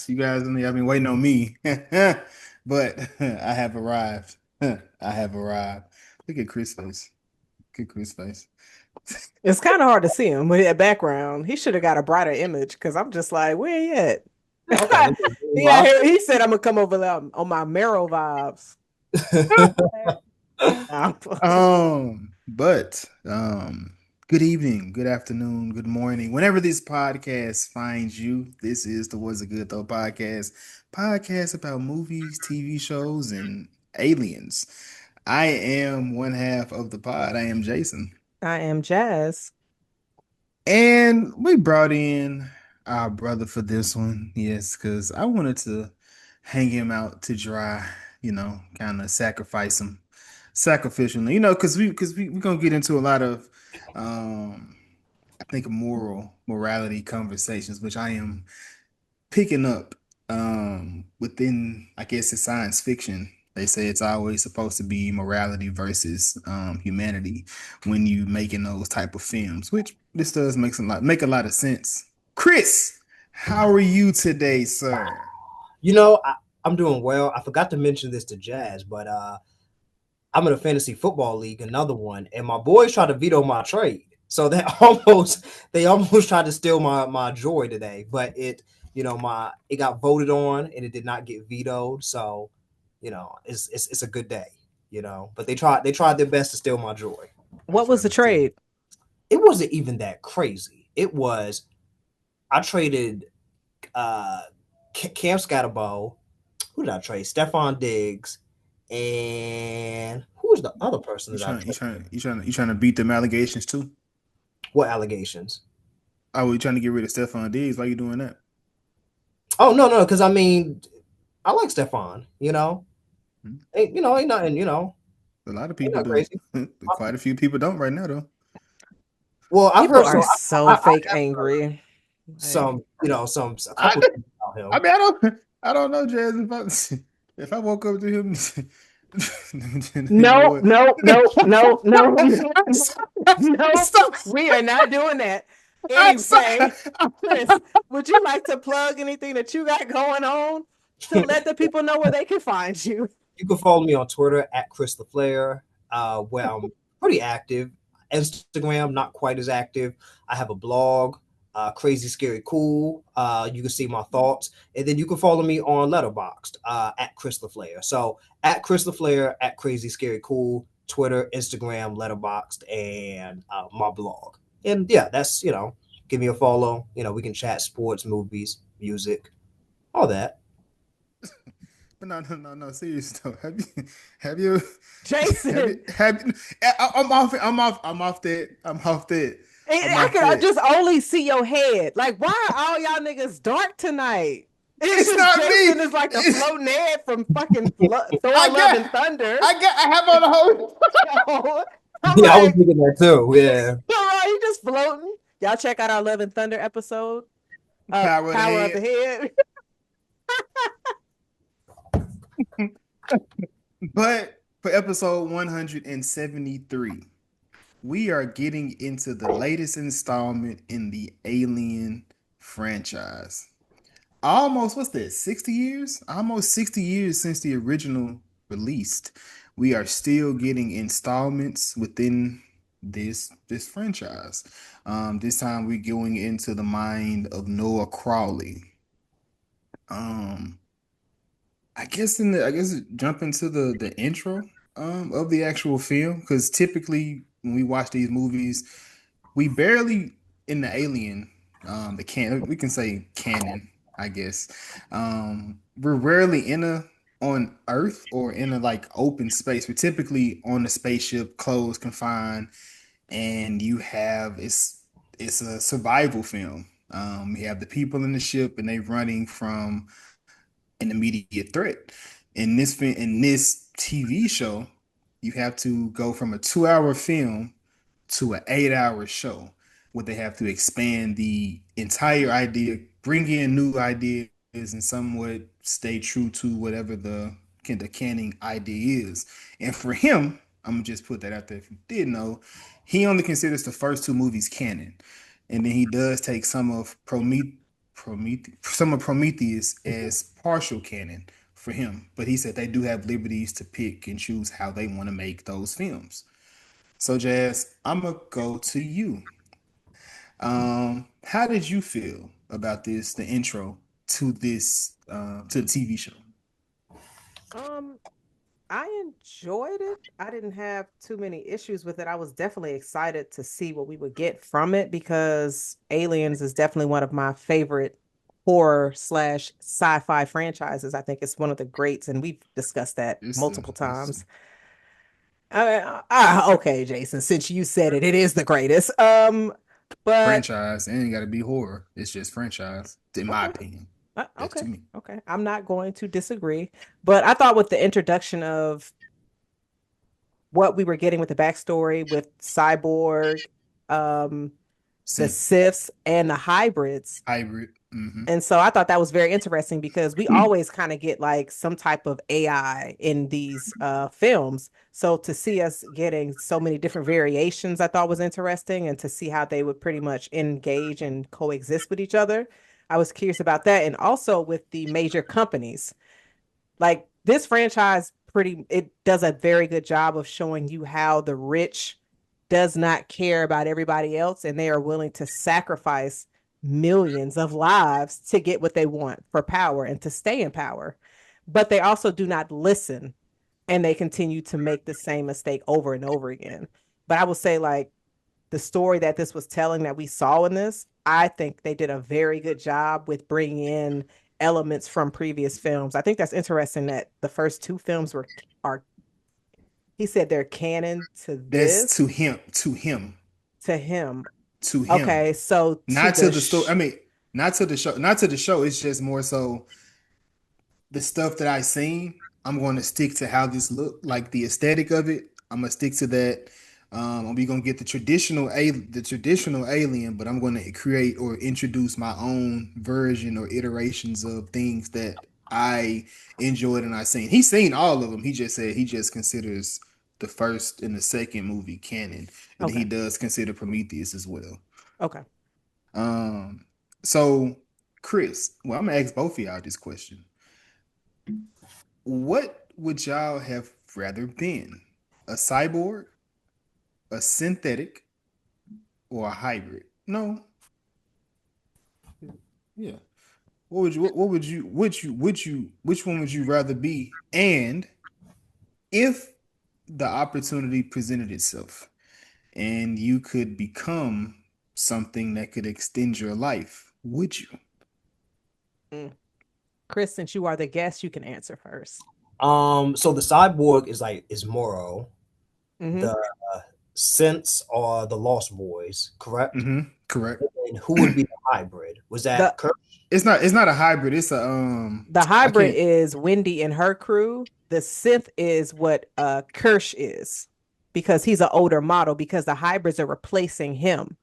guys. You guys, I've been waiting on me, but I have arrived. I have arrived. Look at Chris' face. Look at Chris' face. It's kind of hard to see him with that background. He should have got a brighter image because I'm just like, where he at? Okay, let me zoom Yeah, up. he said I'm gonna come over there on my marrow vibes. Nah. Good evening, good afternoon, good morning. Whenever this podcast finds you, this is the Was It Good Though podcast about movies, TV shows, and aliens. I am one half of the pod. I am Jason. I am Jazz. And we brought in our brother for this one. Yes, because I wanted to hang him out to dry, kind of sacrifice him sacrificially, we're gonna get into a lot of I think morality conversations, which I am picking up within, I guess, it's science fiction. They say it's always supposed to be morality versus humanity when you making those type of films, which this does make a lot of sense. Chris, how are you today, sir? I'm doing well. I forgot to mention this to Jazz, but I'm in a fantasy football league, another one, and my boys tried to veto my trade. So they almost tried to steal my joy today, but it got voted on and it did not get vetoed. So, it's a good day, But they tried their best to steal my joy. What was the trade? It wasn't even that crazy. I traded Cam Scatterbo. Who did I trade? Stephon Diggs, and who was the other person You that I trying you traded? trying you trying you trying to beat them allegations too? What allegations? Oh, you trying to get rid of Stephon Diggs? Why you doing that? Oh, no, because I mean, I like Stephon. Hmm. Ain't nothing. A lot of Ain't people nothing do. crazy. Quite a few people don't right now, though. Well, I've People heard are so. so I fake have heard angry. Like, some a I, couple things about I him. mean, I don't know, Jazz. If I woke up to him, you know no, what? no, no, no, no, no, no. Stop! We are not doing that. I'm sorry. Anyway, Chris, would you like to plug anything that you got going on to let the people know where they can find you? You can follow me on Twitter at Chris the Flair, where I'm pretty active. Instagram, not quite as active. I have a blog, Crazy Scary Cool. You can see my thoughts, and then you can follow me on Letterboxd at Chris the Flair. So at Chris the Flair, at Crazy Scary Cool, Twitter, Instagram, Letterboxd, and my blog. And yeah, that's give me a follow. We can chat sports, movies, music, all that. But no. Serious though. Have you, have you, Jason, have you, I'm off that. I'm off that. I'm I off can that. just only see your head. Like, why are all y'all niggas dark tonight? It's It's just not me. Jason is like the It's, floating head from fucking Thor I Love got, and Thunder. I have on a whole So I'm Yeah, I was like, thinking that too. Yeah. you just floating. Y'all check out our Love and Thunder episode, power of the Power of the head. Head. But for episode 173, we are getting into the latest installment in the Alien franchise. Almost, what's that, 60 years? Almost 60 years since the original released. We are still getting installments within this franchise. This time we're going into the mind of Noah Crawley. Um, I guess jump into the intro of the actual film, because typically when we watch these movies, we barely in the Alien, the can we can say canon, I guess. We're rarely in a on Earth or in a like open space. We're typically on the spaceship, closed, confined, and it's a survival film. We have the people in the ship and they running from an immediate threat. In this TV show, you have to go from a 2 hour film to an 8 hour show where they have to expand the entire idea, bring in new ideas, and somewhat stay true to whatever the canon idea is. And for him, I'm gonna just put that out there. If you didn't know, he only considers the first two movies canon, and then he does take some of Prometheus as partial canon for him, but he said they do have liberties to pick and choose how they want to make those films. So, Jazz, I'm gonna go to you. How did you feel about this, the intro to this, to the TV show? Um, I enjoyed it. I didn't have too many issues with it. I was definitely excited to see what we would get from it because Aliens is definitely one of my favorite horror slash sci-fi franchises. I think it's one of the greats, and we've discussed that multiple It's times. Okay, Jason, since you said it, it is the greatest. But franchise. It ain't got to be horror. It's just franchise, in my okay, opinion. That's to okay, me. okay. I'm not going to disagree, but I thought with the introduction of what we were getting with the backstory with Cyborg, um, the Synth Siths, and the hybrids. hybrid. Mm-hmm. And so I thought that was very interesting because we always kind of get like some type of AI in these films. So to see us getting so many different variations, I thought was interesting, and to see how they would pretty much engage and coexist with each other. I was curious about that. And also with the major companies like this franchise pretty it does a very good job of showing you how the rich does not care about everybody else and they are willing to sacrifice millions of lives to get what they want for power and to stay in power, but they also do not listen and they continue to make the same mistake over and over again. But I will say like the story that this was telling that we saw in this, I think they did a very good job with bringing in elements from previous films. I think that's interesting that the first two films were are he said they're canon to That's this to him, to him. to him. Okay, so to Not to the the story. I mean, not to the show. Not to the show. It's just more so the stuff that I seen. I'm going to stick to how this look, like the aesthetic of it. I'm gonna stick to that. We gonna get the traditional alien, but I'm going to create or introduce my own version or iterations of things that I enjoyed and I seen. He's seen all of them. He just said he just considers the first and the second movie canon, and he okay, does consider Prometheus as well. okay. Um, so Chris, well, I'm gonna ask both of y'all this question. What would y'all have rather been? A cyborg, a synthetic, or a hybrid? No. Yeah. Which one would you rather be? And if the opportunity presented itself and you could become something that could extend your life, would you? Mm. Chris, since you are the guest, you can answer first. So the cyborg is Moro. Mm-hmm. The synths are the Lost Boys, correct? Correct. And who would be the hybrid? Was The that Kirk? It's not a hybrid. It's a the I hybrid can't. is Wendy and her crew. The synth is what Kirsch is because he's an older model because the hybrids are replacing him.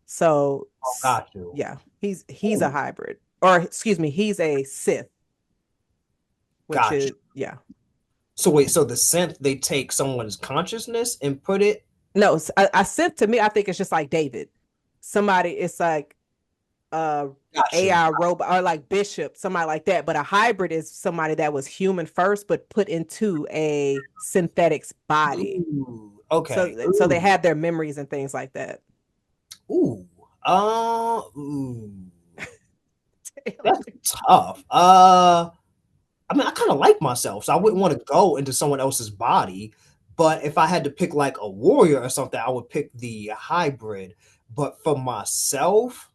So Oh, got you. yeah, he's a Ooh, hybrid. Or excuse me, he's a Sith, which got is you. yeah. So wait, so the synth they take someone's consciousness and put it. No, a Sith to me, I think it's just like David. Somebody, it's like uh Got you. AI robot or like Bishop, somebody like that. But a hybrid is somebody that was human first, but put into a synthetic's body. Ooh, So okay. so they Ooh, have their memories and things like that. ooh. Ooh. That's tough. I mean, I kind of like myself, so I wouldn't want to go into someone else's body. But if I had to pick like a warrior or something, I would pick the hybrid. But for myself,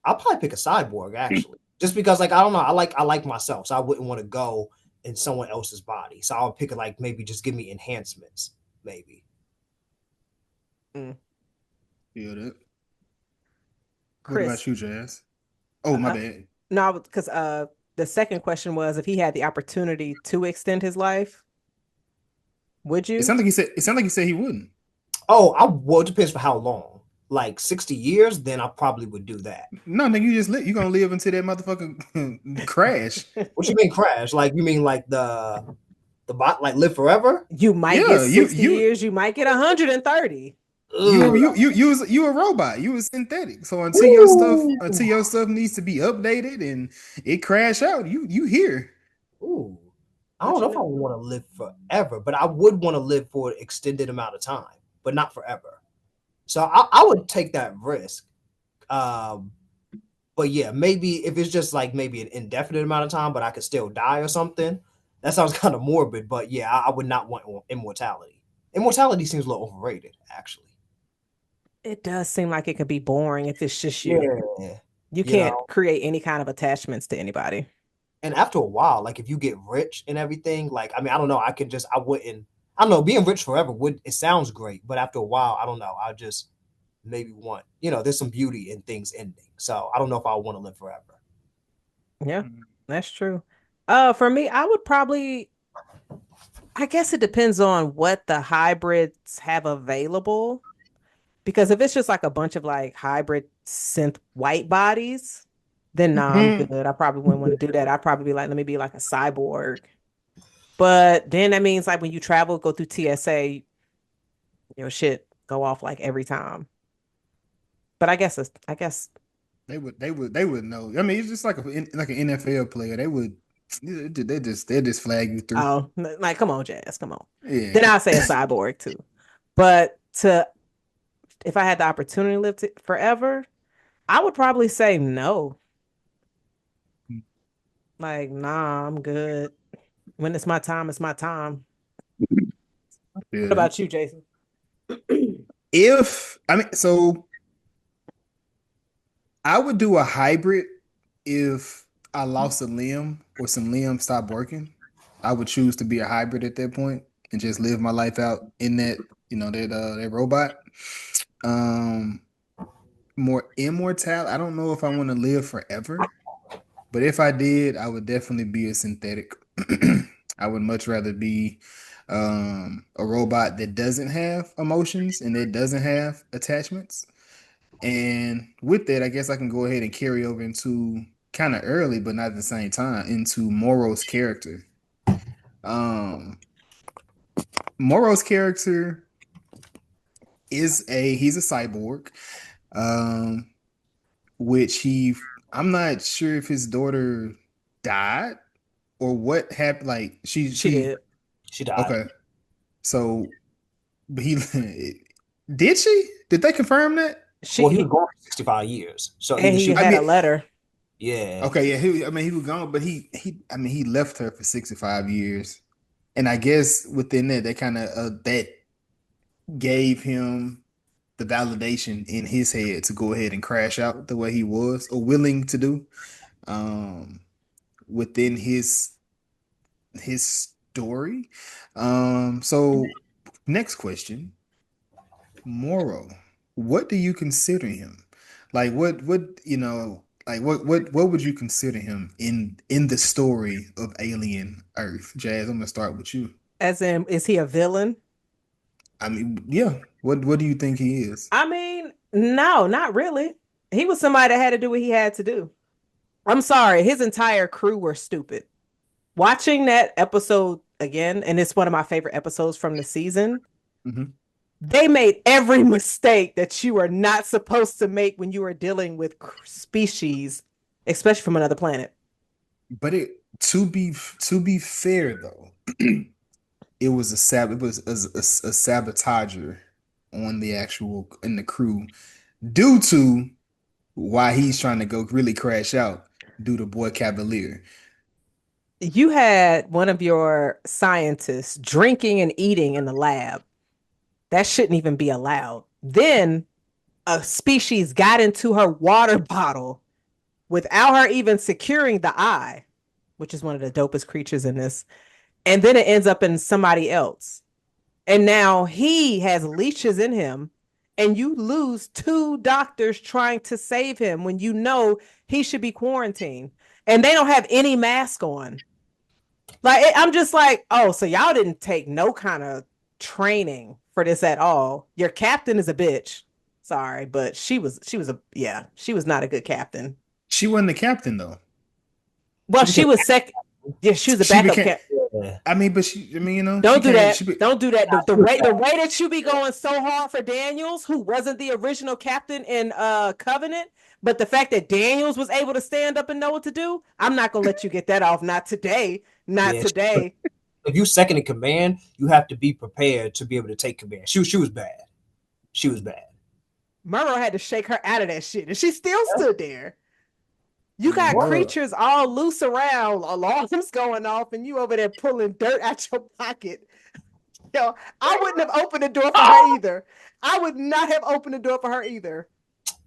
I'll probably pick a cyborg actually, just because like I don't know, I like myself, so I wouldn't want to go in someone else's body. So I'll pick it like maybe just give me enhancements, maybe. Mm. Feel that. What about Chris, you, Jazz? Oh, my uh, bad. no, because the second question was if he had the opportunity to extend his life, would It you? sounded like he said. It sounded like he said he wouldn't. Oh, I well, it depends for how long. Like 60 years, then I probably would do that. No, nigga, you just live. You gonna live until that motherfucker crash. What you mean crash? Like you mean like the bot like live forever? You might get Yeah, 60 years, you might get 130. Ugh. You a robot. You a synthetic. So Ooh. until your stuff needs to be updated and it crash out, you here. Ooh. I What don't you know if I mean? would want to live forever, but I would want to live for an extended amount of time, but not forever. So I would take that risk. Um, but yeah, maybe if it's just like maybe an indefinite amount of time, but I could still die or something. That sounds kind of morbid, but yeah, I would not want immortality. Immortality seems a little overrated, actually. It does seem like it could be boring if it's just you. Yeah, You you can't know. create any kind of attachments to anybody. And after a while, like if you get rich and everything, like I mean, I don't know, I wouldn't, I don't know, being rich forever would it sounds great, but after a while, I don't know, I just maybe want, there's some beauty in things ending. So I don't know if I want to live forever. Yeah, that's true. For me, I guess it depends on what the hybrids have available. Because if it's just like a bunch of like hybrid synth white bodies, then nah, I'm Mhm. good. I probably wouldn't want to do that. I'd probably be like, let me be like a cyborg. But then that means like when you travel, go through TSA, your shit go off like every time. But I guess, They would know. I mean, it's just like like an NFL player. They just flag you through. oh, like, come on, Jazz, come on. Yeah. Then I'll say a cyborg too. But if I had the opportunity to live forever, I would probably say no. Like, nah, I'm good. When it's my time, it's my time. I What feel that. about you, Jason? If I mean, so I would do a hybrid if I lost a limb or some limbs stopped working. I would choose to be a hybrid at that point and just live my life out in that robot. Um, More immortal. I don't know if I want to live forever, but if I did, I would definitely be a synthetic. I would much rather be a robot that doesn't have emotions and that doesn't have attachments. And with that, I guess I can go ahead and carry over into kind of early, but not at the same time, into Moro's character. Um, Moro's character he's a cyborg, um, which I'm not sure if his daughter died or what happened. Like She did. She died. okay, so but he did she? Did they confirm that? She Well, he was he gone for 65 years. So and either he she, I had a mean, letter. yeah. okay, yeah. I mean, he was gone, but I mean, he left her for 65 years, and I guess within that, that gave him the validation in his head to go ahead and crash out the way he was or willing to do, um, within his story. So next question, Moro, what do you consider him? Like what would you consider him in the story of Alien Earth? Jazz, I'm gonna start with you. As in, is he a villain? I mean, yeah. What do you think he is? I mean, no, not really. He was somebody that had to do what he had to do. I'm sorry, his entire crew were stupid. Watching that episode again, and it's one of my favorite episodes from the season, Mhm. they made every mistake that you are not supposed to make when you are dealing with species, especially from another planet. But it to be fair though, it was a sabotager on the actual in the crew due to why he's trying to go really crash out due to Boy Cavalier. You had one of your scientists drinking and eating in the lab. That shouldn't even be allowed. Then a species got into her water bottle without her even securing the eye, which is one of the dopest creatures in this. And then it ends up in somebody else. And now he has leeches in him, and you lose two doctors trying to save him when you know he should be quarantined. And they don't have any mask on. Like, I'm just like, oh, so y'all didn't take no kind of training for this at all. Your captain is a bitch. Sorry, but she was not a good captain. She wasn't the captain though. Well, She she became was second. Yeah, she was a she backup became captain. Yeah. I mean, but she, I mean, you know, she Don't do can't. that. She be, Don't do that. The way that you be going so hard for Daniels, who wasn't the original captain in Covenant, but the fact that Daniels was able to stand up and know what to do, I'm not gonna let you get that off. Not today. Not Yeah. today. If you second in command, you have to be prepared to be able to take command. She was bad. She was bad. Murrow had to shake her out of that shit, and she still stood there. You yeah, got Moro. creatures all loose around, alarms going off, and you over there pulling dirt out your pocket. Yo, I wouldn't have opened the door for her either. I would not have opened the door for her either.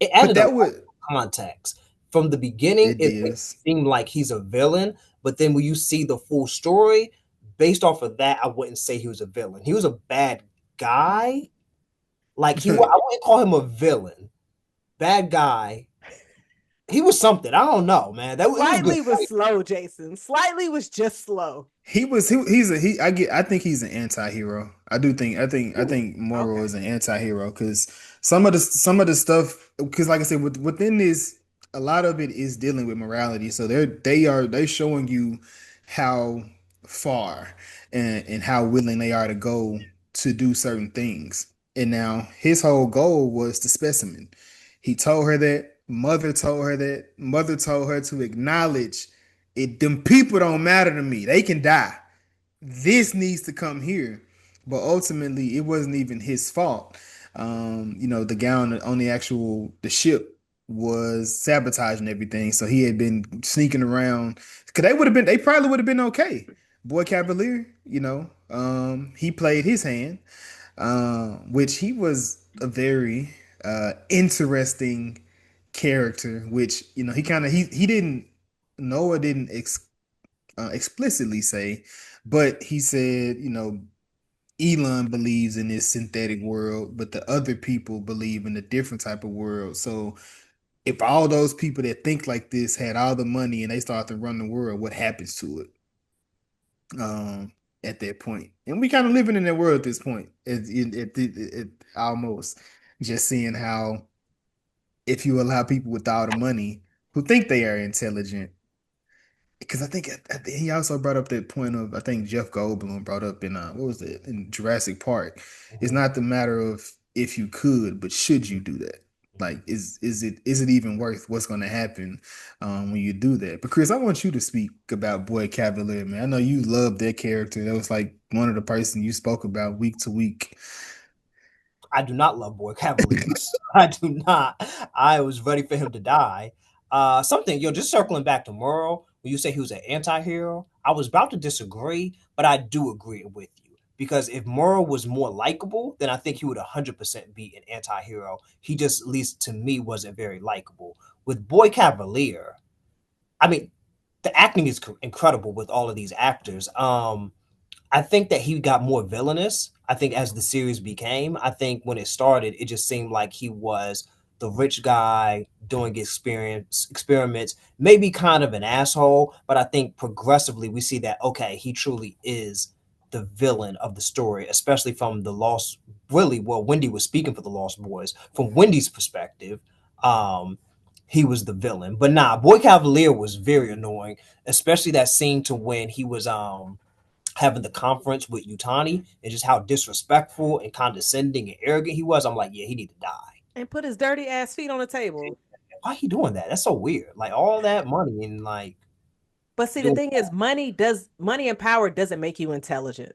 It But added a lot that of would context. From the beginning, it it makes is. it seem like he's a villain, but then when you see the full story, based off of that, I wouldn't say he was a villain. He was a bad guy. Like I wouldn't call him a villain. Bad guy. He was something. I don't know, man. He was good. Slightly was slow, Jason. Slightly was just slow. I think he's an anti-hero. I think Moro Okay. is an anti-hero because some of the stuff, because like I said, within this, a lot of it is dealing with morality. So they're showing you how far and how willing they are to go to do certain things. And now his whole goal was the specimen. He told her that, mother told her that, mother told her to acknowledge it. Them people don't matter to me. They can die. This needs to come here. But ultimately, it wasn't even his fault. The guy on the ship was sabotaging everything. So he had been sneaking around. Cause they probably would have been okay. Boy Cavalier, he played his hand, which he was a very interesting character. Which he kind of he didn't Noah didn't explicitly say, but he said, Elon believes in this synthetic world, but the other people believe in a different type of world. So if all those people that think like this had all the money and they start to run the world, what happens to it? At that point, and we kind of living in that world at this point. It almost just seeing how if you allow people with all the money who think they are intelligent, because I think he also brought up that point of, I think Jeff Goldblum brought up in what was it, in Jurassic Park. It's Mhm. not the matter of if you could, but should you do that? Like, is it even worth what's going to happen when you do that? But Chris, I want you to speak about Boy Cavalier, man. I know you love that character. That was like one of the person you spoke about week to week. I do not love Boy Cavalier. I do not. I was ready for him to die. Something, just circling back to Murrow, when you say he was an anti-hero, I was about to disagree, but I do agree with you. Because if Murrow was more likable, then I think he would 100% be an anti-hero. He just, at least to me, wasn't very likable. With Boy Cavalier, I mean, the acting is incredible with all of these actors. I think that he got more villainous. I think as the series became, I think when it started, it just seemed like he was the rich guy doing experiments, maybe kind of an asshole. But I think progressively we see that okay, he truly is the villain of the story, especially from the Lost. Really, well, Wendy was speaking for the Lost Boys. From Wendy's perspective, um, he was the villain. But nah, Boy Cavalier was very annoying, especially that scene to when he was having the conference with Utani and just how disrespectful and condescending and arrogant he was. I'm like, yeah, he need to die. And put his dirty ass feet on the table. Why he doing that? That's so weird. Like all that money and like But see, the doing thing is, money and power doesn't make you intelligent.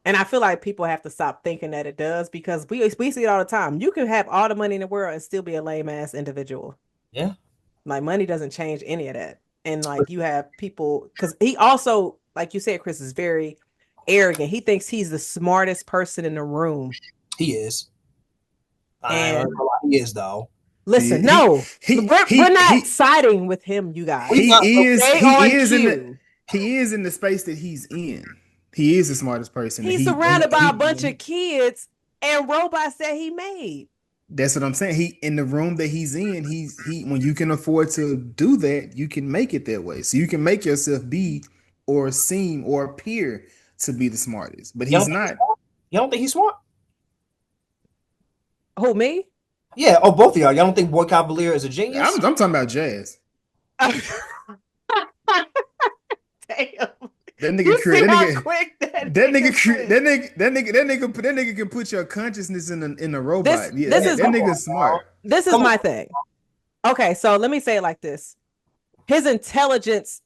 And I feel like people have to stop thinking that it does because we see it all the time. You can have all the money in the world and still be a lame ass individual. yeah. Like money doesn't change any of that. And like you have people because he also, like you said, Chris is very arrogant. He thinks he's the smartest person in the room. He is. I don't And know why he is though. listen, He no, he we're he not he siding with him, you He's guys. not. Stay he on is in cue. the space that he's in. He is the smartest person, and He's he surrounded by a bunch he of kids and robots that he made. that's what I'm saying. He in the room that he's in, he when you can afford to do that, you can make it that way. So you can make yourself be or seem or appear to be the smartest, but You don't he's think he's not. smart? You don't think he's smart? Who, me? Yeah. Oh, both of y'all. Y'all don't think Boy Cavalier is a I'm genius? talking about Jazz. Damn. That You nigga create see that how nigga quick that that nigga nigga cre- switched. that nigga can put your consciousness in a This robot. Yeah, this that is nigga's smart. this is Come my on. thing. Okay, so let me say it like this. His intelligence,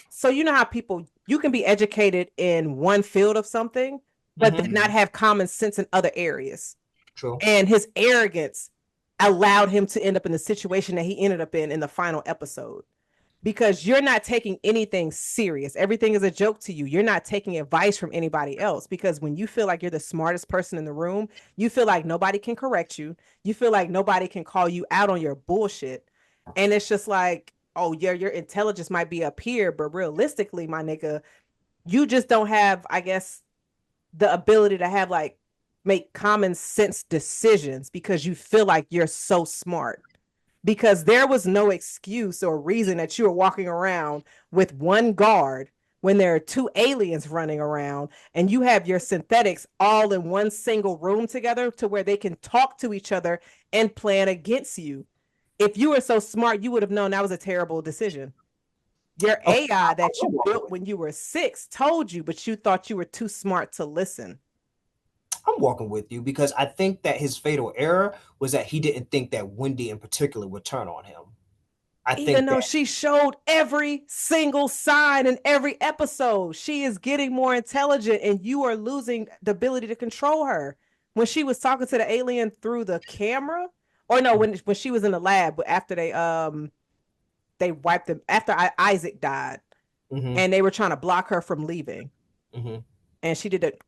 so you know how people, you can be educated in one field of something, but Mhm. then not have common sense in other areas. True. And his arrogance allowed him to end up in the situation that he ended up in the final episode. Because you're not taking anything serious. Everything is a joke to you. You're not taking advice from anybody else, because when you feel like you're the smartest person in the room, you feel like nobody can correct you. You feel like nobody can call you out on your bullshit. And it's just like, oh yeah, your intelligence might be up here, but realistically, my nigga, you just don't have, I guess, the ability to have like make common sense decisions because you feel like you're so smart. Because there was no excuse or reason that you were walking around with one guard when there are two aliens running around and you have your synthetics all in one single room together to where they can talk to each other and plan against you. If you were so smart, you would have known that was a terrible decision. Your Okay. AI that you built when you were 6 told you, but you thought you were too smart to listen. I'm walking with you because I think that his fatal error was that he didn't think that Wendy in particular would turn on him. I Even think though that she showed every single sign in every episode, she is getting more intelligent and you are losing the ability to control her. When she was talking to the alien through the camera, or no, when she was in the lab, but after they wiped them after Isaac died Mhm, and they were trying to block her from leaving, mhm. and she did it,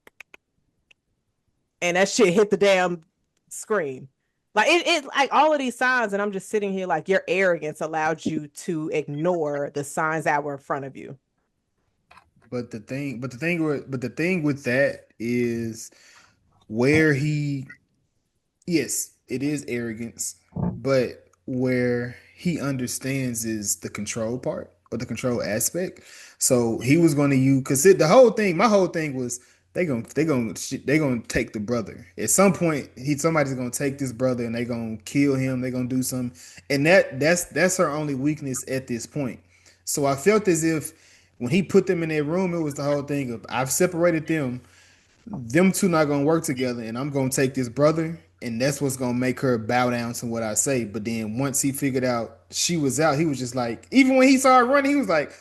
and that shit hit the damn screen. Like it like all of these signs, and I'm just sitting here like your arrogance allowed you to ignore the signs that were in front of you. But the thing with that is where he, yes, it is arrogance, but where he understands is the control part or the control aspect. So he was going to use, because the whole thing, my whole thing was they gonna take the brother at some point. Somebody's gonna take this brother and they gonna kill him. They gonna do something, and that's her only weakness at this point. So I felt as if when he put them in that room, it was the whole thing of I've separated them two not gonna work together, and I'm gonna take this brother, and that's what's gonna make her bow down to what I say. But then once he figured out she was out, he was just like, even when he saw her running, he was like,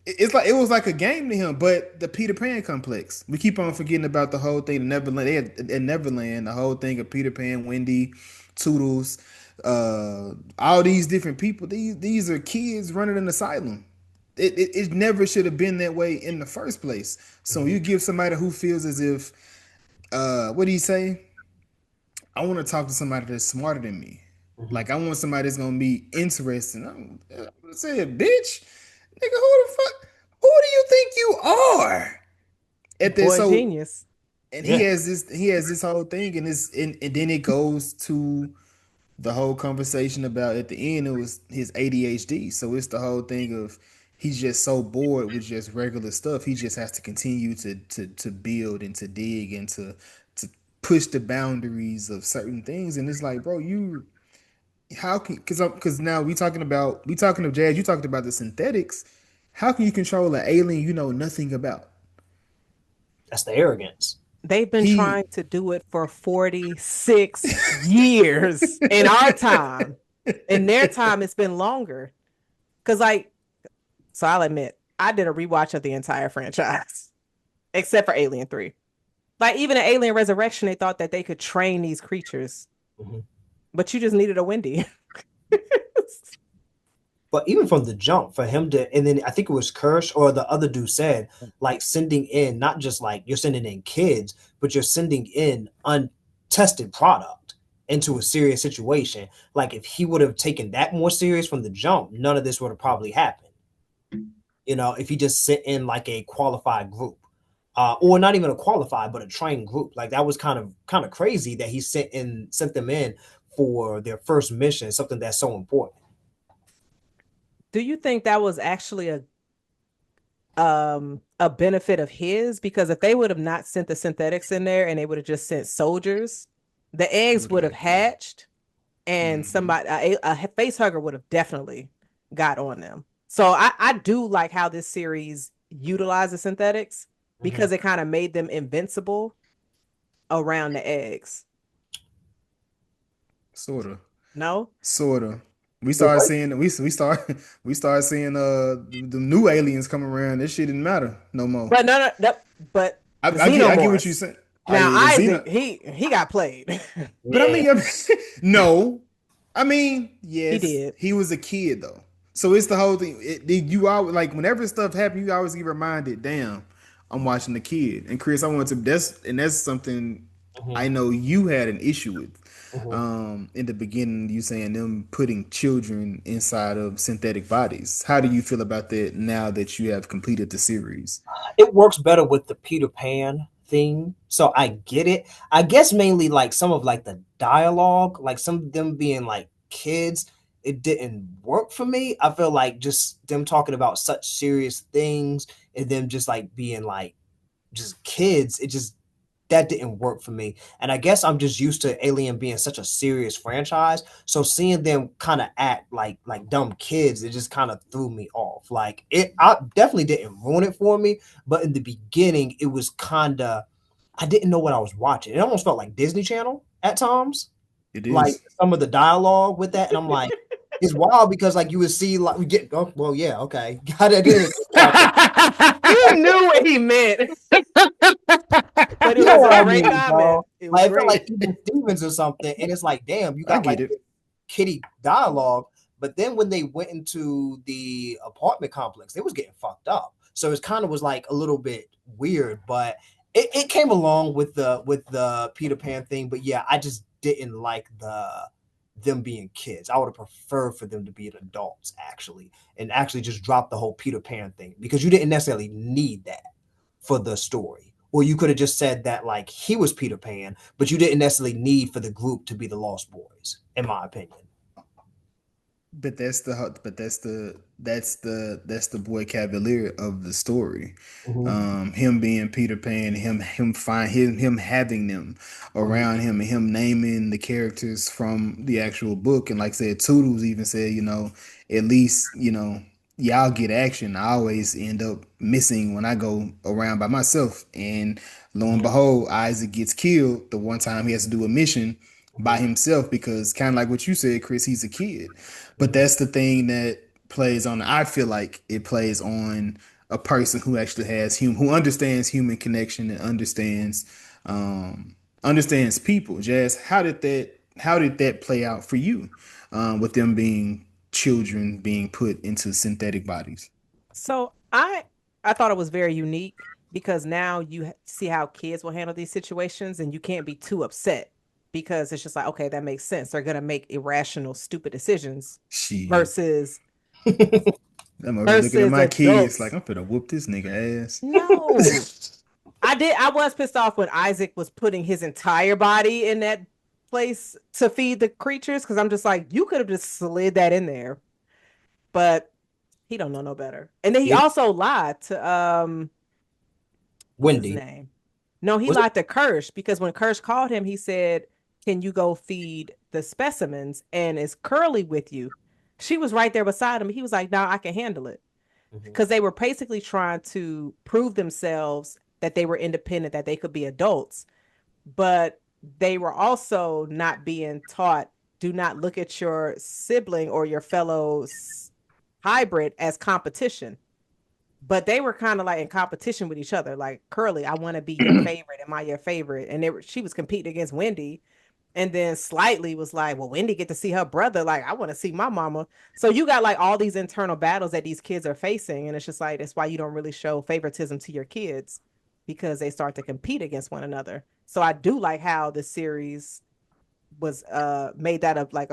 it's like it was like a game to him. But the Peter Pan complex, we keep on forgetting about the whole thing. Neverland, they had at Neverland, the whole thing of Peter Pan, Wendy, Toodles, all these different people. These are kids running an asylum. It never should have been that way in the first place. So Mhm. you give somebody who feels as if what do you say? I want to talk to somebody that's smarter than me. Mhm. Like I want somebody that's gonna be interesting. I'm gonna say, bitch, nigga, who the fuck? Who do you think you are? At this, Boy, so genius. and Yeah. he has this whole thing, and then it goes to the whole conversation about at the end it was his ADHD. So it's the whole thing of he's just so bored with just regular stuff. He just has to continue to build and to dig and to push the boundaries of certain things. And it's like, bro, you how can because now we talking of Jazz. You talked about the synthetics. How can you control an alien you know nothing about? That's the arrogance. They've been He trying to do it for 46 years in our time. In their time, it's been longer. Because, like, so I'll admit, I did a rewatch of the entire franchise, except for Alien 3. Like, even in Alien Resurrection, they thought that they could train these creatures, Mhm. but you just needed a Wendy. But even from the jump, for him to, and then I think it was Kirsch or the other dude said, like sending in, not just like you're sending in kids, but you're sending in untested product into a serious situation. Like if he would have taken that more serious from the jump, none of this would have probably happened. You know, if he just sent in like a qualified group, or not even a qualified, but a trained group, like that was kind of crazy that he sent them in for their first mission, something that's so important. Do you think that was actually a benefit of his? Because if they would have not sent the synthetics in there and they would have just sent soldiers, the it eggs would have would have got killed. hatched and Hmm. somebody a face hugger would have definitely got on them. So I do like how this series utilize the synthetics Mhm. because it kind of made them invincible around the eggs. Sorta. No, Sorta. We Well, started seeing we started seeing the new aliens come around. This shit didn't matter no more. but no, but the I get what you're xenomorphs. saying. Now The Isaac, Xena, he got played. but I yeah. mean, no. I mean, He yes, did. he was a kid though. So it's the whole thing. You always like whenever stuff happens, you always get reminded. Damn, I'm watching the kid. And Chris, I want to. That's something Mhm. I know you had an issue with. Mhm. In the beginning, you saying them putting children inside of synthetic bodies. How do you feel about that now that you have completed the series? It works better with the Peter Pan thing, so I get it. I guess mainly like some of like the dialogue, like some of them being like kids, it didn't work for me. I feel like just them talking about such serious things and them just like being like just kids, it just that didn't work for me. And I guess I'm just used to Alien being such a serious franchise. So seeing them kind of act like dumb kids, it just kind of threw me off. Like it I definitely didn't ruin it for me, but in the beginning it was kinda I didn't know what I was watching. It almost felt like Disney Channel at times. It Like is. some of the dialogue with that. And I'm like, it's wild because like you would see like we get oh well yeah, okay. God, I didn't even think about that. You knew what he meant, but it You know was a what I great mean, comment. bro. It was Like I felt like great. even Stevens or something, and it's like, damn, you I got get like it. kitty dialogue. But then when they went into the apartment complex, they was getting fucked up. So it kind of was like a little bit weird, but it came along with the Peter Pan thing. But yeah, I just didn't like them being kids. I would have preferred for them to be adults actually, and actually just drop the whole Peter Pan thing because you didn't necessarily need that for the story. Or you could have just said that like he was Peter Pan, but you didn't necessarily need for the group to be the Lost Boys, in my opinion. But that's the boy Cavalier of the story. Mhm, Him being Peter Pan, him having them mhm, around him, and him naming the characters from the actual book. And like I said, Toodles even said, at least y'all get action. I always end up missing when I go around by myself. And lo and mhm, behold, Isaac gets killed the one time he has to do a mission by mhm, himself because kind of like what you said, Chris, he's a kid. But mhm, that's the thing that plays on. I feel like it plays on a person who actually has who understands human connection and understands people. Jazz, how did that play out for you with them being children being put into synthetic bodies? So I thought it was very unique because now you see how kids will handle these situations, and you can't be too upset because it's just like, okay, that makes sense. They're gonna make irrational, stupid decisions Shit. versus I'm over looking at my kids like adults. I'm finna whoop this nigga No, ass. I was pissed off when Isaac was putting his entire body in that place to feed the creatures because I'm just like, you could have just slid that in there, but he don't know no better. And then he yeah, also lied to what's his Wendy. name? No, he Was it? lied to Kirsch because when Kirsch called him, he said, "Can you go feed the specimens?" And is Curly with you? She was right there beside him. He was like, "No, I can handle it," Mhm, because they were basically trying to prove themselves that they were independent, that they could be adults, but they were also not being taught. Do not look at your sibling or your fellow hybrid as competition, but they were kind of like in competition with each other. Like Curly, I want to be your favorite. Am I your favorite? And she was competing against Wendy, and then Slightly was like, well, Wendy get to see her brother. Like I want to see my mama. So you got like all these internal battles that these kids are facing, and it's just like that's why you don't really show favoritism to your kids because they start to compete against one another. So I do like how the series was made that of like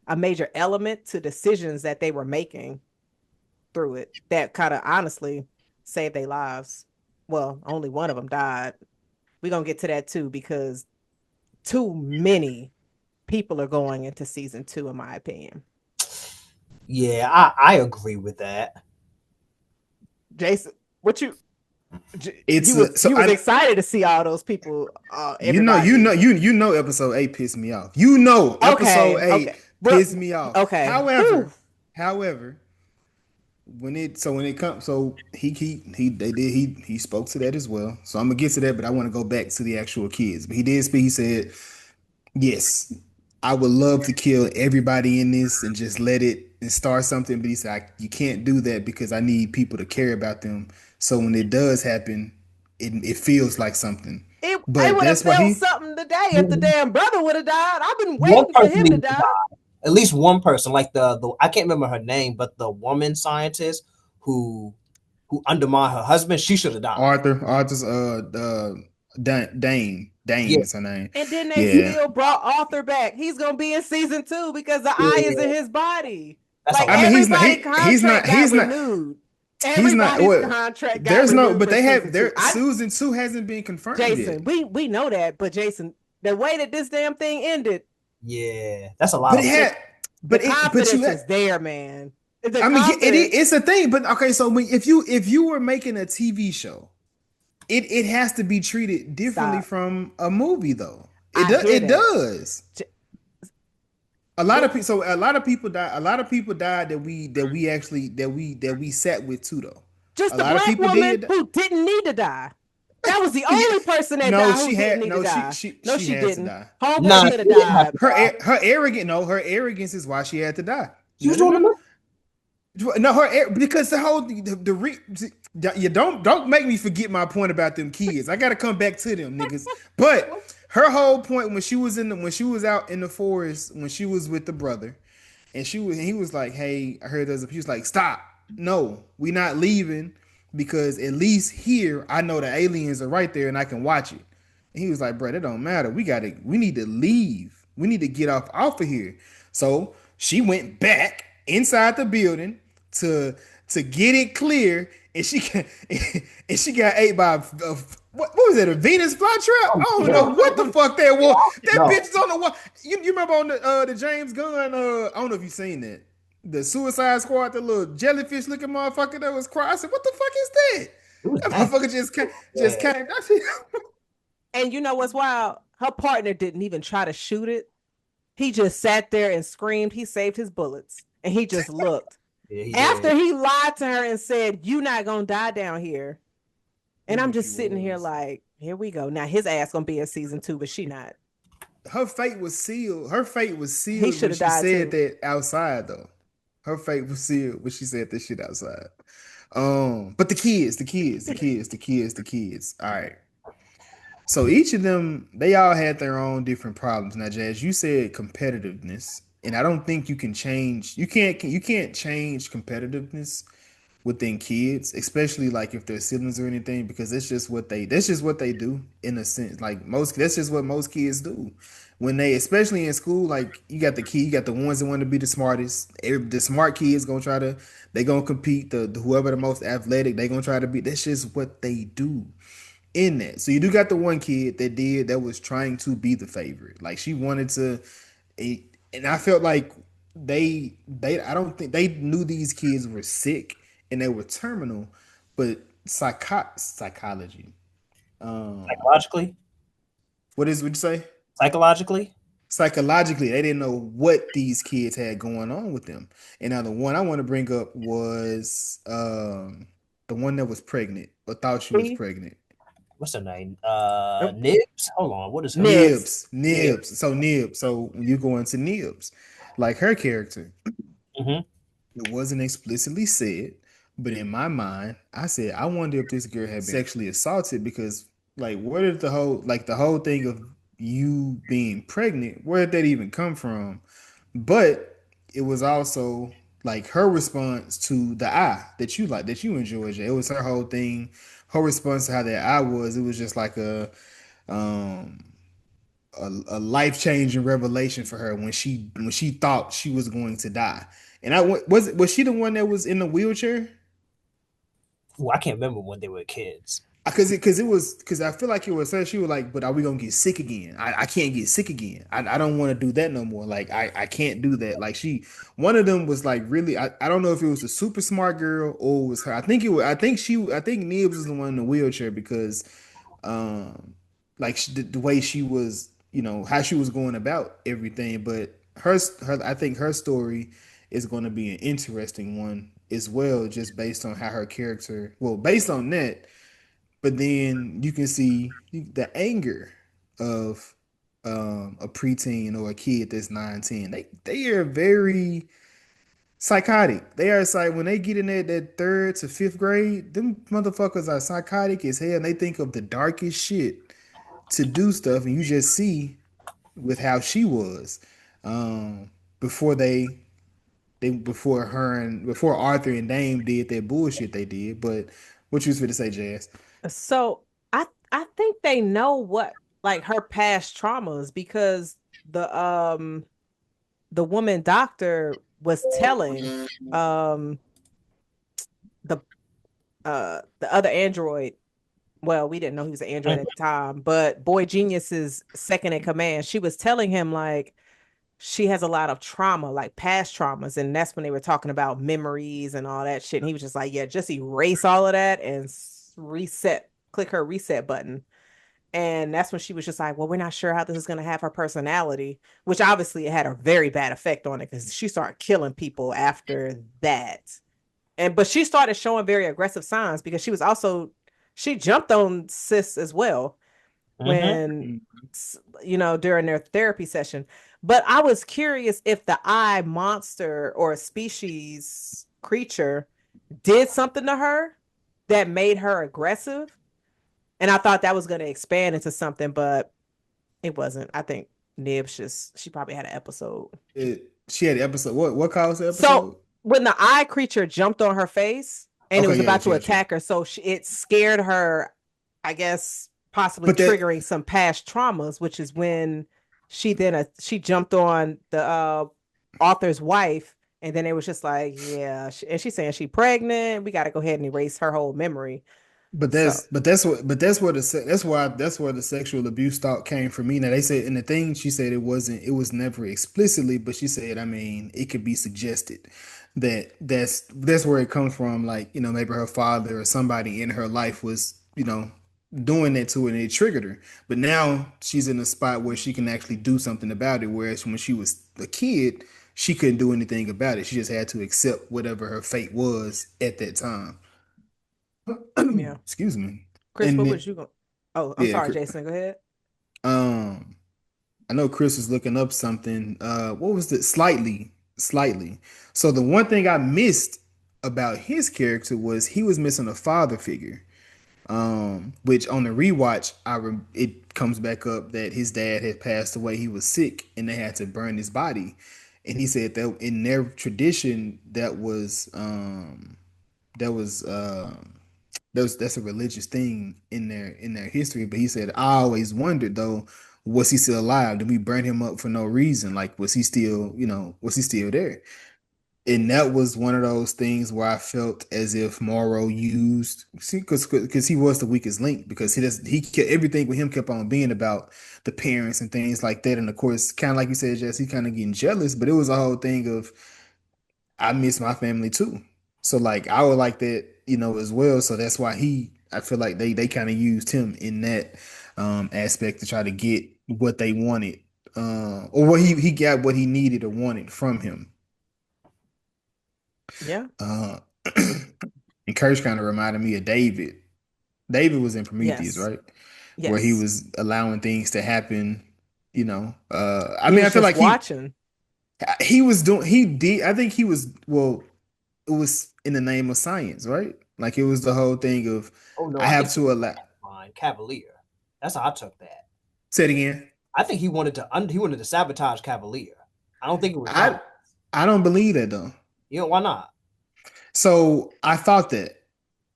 a major element to decisions that they were making through it that kind of honestly saved their lives. Well, only one of them died. We're going to get to that too because too many people are going into season 2, in my opinion. Yeah, I agree with that. Jason, what It's you a, was so you was I excited to see all those people, You know, you know, everybody. you know episode 8 pissed me off. You know episode Okay, 8 okay, pissed but me off. okay. Whew. However, when it comes, so he spoke to that as well. So I'm gonna get to that, but I want to go back to the actual kids. But he did speak. He said, "Yes, I would love to kill everybody in this and just let it and start something." But he said, "You can't do that because I need people to care about them. So when it does happen, it feels like something." I But would have that's why felt he something today if the damn brother would have died. I've been One waiting for person him to needs to die. die. At least one person, like the I can't remember her name, but the woman scientist who who undermined her husband, she should have died. Arthur's Dane Yeah, is her name. And then they Yeah. still brought Arthur back. He's gonna be in season 2 because the eye is in yeah, his body. that's a Like I mean, lot. everybody contract got he's not renewed. he's not Everybody's what contract got there's no renewed but for they season have two. there Susan 2 hasn't been confirmed yet. Jason, we know that, but Jason, the way that this damn thing ended, Yeah, that's a lot But it of. the had the but you confidence had is there, man. The I mean yeah, confidence. it's a thing, but okay, so if you were making a TV show, it has to be treated differently Stop. from a movie though. I hear It that. does. A lot of But people so a lot of people died. A lot of people died that we actually that we sat with too though. just A the lot of black people woman did. who didn't need to die. That was the Yeah. only person that No, died who she didn't had need to no. die. No, She she had to didn't. die. Homegirl Nah, should she have didn't have to died. die. Her arrogant. No, her arrogance is why she had to die. She No, was no, doing no. the No, because the whole you don't make me forget my point about them kids. I got to come back to them niggas. But her whole point when she was when she was out in the forest when she was with the brother, and he was like, "Hey, I heard there's a." He was like, "Stop! No, we not leaving because at least here I know the aliens are right there and I can watch it." And he was like, "Bro, that don't matter. We need to leave. We need to get off of here." So she went back inside the building to get it clear, and and she got ate by what was it? A Venus flytrap? I oh, don't yeah. know what the fuck that Yeah, was. I don't That know. bitch is on the wall. You remember on the James Gunn? I don't know if you seen that. The Suicide Squad, the little jellyfish looking motherfucker that was crying. I said, "What the fuck is that?" It was That nasty. motherfucker just Yeah, came. I said, And you know what's wild? Her partner didn't even try to shoot it. He just sat there and screamed. He saved his bullets and he just looked. yeah, he After did. he lied to her and said, "You not gonna die down here." who And I'm knew she just sitting here was? like, here we go. Now his ass gonna be in season 2, but she not. Her fate was sealed. Her fate was He sealed should when have she died said too. that outside, though. Her fate was sealed when she said this shit outside. But the kids. All right. So each of them, they all had their own different problems. Now, Jazz, you said competitiveness, and I don't think you can change. You can't change competitiveness within kids, especially like if they're siblings or anything, because that's just what they do in a sense. Like most that's just what most kids do. When they especially in school, like you got the ones that want to be the smartest. The smart kids gonna try to they gonna compete. The whoever the most athletic, they gonna try to be. That's just what they do in that. So you do got the one kid that was trying to be the favorite. Like she wanted to and I felt like they I don't think they knew these kids were sick and they were terminal, but psychology. Um Psychologically, would you say? psychologically. Psychologically, they didn't know what these kids had going on with them. And now the one I want to bring up was the one that was pregnant or thought she was See? pregnant. What's her name? Nope. Nibs. Hold on. What is her name? Nibs. Nibs. Nibs. So when you go into Nibs, like her character, Hmm. it wasn't explicitly said, but in my mind, I said, I wonder if this girl had been sexually assaulted because, like, where did the whole thing of you being pregnant, where did that even come from? But it was also like her response to the eye that you enjoyed. Jay. It was her whole thing, her response to how that eye was. It was just like um a life changing revelation for her when she thought she was going to die. And was she the one that was in the wheelchair? Ooh, I can't remember when they were kids. Because I feel like it was her. She was like, "But are we gonna get sick again? I can't get sick again. I don't want to do that no more. Like I can't do that." Like one of them was like really. I don't know if it was a super smart girl or it was her. I think it was. I think Nibs was the one in the wheelchair because um like the way she was, how she was going about everything. But her I think her story is going to be an interesting one as well, just based on how her character, well, based on that, but then you can see the anger of a preteen or a kid that's 9, 10. They are very psychotic. They are like when they get in that third to fifth grade, them motherfuckers are psychotic as hell and they think of the darkest shit to do stuff, and you just see with how she was before before her and before Arthur and Dame did that bullshit they did. But what you was going to say, Jazz? So I think they know what like her past traumas because the um the woman doctor was telling um the the other android, well, we didn't know he was an android at the time, but Boy Genius's second in command, she was telling him like she has a lot of trauma, like past traumas. And that's when they were talking about memories and all that shit. And he was just like, yeah, just erase all of that and reset, click her reset button. And that's when she was just like, well, we're not sure how this is going to have her personality, which obviously it had a very bad effect on it because she started killing people after that. And but she started showing very aggressive signs because she was also she jumped on sis as well Mm-hmm. when during their therapy session. But I was curious if the eye monster or species creature did something to her that made her aggressive. And I thought that was going to expand into something, but it wasn't. I think Nibs just she probably had an episode. She had the episode. What caused the So episode? when the eye creature jumped on her face and it Okay, was yeah, about to yeah, yeah. attack her, so it scared her, I guess, possibly But that, triggering some past traumas, which is when she jumped on the author's wife, and then it was just like, yeah, and she's saying she's pregnant. We got to go ahead and erase her whole memory. So that's where the sexual abuse thought came from me. Now they said, and the thing she said it was never explicitly, but she said, I mean, it could be suggested that that's where it comes from. Like, maybe her father or somebody in her life was, doing that to her and it triggered her. But now she's in a spot where she can actually do something about it. Whereas when she was a kid, she couldn't do anything about it. She just had to accept whatever her fate was at that time. yeah, Excuse me. Chris, And what then, was you going? Oh, I'm yeah, sorry, Jason. Go ahead. um, I know Chris is looking up something. What was the slightly? So the one thing I missed about his character was he was missing a father figure. Which on the rewatch, it comes back up that his dad had passed away. He was sick, and they had to burn his body. And he said that in their tradition, that was that's a religious thing in their history. But he said, I always wondered though, was he still alive? Did we burn him up for no reason? Like, was he still, was he still there? And that was one of those things where I felt as if Morrow used, see, because he was the weakest link, because he kept everything with him kept on being about the parents and things like that. And of course, kind of like you said, Jess, he kind of getting jealous, but it was a whole thing of I miss my family too. So like I would like that, as well. So that's why I feel like they kind of used him in that aspect to try to get what they wanted. Or what he got what he needed or wanted from him. Yeah. Uh and Kirsch kind of reminded me of David. David was in Prometheus, Yes. right? Where he Yes. was allowing things to happen, I He mean, I was feel just like watching. he was doing he did I think he was well it was in the name of science, right? Like it was the whole thing of Oh no, I I have think to allow. line Cavalier. That's how I took that. Say it again. I think he wanted to sabotage Cavalier. I don't think it was science. I I don't believe that though. You know why not? So I thought that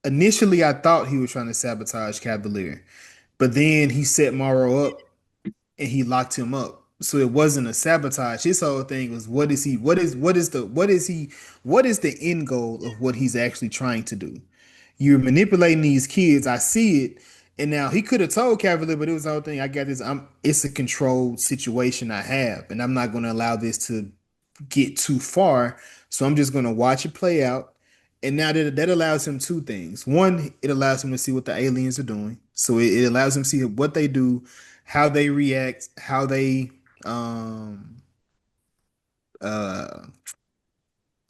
initially I thought he was trying to sabotage Cavalier, but then he set Morrow up and he locked him up. So it wasn't a sabotage. His whole thing was what is he what is the end goal of what he's actually trying to do? You're manipulating these kids. I see it. And now he could have told Cavalier, but it was the whole thing. I got this. It's a controlled situation I have, and I'm not going to allow this to get too far. So I'm just going to watch it play out. And now that allows him two things. One, it allows him to see what the aliens are doing. So it allows him to see what they do, how they react, um uh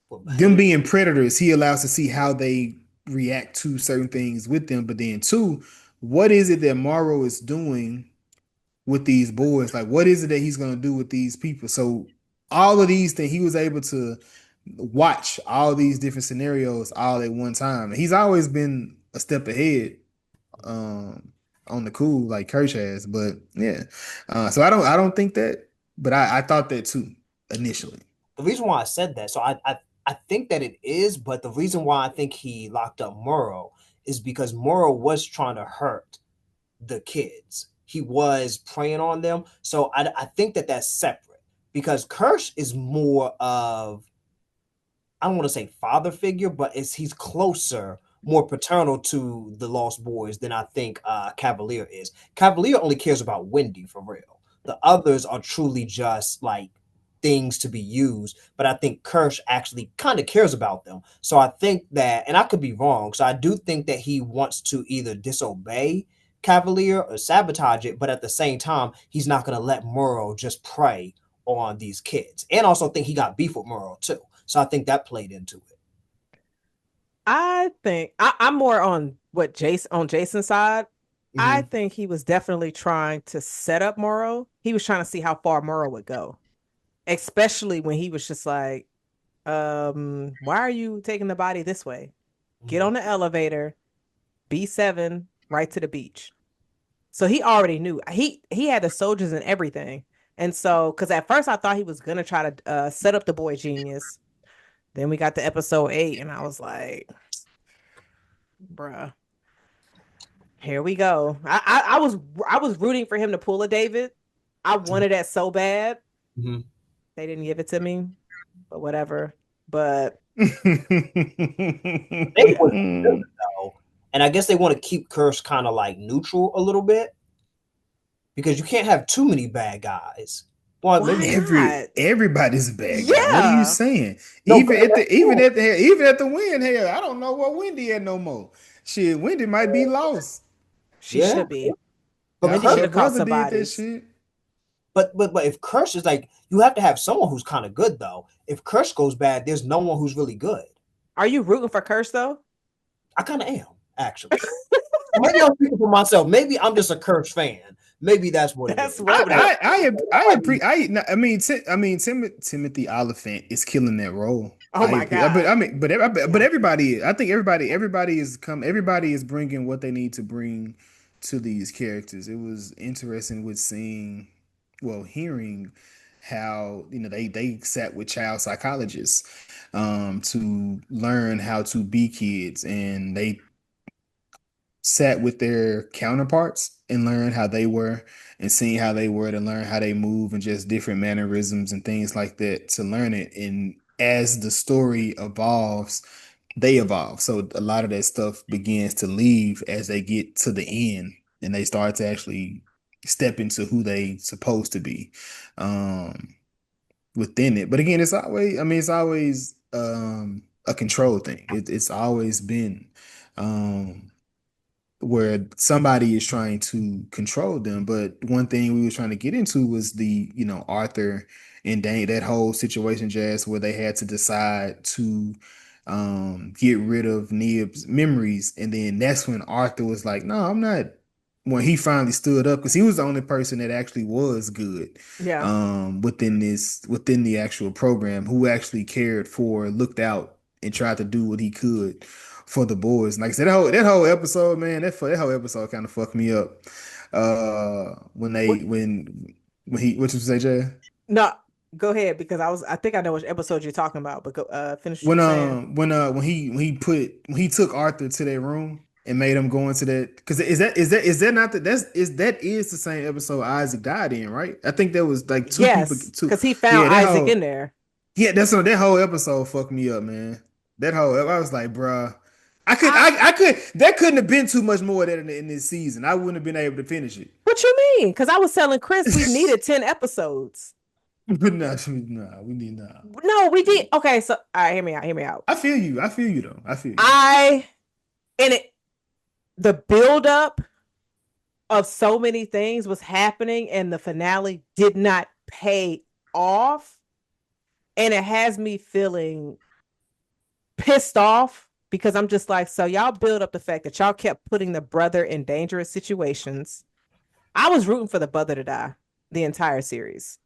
What them being predators, he allows to see how they react to certain things with them. But then two, what is it that Morrow is doing with these boys? Like, what is it that he's gonna do with these people? So all of these things, he was able to watch all these different scenarios all at one time. And he's always been a step ahead on the cool like Kirsch has. But yeah. So I don't think that, but I thought that too initially. The reason why I said that, so I think that it is, but the reason why I think he locked up Morrow is because Morrow was trying to hurt the kids. He was preying on them. So I think that that's separate because Kirsch is more of, I don't want to say father figure, but he's closer, more paternal to the Lost Boys than I think Cavalier is. Cavalier only cares about Wendy for real. The others are truly just like things to be used, but I think Kirsch actually kind of cares about them. So I think that, and I could be wrong, so I do think that he wants to either disobey Cavalier or sabotage it, but at the same time, he's not going to let Murrow just prey on these kids. And also think he got beef with Murrow too. So I think that played into it. I think I'm more on what Jason's side. I Mm-hmm. think he was definitely trying to set up Morrow. He was trying to see how far Morrow would go, especially when he was just like, why are you taking the body this way? Get Mm-hmm. on the elevator, B7, right to the beach. So he already knew. He had the soldiers and everything. And so, because at first I thought he was gonna try to set up the boy genius. Then we got to episode 8, and I was like, bruh, here we go. I was rooting for him to pull a David. I wanted that so bad. Mm-hmm. They didn't give it to me, but whatever. But They yeah, was good though, and I guess they want to keep Curse kind of like neutral a little bit because you can't have too many bad guys. Well, why maybe not? Everybody's a bad guy. What are you Yeah, saying? no, but Even at the win here, I don't know what Wendy at no more. Shit, Wendy might be lost. she yeah, should be. but I Wendy think should Curse, her have caught brother some did that bodies. shit. but if Curse is like you have to have someone who's kind of good though. If Curse goes bad, there's no one who's really good. Are you rooting for Curse though? I kind of am actually. Maybe I'm speaking for myself. Maybe I'm just a Curse fan. Maybe that's what it That's is. what it is. Timothy Oliphant is killing that role. Oh my God. But everybody, I think everybody is bringing what they need to bring to these characters. It was interesting with hearing how they sat with child psychologists to learn how to be kids, and they sat with their counterparts and learned how they were and seeing how they were to learn how they move and just different mannerisms and things like that to learn it. And as the story evolves, they evolve. So a lot of that stuff begins to leave as they get to the end and they start to actually step into who they supposed to be within it. But again, it's always a control thing. It's always been um where somebody is trying to control them. But one thing we were trying to get into was Arthur and Dane, that whole situation, Jazz, where they had to decide to get rid of Nib's memories. And then that's when Arthur was like, no, I'm not. When he finally stood up, because he was the only person that actually was good Yeah. within the actual program, who actually cared for, looked out, and tried to do what he could for the boys. And like I said, that whole episode, man, that whole episode kind of fucked me up. When What? what you say, Jay? No, go ahead because I think I know which episode you're talking about, but go finish what you were saying. When he took Arthur to their room and made him go into that, because is that not that is the same episode Isaac died in, right? I think there was like two people, Yes, because he yeah, found Isaac in there. that whole episode fucked me up, man. I was like, bruh, I that couldn't have been too much more of that in this season. I wouldn't have been able to finish it. What you mean? Because I was telling Chris we needed 10 episodes. But nah, we need nah. No, we did. Okay, so all right, hear me out. I feel you. I feel you though. I feel you. I and it the buildup of so many things was happening and the finale did not pay off. And it has me feeling pissed off because I'm just like, so y'all build up the fact that y'all kept putting the brother in dangerous situations. I was rooting for the brother to die the entire series.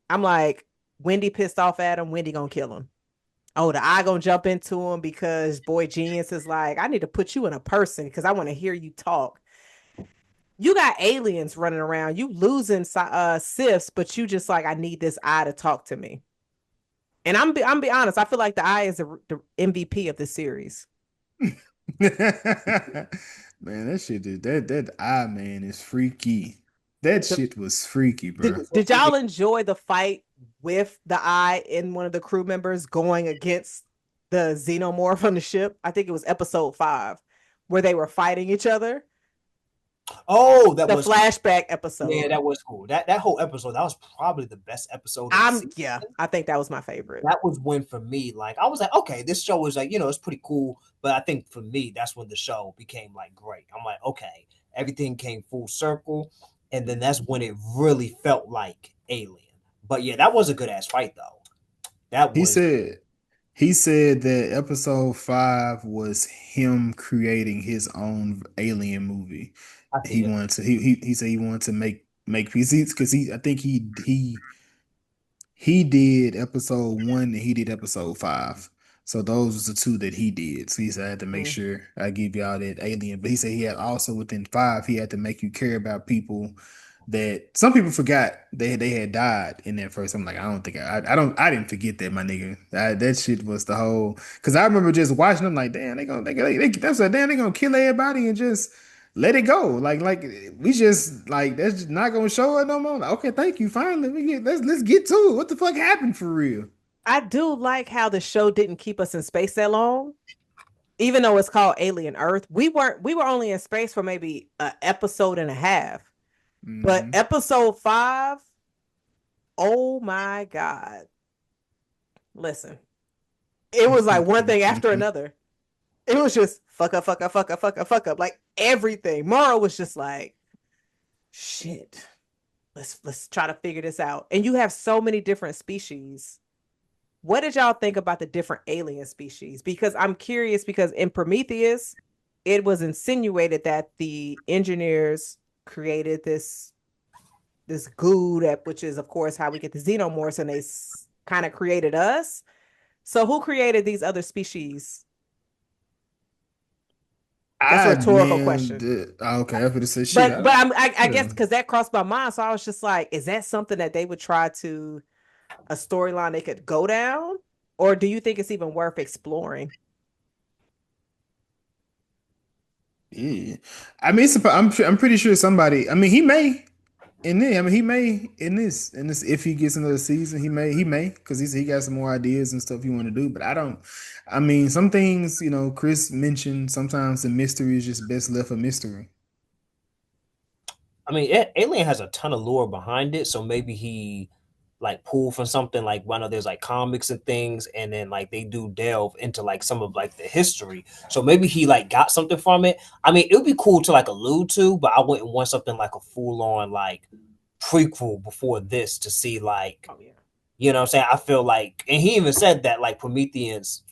I'm like, Wendy pissed off at him. Wendy gonna kill him. Oh, the eye gonna jump into him because Boy Genius is like, I need to put you in a person because I want to hear you talk. You got aliens running around. You losing Sifs, but you just like, I need this eye to talk to me. And I'm be honest. I feel like the eye is the MVP of the series. Man, that shit that eye man is freaky. That The, shit was freaky, bro. did y'all enjoy the fight with the eye in one of the crew members going against the Xenomorph on the ship? I think it was episode 5 where they were fighting each other. Oh, that The was cool. flashback Yeah, episode. that was cool. That whole episode, that was probably the best episode of the season. Yeah, I think that was my favorite. That was when for me, like I was like, okay, this show is like, it's pretty cool. But I think for me, that's when the show became like great. I'm like, okay, everything came full circle. And then that's when it really felt like Alien. But yeah, that was a good ass fight though. That He was said he said that episode 5 was him creating his own alien movie. I He see it. wanted to he said he wanted to make pieces because I think he did episode 1 and he did episode 5. So those was the two that he did. So he said I had to make Mm. sure I give y'all that alien. But he said he had also within 5, he had to make you care about people that some people forgot they had died in that first. I'm like, I don't think I didn't forget that, my nigga. That shit was the whole because I remember just watching them like, damn, that's like, damn, they gonna kill everybody and just let it go. Like we just like that's just not gonna show it no more. Like, okay, thank you. Finally, let's get to it. What the fuck happened for real? I do like how the show didn't keep us in space that long. Even though it's called Alien Earth, we were only in space for maybe an episode and a half. But Hmm. episode 5, oh my God. Listen, it was like one thing after another. It was just fuck up, fuck up, fuck up, fuck up, fuck up. Like everything. Mara was just like, shit. Let's try to figure this out. And you have so many different species. What did y'all think about the different alien species? Because I'm curious because in Prometheus, it was insinuated that the engineers created this goo that which is of course how we get the xenomorphs and they kind of created us. So who created these other species? That's a I rhetorical man, question. okay, I to say shit. But I Yeah. guess because that crossed my mind, so I was just like, is that something that they would try to a storyline they could go down, or do you think it's even worth exploring? Yeah. I mean, I'm pretty sure somebody. I mean, he may in there. I mean, he may in this if he gets another season, he may because he got some more ideas and stuff he want to do. But I don't. I mean, some things Chris mentioned. Sometimes the mystery is just best left a mystery. I mean, Alien has a ton of lore behind it, so maybe he like pulled from something like one of there's like comics and things, and then like they do delve into like some of like the history. So maybe he like got something from it. I mean, it would be cool to like allude to, but I wouldn't want something like a full on like prequel before this to see like Oh yeah. you know what I'm saying? I feel like and he even said that like Prometheus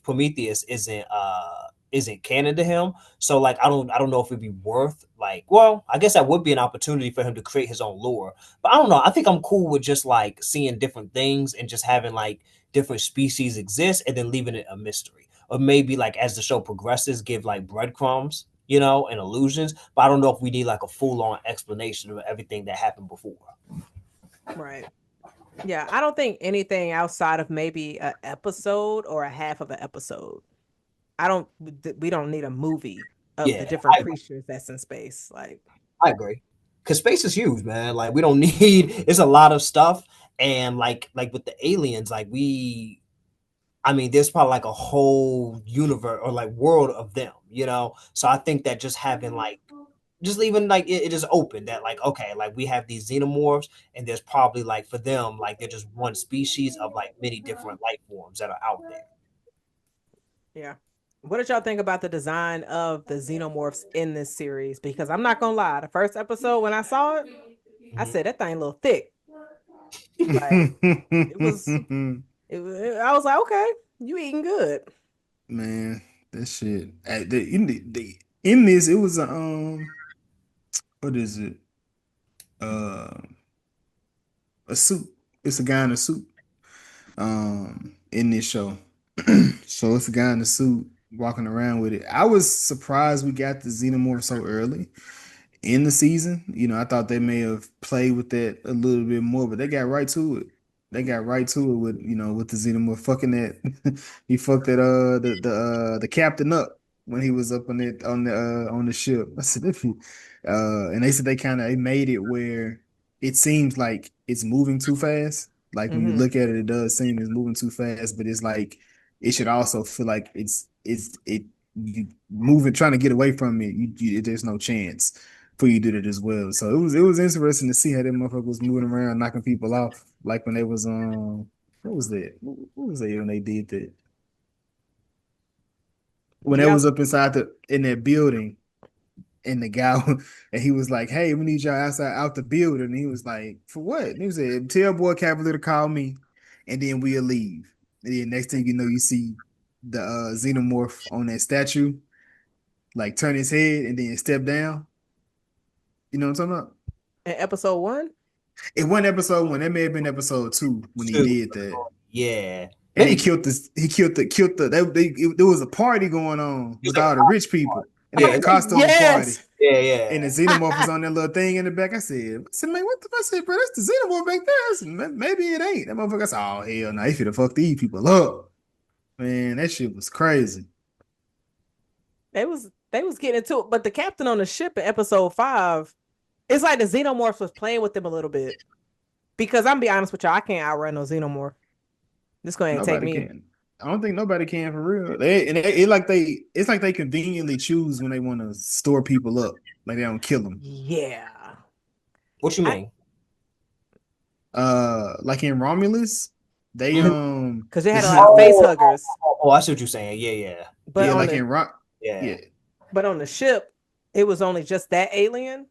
isn't canon to him. So like I don't know if it'd be worth like well, I guess that would be an opportunity for him to create his own lore. But I don't know. I think I'm cool with just like seeing different things and just having like different species exist and then leaving it a mystery. Or maybe like as the show progresses, give like breadcrumbs, and illusions. But I don't know if we need like a full on explanation of everything that happened before. Right. Yeah, I don't think anything outside of maybe an episode or a half of an episode. I don't. We don't need a movie of the Yeah, different creatures that's in space. Like, I agree. Cause space is huge, man. Like we don't need it's a lot of stuff. And like with the aliens, like I mean, there's probably like a whole universe or like world of them. So I think that just having like just leaving like it is open that like okay, like we have these xenomorphs and there's probably like for them, like they're just one species of like many different life forms that are out there. yeah. What did y'all think about the design of the xenomorphs in this series? Because I'm not gonna lie, the first episode when I saw it, I Mhm. said that thing a little thick. Like it was. I was like, okay, you eating good. Man, that shit. In this, it was a what is it? Uh, a suit. It's a guy in a suit. In this show. So it's a guy in a suit walking around with it. I was surprised we got the Xenomorph so early in the season. I thought they may have played with that a little bit more, but they got right to it. They got right to it with with the Xenomorph fucking that he fucked that the captain up when he was up on the ship. I said if he, and they said they made it where it seems like it's moving too fast. Like when you Hmm. look at it, it does seem it's moving too fast, but it's like it should also feel like it you moving trying to get away from it. There's no chance for you to do that as well. So it was interesting to see how that motherfucker was moving around, knocking people off. Like when they was what was that? What was that when they did that? When Do they y'all? was up inside in that building, and the guy and he was like, "Hey, we need y'all outside out the building." And he was like, "For what?" And he was like, "Tell boy Cavalier to call me, and then we'll leave." And then next thing you know, you see the xenomorph on that statue, like turn his head and then step down. You know what I'm talking about? In episode one? It wasn't episode one. That may have been episode two when he Two. did that. Yeah. And he Maybe. killed this. He killed the. There was a party going on It's with like all the rich people, and it was yeah, a costume party. Yes. yeah, And the yeah. xenomorph was on that little thing in the back. I said, man, what the? I said, bro, that's the xenomorph back there. I said, maybe it ain't. That motherfucker. I said, oh hell, no, he finna fuck these people up. Man, that shit was crazy. They was getting into it, but the captain on the ship in episode 5, it's like the xenomorph was playing with them a little bit. Because I'm gonna be honest with y'all, I can't outrun no xenomorph. This going to take Nobody me. can. I don't think nobody can for real. It's like they conveniently choose when they want to store people up. Like they don't kill them. Yeah. What you I mean? Like in Romulus, they Mhm. because they had this a is lot of face Oh, huggers. I see what you're saying. Yeah, yeah, But yeah, on like the in Rock, yeah. yeah. but on the ship, it was only just that alien.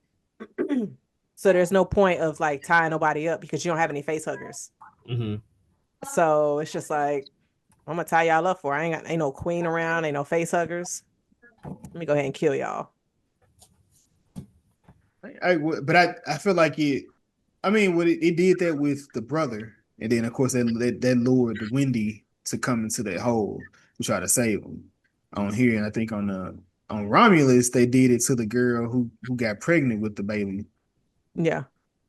So there's no point of like tying nobody up because you don't have any face huggers. Hmm. So it's just like I'm gonna tie y'all up for. Ain't no queen around, ain't no face huggers. Let me go ahead and kill y'all. But I feel like it. I mean, what it did that with the brother, and then of course that lured the Wendy to come into that hole to try to save him. On here, and I think on Romulus, they did it to the girl who got pregnant with the baby. Yeah.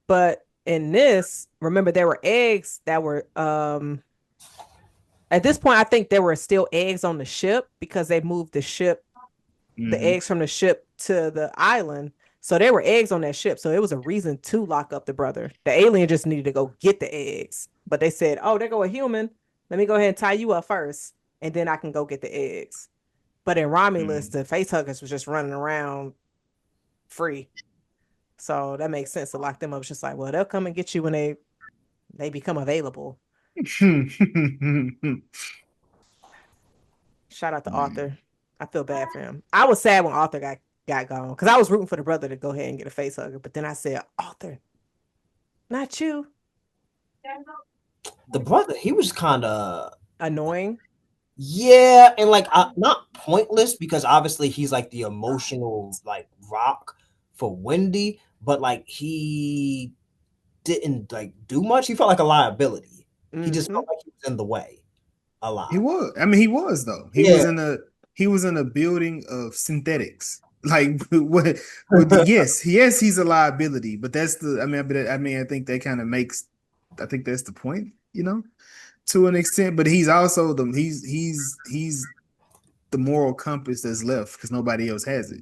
But in this, remember there were eggs that were at this point I think there were still eggs on the ship because they moved the Hmm. eggs from the ship to the island. So there were eggs on that ship. So it was a reason to lock up the brother. The alien just needed to go get the eggs. But they said, "Oh, there go a human. Let me go ahead and tie you up first, and then I can go get the eggs." But in Romulus, Hmm. the face huggers was just running around free. So that makes sense to lock them up. It's just like, well, they'll come and get you when they become available. Shout out to Arthur. I feel bad for him. I was sad when Arthur got gone because I was rooting for the brother to go ahead and get a face hugger. But then I said, Arthur, not you. The brother, he was kind of Annoying. yeah, and like not pointless because obviously he's like the emotional like rock for Wendy, but like he didn't like do much. He felt like a liability. He just Mm-hmm. felt like he was in the way a He lot. was. I mean, he was though. Yeah. He was in a building of synthetics. Like what yes, he's a liability, but that's the I think that kind of makes I think that's the point, to an extent. But he's also he's the moral compass that's left because nobody else has it.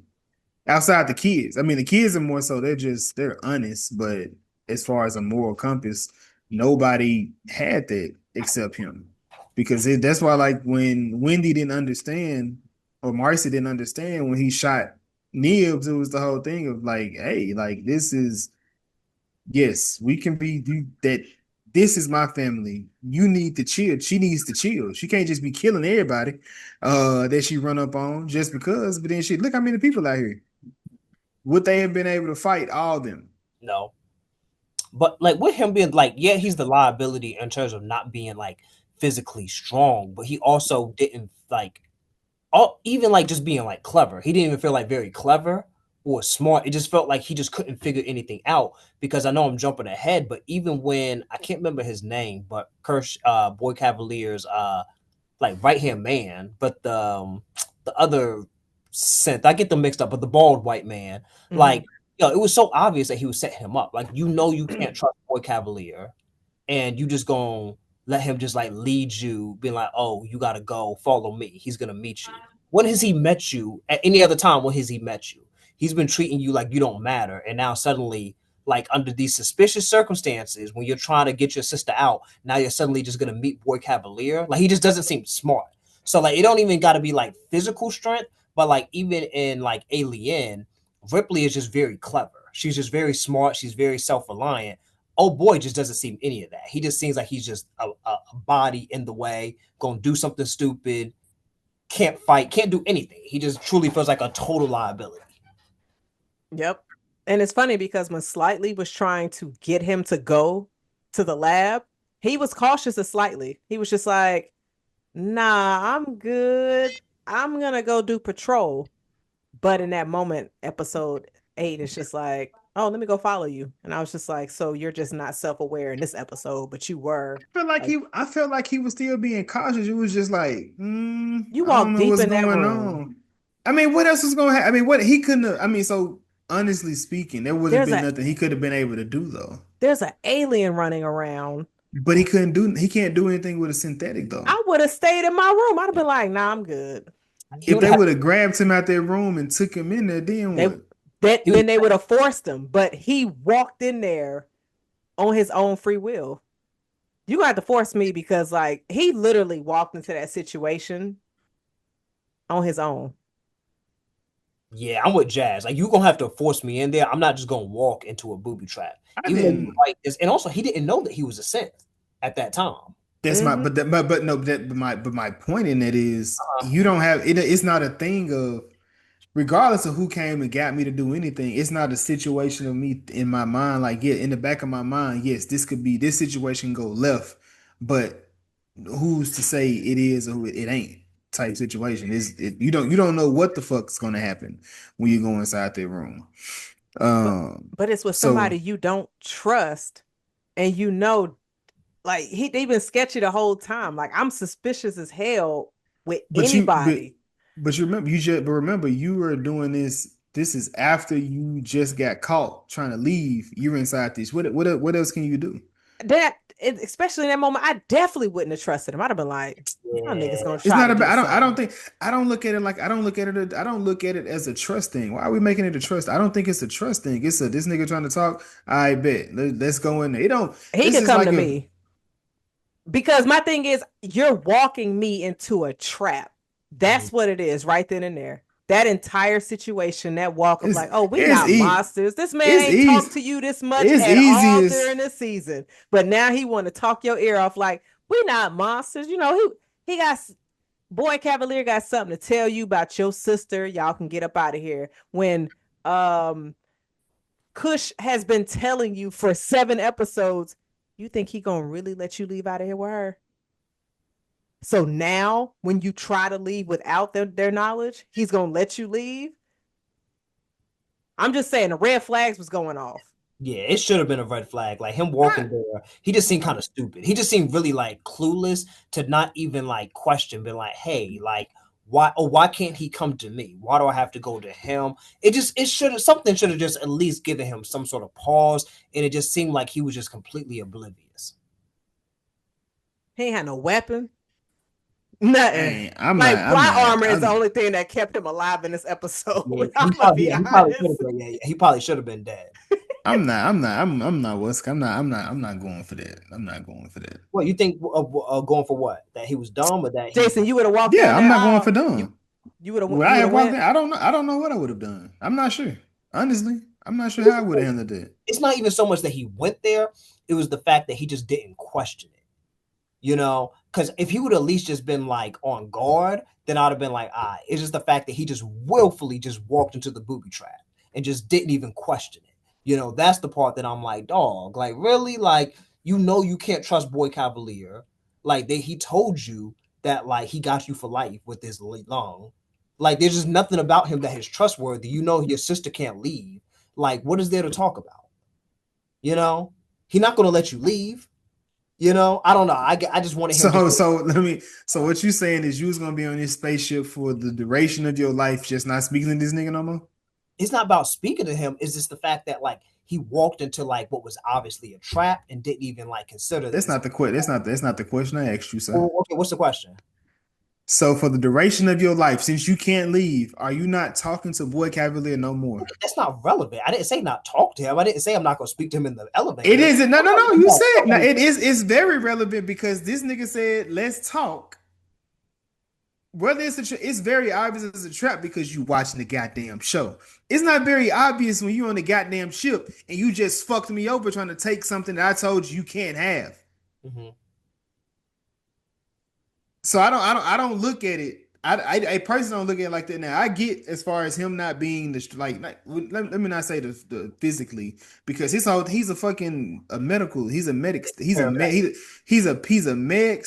Outside the kids. I mean, the kids are more so they're honest, but as far as a moral compass, nobody had that except him. Because that's why, like, when Wendy didn't understand, or Marcy didn't understand when he shot Nibs, it was the whole thing of like, hey, like, this is, yes, we can be that. This is my family. You need to chill. She needs to chill. She can't just be killing everybody that she run up on just because. But then she look how many people out here. Would they have been able to fight all of them? No. But like with him being like, yeah, he's the liability in terms of not being like physically strong, but he also didn't like even like just being like clever. He didn't even feel like very clever or smart. It just felt like he just couldn't figure anything out. Because I know I'm jumping ahead, but even when I can't remember his name, but Kirsch, Boy Cavalier's like right hand man, but the other synth, I get them mixed up, but the bald white man, Mhm. like it was so obvious that he was setting him up. Like you can't trust Boy Cavalier, and you just gonna let him just like lead you, being like, oh, you gotta go, follow me. He's gonna meet you. When has he met you at any other time? When has he met you? He's been treating you like you don't matter, and now suddenly, like under these suspicious circumstances, when you're trying to get your sister out, now you're suddenly just gonna meet Boy Cavalier. Like he just doesn't seem smart. So like it don't even got to be like physical strength, but like even in like Alien, Ripley is just very clever. She's just very smart. She's very self reliant. Oh boy, just doesn't seem any of that. He just seems like he's just a body in the way, gonna do something stupid, can't fight, can't do anything. He just truly feels like a total liability. Yep. And it's funny because when Slightly was trying to get him to go to the lab, he was cautious of Slightly. He was just like, nah, I'm good. I'm gonna go do patrol. But in that moment, episode 8 is just like, oh, let me go follow you. And I was just like, so you're just not self-aware in this episode, but you were. Like, I felt like he was still being cautious. It was just like, you I don't walk know deep what's in that going room. on. I mean, what else was going to happen? I mean, what he couldn't have, I mean, so honestly speaking, there would have There's been a nothing he could have been able to do though. there's an alien running around. But he can't do anything with a synthetic though. I would have stayed in my room. I'd have been like, nah, I'm good. He If would they have. would have grabbed him out their room and took him in there, then They what? He would. then they would have forced him, but he walked in there on his own free will. You got to force me because like he literally walked into that situation on his own. Yeah, I'm with Jazz. Like you gonna have to force me in there. I'm not just gonna walk into a booby trap. I Even though you're didn't. right, and also he didn't know that he was a synth at that time. That's my, Mm-hmm. but no, but my point in it is Uh, you don't have it. It's not a thing of regardless of who came and got me to do anything. It's not a situation of me in my mind. Like yeah, in the back of my mind, yes, this situation go left, but who's to say it is or it ain't type situation? You don't know what the fuck's gonna happen when you go inside that room. But Um, but it's with so somebody you don't trust, and you know, like they've been sketchy the whole time. Like I'm suspicious as hell with But you anybody. but you remember you were doing this. This is after you just got caught trying to leave. You're inside this. What else can you do? Especially in that moment, I definitely wouldn't have trusted him. I'd have been like, y'all niggas yeah, gonna It's try not to about do I don't something. think I don't look at it like I don't look at it as a trust thing. Why are we making it a trust? I don't think it's a trust thing. It's a this nigga trying to talk. I bet. Let's go in there. It don't He this could is come like to a me because my thing is, you're walking me into a trap. mhm. That's what it is, right then and there. That entire situation, that walk of it's like, oh, we it's not e monsters. This man it's ain't talked easy. to you this much It's at all easiest. during the season, but now he want to talk your ear off. Like we not monsters. You know, he got Boy Cavalier got something to tell you about your sister. Y'all can get up out of here. When um Kush has been telling you for 7 episodes, you think he gonna really let you leave out of here with her? So now, when you try to leave without their knowledge, he's gonna let you leave. I'm just saying the red flags was going off. Yeah, it should have been a red flag. Like him walking there, he just seemed kind of stupid. He just seemed really like clueless to not even like question, but like, hey, like why? Oh, why can't he come to me? Why do I have to go to him? It should have something should have just at least given him some sort of pause, and it just seemed like he was just completely oblivious. He ain't had no weapon, nothing. Hey, Like plot armor is the I'm only thing that kept him alive in this Yeah, episode. I'm gonna be he probably should have honest. been. Yeah, he probably should have been dead. I'm not what's I'm not going for that. I'm not going for that. What you think? Going for what? That he was dumb, or that he? Jason, you would have walked Yeah, down I'm there. not going for You dumb. Would you I would have have walked in? went. I don't know what I would have done. I'm not sure. Honestly, I'm not sure It's how I would have handled it. it's not even so much that he went there; it was the fact that he just didn't question it. You know, because if he would at least just been like on guard, then I'd have been like, ah, it's just the fact that he just willfully just walked into the booby trap and just didn't even question it. You know, that's the part that I'm like, dog, like really, like you can't trust Boy Cavalier. Like he told you that like he got you for life with his lung. Like, there's just nothing about him that is trustworthy. You know, your sister can't leave. Like, what is there to talk about? You know, he's not going to let you leave. You know, I don't know. I just wanted him So to. so let me so what you saying is you was gonna be on this spaceship for the duration of your life, just not speaking to this nigga no more? It's not about speaking to him. It's just the fact that like he walked into like what was obviously a trap and didn't even like consider That's this. not the that's not the question I asked you, sir. Well, okay, what's the question? So for the duration of your life, since you can't leave, are you not talking to Boy Cavalier no more? That's not relevant. I didn't say not talk to him. I didn't say I'm not going to speak to him in the It elevator. isn't. No, no, no. You said no. It is. It's very relevant because this nigga said, "Let's talk." Whether it's very obvious it's a trap because you watching the goddamn show. It's not very obvious when you on the goddamn ship and you just fucked me over trying to take something that I told you can't have. Mm-hmm. So I don't look at it. I personally don't look at it like that. Now I get as far as him not being the let me not say the physically because he's a fucking a medical. He's a medic. He's a medic. He's a paramedic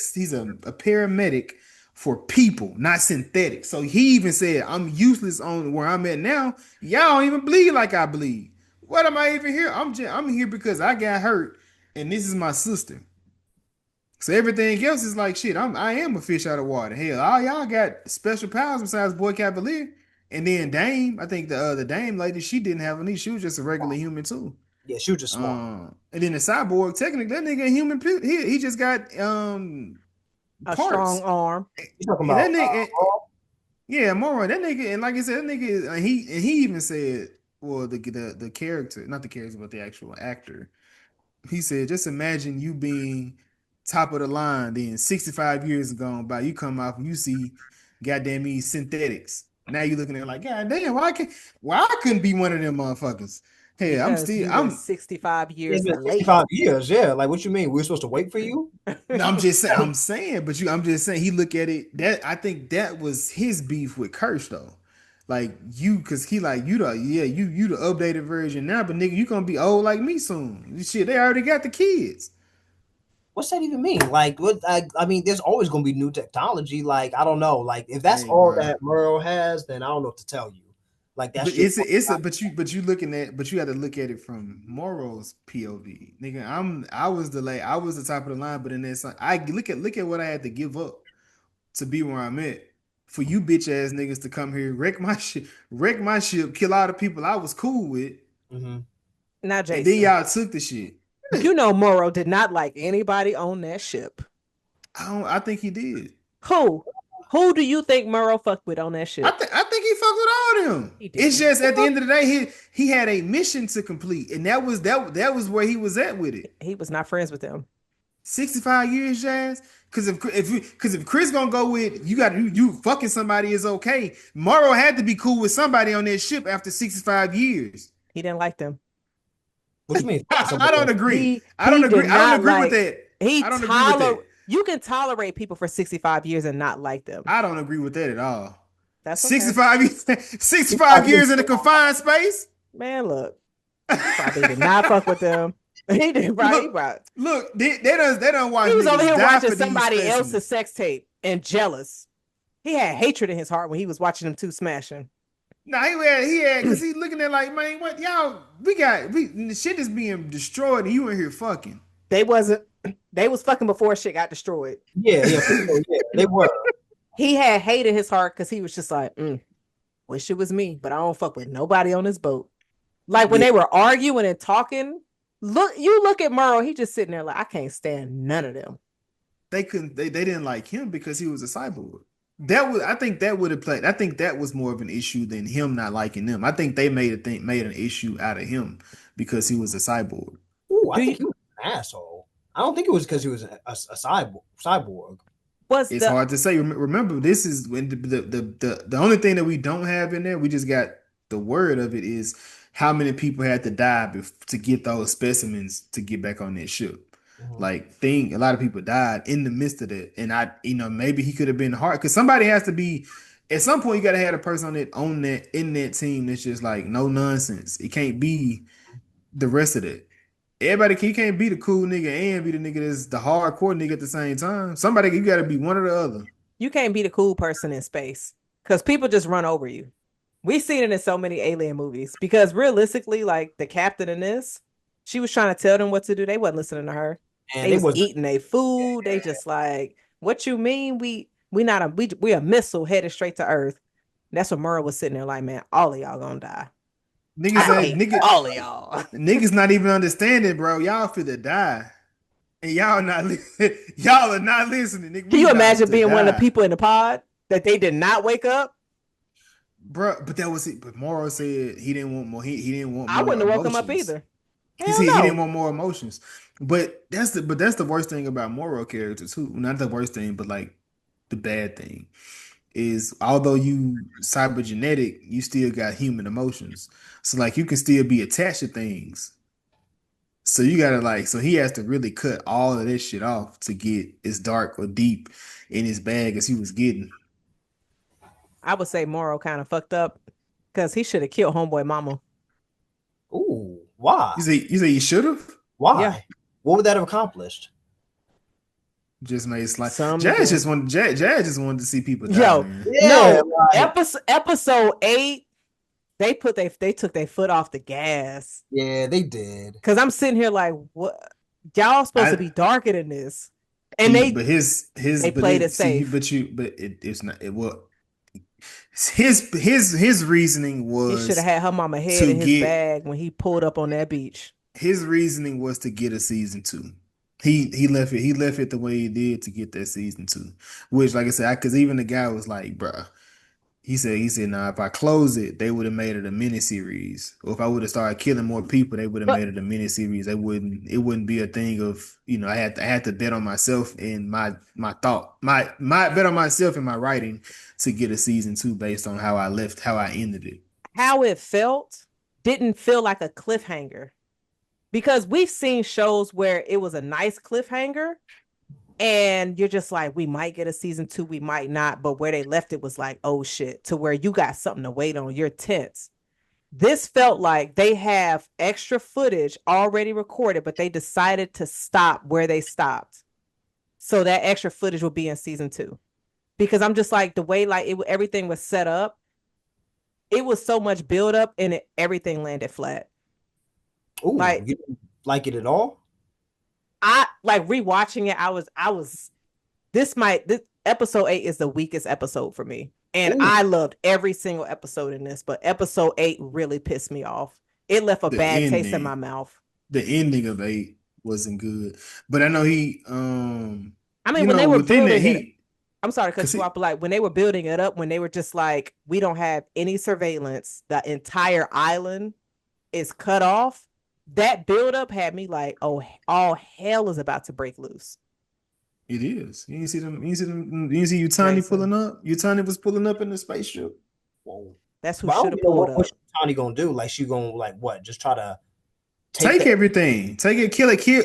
for people, not synthetic. So he even said, "I'm useless on where I'm at now. Y'all don't even bleed like I bleed. What am I even here? I'm here because I got hurt, and this is my sister." So everything else is like shit. I am a fish out of water. Hell, all y'all got special powers besides Boy Cavalier. And then Dame, I think the Dame lady, she didn't have any. She was just a regular human too. Yeah, she was just smart. And then the cyborg, technically, that nigga a human. He just got A parts. strong arm. You talking And that about nigga, yeah, more that nigga, and like I said, that nigga, he even said, well, the character, not the character, but the actual actor. He said, just imagine you being top of the line, then 65 years gone by, you come out and you see goddamn me synthetics. Now you looking at it like, God damn, why I couldn't be one of them motherfuckers? Hey, Because you were 65 it's years been late. 65 years. Yeah, like what you mean? We're supposed to wait for you? no, I'm saying, I'm just saying he look at it that I think that was his beef with Kirsch though. Like you, cause he like you the updated version now, but nigga, you gonna be old like me soon. Shit, they already got the kids. What's that even mean? Like, what? I mean, there's always going to be new technology. Like, I don't know. Like, if that's Hey, all bro. that Merle has, then I don't know what to tell you. Like, that's But just but you looking at but you got to look at it from Moral's POV. Nigga, I was the top of the line, but in this I look at what I had to give up to be where I'm at. For you bitch ass niggas to come here, wreck my ship, kill all the people I was cool with, Mhm. Now, and then Jason, y'all took the shit. you know Moro did not like anybody on that ship. I think he did. Who? Who do you think Moro fucked with on that ship? I think he fucked with all of them. He It's didn't. just at the end of the day, he had a mission to complete, and that was where he was at with it. He was not friends with them. 65 years, Jazz. Because if Chris gonna go with you fucking somebody is okay. Morrow had to be cool with somebody on that ship after 65 years. He didn't like them. What you mean? I don't agree. I don't He agree. did I don't not agree with like. that. He I don't agree with that. You can tolerate people for 65 years and not like them. I don't agree with that at all. That's okay. 65 years, 65 years in a confined space. Man, look. Probably did not fuck with them. He did right. Look, they don't watch. He was over here watching for somebody else's sex tape and jealous. He had hatred in his heart when he was watching them two smashing. No, he had because he's looking at like, man, what y'all the shit is being destroyed and you in here fucking. They was fucking before shit got destroyed. Yeah, they were. He had hate in his heart because he was just like, wish it was me, but I don't fuck with nobody on this boat. Like when they were arguing and talking, look at Merle, he just sitting there like, I can't stand none of them. They didn't like him because he was a cyborg. I think that would have played. I think that was more of an issue than him not liking them. I think they made an issue out of him because he was a cyborg. Ooh, I think he was an asshole. I don't think it was because he was a cyborg. It's hard to say. Remember, this is when the only thing that we don't have in there. We just got the word of it is how many people had to die to get those specimens to get back on that ship. Like a lot of people died in the midst of that, and maybe he could have been hard because somebody has to be at some point. You got to have a person in that team that's just like no nonsense. It can't be the rest of it. You can't be the cool nigga and be the nigga that's the hardcore nigga at the same time. You got to be one or the other. You can't be the cool person in space. Because people just run over you. We've seen it in so many alien movies. Because realistically, like the captain in this, she was trying to tell them what to do. They wasn't listening to her. And They it was was eating their food. They just like, what you mean? We not a we a missile headed straight to Earth. And that's what Murray was sitting there like, man, all of y'all gonna die. Niggas I like hate nigga, all of y'all. niggas not even understanding, bro. Y'all finna die, and y'all not y'all are not listening. Nigga, Can we you about imagine to being one of the die, people in the pod that they did not wake up? bro. But that was it. But Morrow said he didn't want more. He didn't want I more wouldn't have woke him up emotions. either. He Hell said he didn't no. want more emotions. But that's the worst thing about Morrow character too. Not the worst thing, but like the bad thing is although you cybergenetic, you still got human emotions. So like you can still be attached to things. So you gotta like, so he has to really cut all of this shit off to get as dark or deep in his bag as he was getting. I would say Moro kind of fucked up because he should have killed homeboy mama. ooh, why? You say you should have Yeah, Why? What would that have accomplished? just made slight. some Jazz just good. wanted Jazz just wanted to see people die, Yo, man. Yeah, no, like episode 8, they took their foot off the gas. yeah, they did. Cause I'm sitting here like, what? Y'all supposed to I be darker than this, and he but his they but played it it see you safe. but you but it's not it well his reasoning He should have was had her mama head to in his get bag when he pulled up on that beach. his reasoning was to get a season two. He left it the way he did to get that season two. Which, like I said, because even the guy was like, bruh, he said, nah, if I close it, they would have made it a miniseries. Or if I would have started killing more people, they would have But made it a miniseries. It wouldn't be a thing of, I had to bet on myself and my thought, my bet on myself and my writing to get a season two based on how I ended it. how it felt didn't feel like a cliffhanger because we've seen shows where it was a nice cliffhanger and you're just like, we might get a season 2, we might not, but where they left it was like, oh shit, to where you got something to wait on, you're tense. This felt like they have extra footage already recorded, but they decided to stop where they stopped, so that extra footage will be in season 2. Because I'm just like, the way like everything was set up, it was so much build up and everything landed flat. Ooh, Like you didn't like it at all? I like rewatching it. I was this episode 8 is the weakest episode for me. And Ooh, I loved every single episode in this, but episode 8 really pissed me off. It left a The bad taste in my ending, mouth. the ending of eight wasn't good, but I know he, I mean, when they were within that building it, he, I'm sorry to cause cut you he, off, but like when they were building it up, when they were just like, we don't have any surveillance, the entire island is cut off. That build up had me like, oh, all hell is about to break loose. it is. You see them. You see them. You see Utani Jason, pulling up. Utani was pulling up in the spaceship. whoa. that's who But I should don't have even know pulled what up. Tawny gonna do. Like she gonna like what? Just try to take Take the everything. Take it.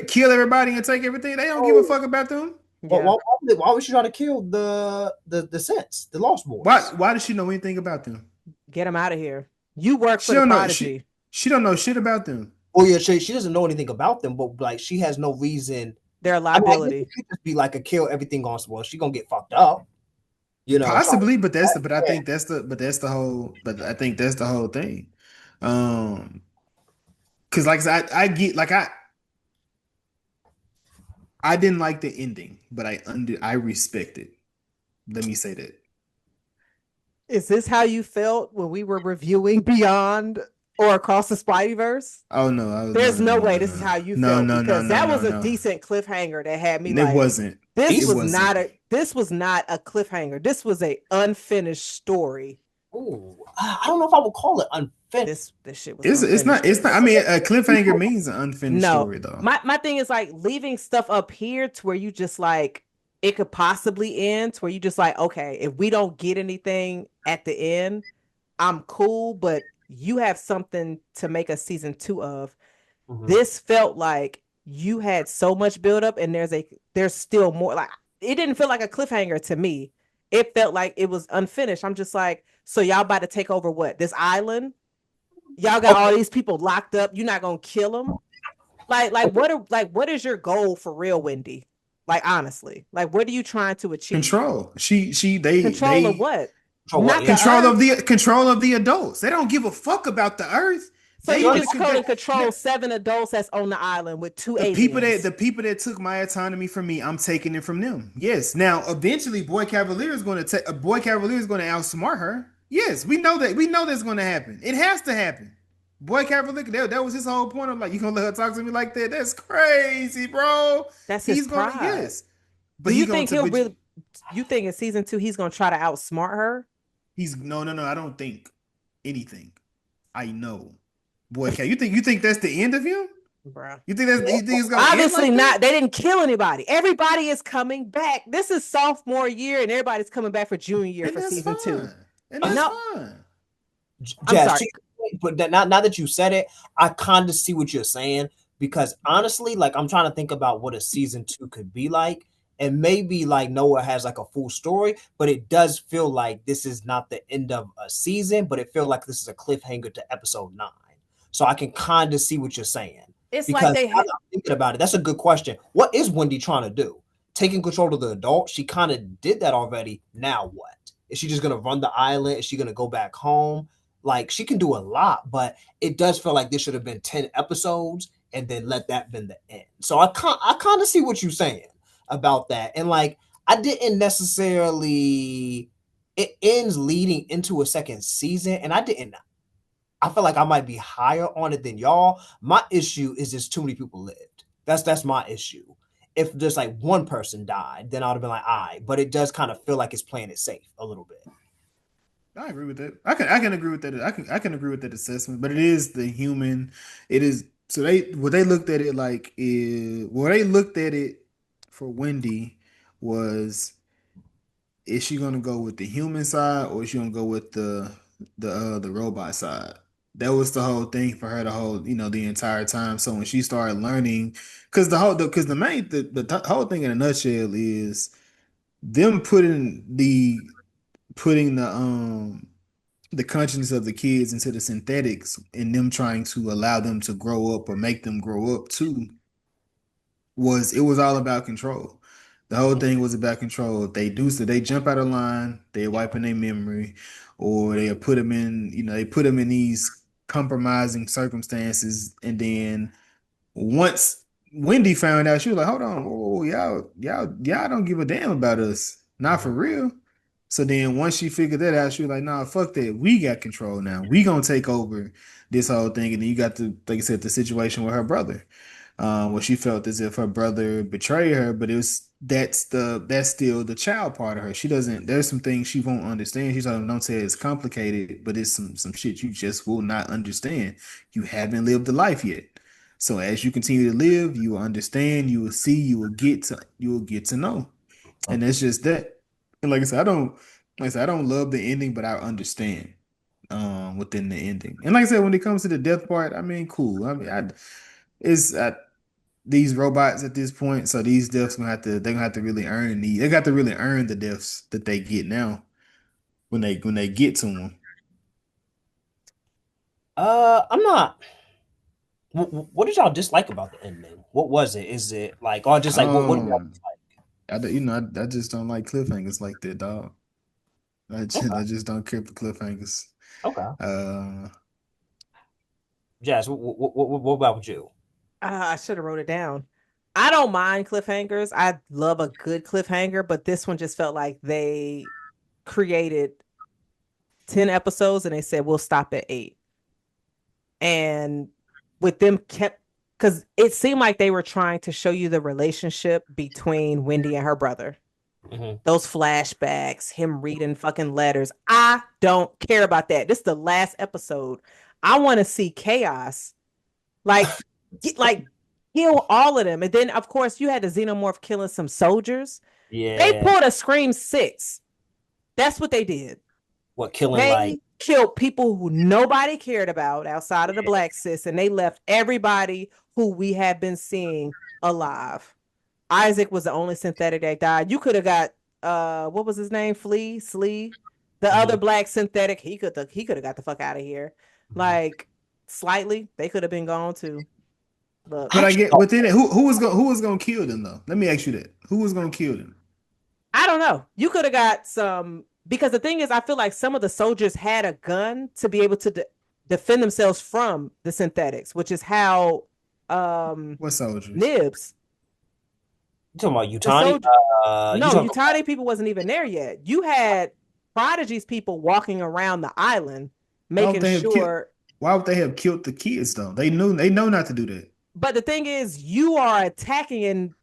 Kill everybody, and take everything. They don't give a oh, fuck about them. Yeah. why would she try to kill the Sense, the Lost Why? Boys? Why does she know anything about them? Get him out of here. You work She for the don't know. Prodigy. She don't know shit about them. Oh yeah, she doesn't know anything about them, but like she has no reason. They're a I mean, I guess it liability. could just be like a kill everything on well, she gonna get fucked up, you know. Try Possibly, but that's the. But I yeah. think that's the whole. But I think that's the whole thing. Um, because like I get like I didn't like the ending, but I respect it. Let me say that. Is this how you felt when we were reviewing Beyond or Across the Spideyverse? Oh no, no, There's no, no no, way no, this is no, how you no, felt no, no, because no, that no, was a no. decent cliffhanger that had me It like, wasn't. this It was wasn't. not a cliffhanger. This was a unfinished story. Ooh, I don't know if I would call it unfit. This shit was It's not. unfinished to It's not. me. I mean, a cliffhanger means an unfinished No, story, though. my thing is like leaving stuff up here to where you just like it could possibly end to where you just like, okay, if we don't get anything at the end, I'm cool, but you have something to make a season 2 of. Mhm. This felt like you had so much buildup and there's still more. Like it didn't feel like a cliffhanger to me. It felt like it was unfinished. I'm just like, so y'all about to take over what? This island? Y'all got Okay, all these people locked up. You're not gonna kill them? What is your goal for real, Wendy? Like honestly, like what are you trying to achieve? Control. Control of what? Control what? Not the Control of the adults. They don't give a fuck about the Earth. So They you only just couldn't control 7 adults that's on the island with 2 aliens. the people that took my autonomy from me, I'm taking it from them. Yes. Now, eventually, Boy Cavalier is going to outsmart her. Yes, we know that. We know that's going to happen. It has to happen. Boy Cavalier, that was his whole point. I'm like, you gonna let her talk to me like that? That's crazy, bro. That's his pride. Yes, but you think he'll really? You think in season 2 he's gonna try to outsmart her? He's no. I don't think anything. I know. Boy, you think that's the end of him? Bruh. You think he's gonna obviously end like not? that? They didn't kill anybody. Everybody is coming back. This is sophomore year, and everybody's coming back for junior year for season 2. And that's fine. Jazz, I'm sorry. but now that you said it, I kind of see what you're saying, because honestly, like, I'm trying to think about what a season 2 could be like, and maybe like Noah has like a full story, but it does feel like this is not the end of a season, but it feels like this is a cliffhanger to episode 9. So I can kind of see what you're saying. It's because like they I'm thinking about it. That's a good question. What is Wendy trying to do? Taking control of the adult? She kind of did that already. Now what? Is she just gonna run the island? Is she gonna go back home? Like, she can do a lot, but it does feel like this should have been 10 episodes and then let that been the end. So I kind of see what you're saying about that. And like, I didn't necessarily, it ends leading into a second season, and I feel like I might be higher on it than y'all. My issue is just too many people lived. That's my issue. If just like one person died, then I would have been like, all right. But it does kind of feel like it's playing it safe a little bit. I agree with that. I can agree with that. I can agree with that assessment. But it is the human. It is so they looked at it like they looked at it for Wendy is she gonna go with the human side or is she gonna go with the robot side? That was the whole thing for her the entire time. So when she started learning, because the whole thing in a nutshell is them putting the consciousness of the kids into the synthetics and them trying to allow them to grow up or make them grow up too it was all about control. The whole thing was about control. If they do so, they jump out of line, they're wiping their memory, or they put them in, they put them in these compromising circumstances. And then once Wendy found out, she was like, "Hold on, oh y'all don't give a damn about us, not for real." So then once she figured that out, she was like, "Nah, fuck that. We got control now. We gonna take over this whole thing." And then you got like I said, the situation with her brother where she felt as if her brother betrayed her, but that's still the child part of her. She doesn't. There's some things she won't understand. She's like, don't say it's complicated, but it's some shit you just will not understand. You haven't lived the life yet. So as you continue to live, you will understand. You will see. You will get to know, and that's just that. And like I said, I don't love the ending, but I understand within the ending. And like I said, when it comes to the death part, I mean, cool. I mean, it's these robots at this point, so these deaths they're gonna have to really they got to really earn the deaths that they get now when they get to them. I'm not. What did y'all dislike about the ending? What was it? Is it like, or just like what did y'all dislike? I just don't like cliffhangers like that, dog. I just don't care for cliffhangers. Okay. Uh, Jazz, what about you? I should have wrote it down. I don't mind cliffhangers. I love a good cliffhanger, but this one just felt like they created 10 episodes and they said we'll stop at 8. And with them because it seemed like they were trying to show you the relationship between Wendy and her brother. Mm-hmm. Those flashbacks, him reading fucking letters. I don't care about that. This is the last episode. I want to see chaos. Like kill all of them. And then, of course, you had the Xenomorph killing some soldiers. Yeah. They pulled a Scream 6. That's what they did. What, killing they killed people who nobody cared about outside of the black sis, and they left everybody who we had been seeing alive. Isaac was the only synthetic that died. You could have got what was his name? Slee. The other black synthetic, he could have got the fuck out of here. Like, slightly, they could have been gone too. Look, but I get within it. Who was gonna kill them though? Let me ask you that. Who was gonna kill them? I don't know. You could have got some because the thing is, I feel like some of the soldiers had a gun to be able to defend themselves from the synthetics, which is how What soldiers? Nibs, You talking about the Utani? soldier, You no, talking Utani people wasn't even there yet. You had Prodigy's people walking around the island, Why would making they have killed? sure. Why would they have killed the kids though? They know not to do that. But the thing is, you are attacking, and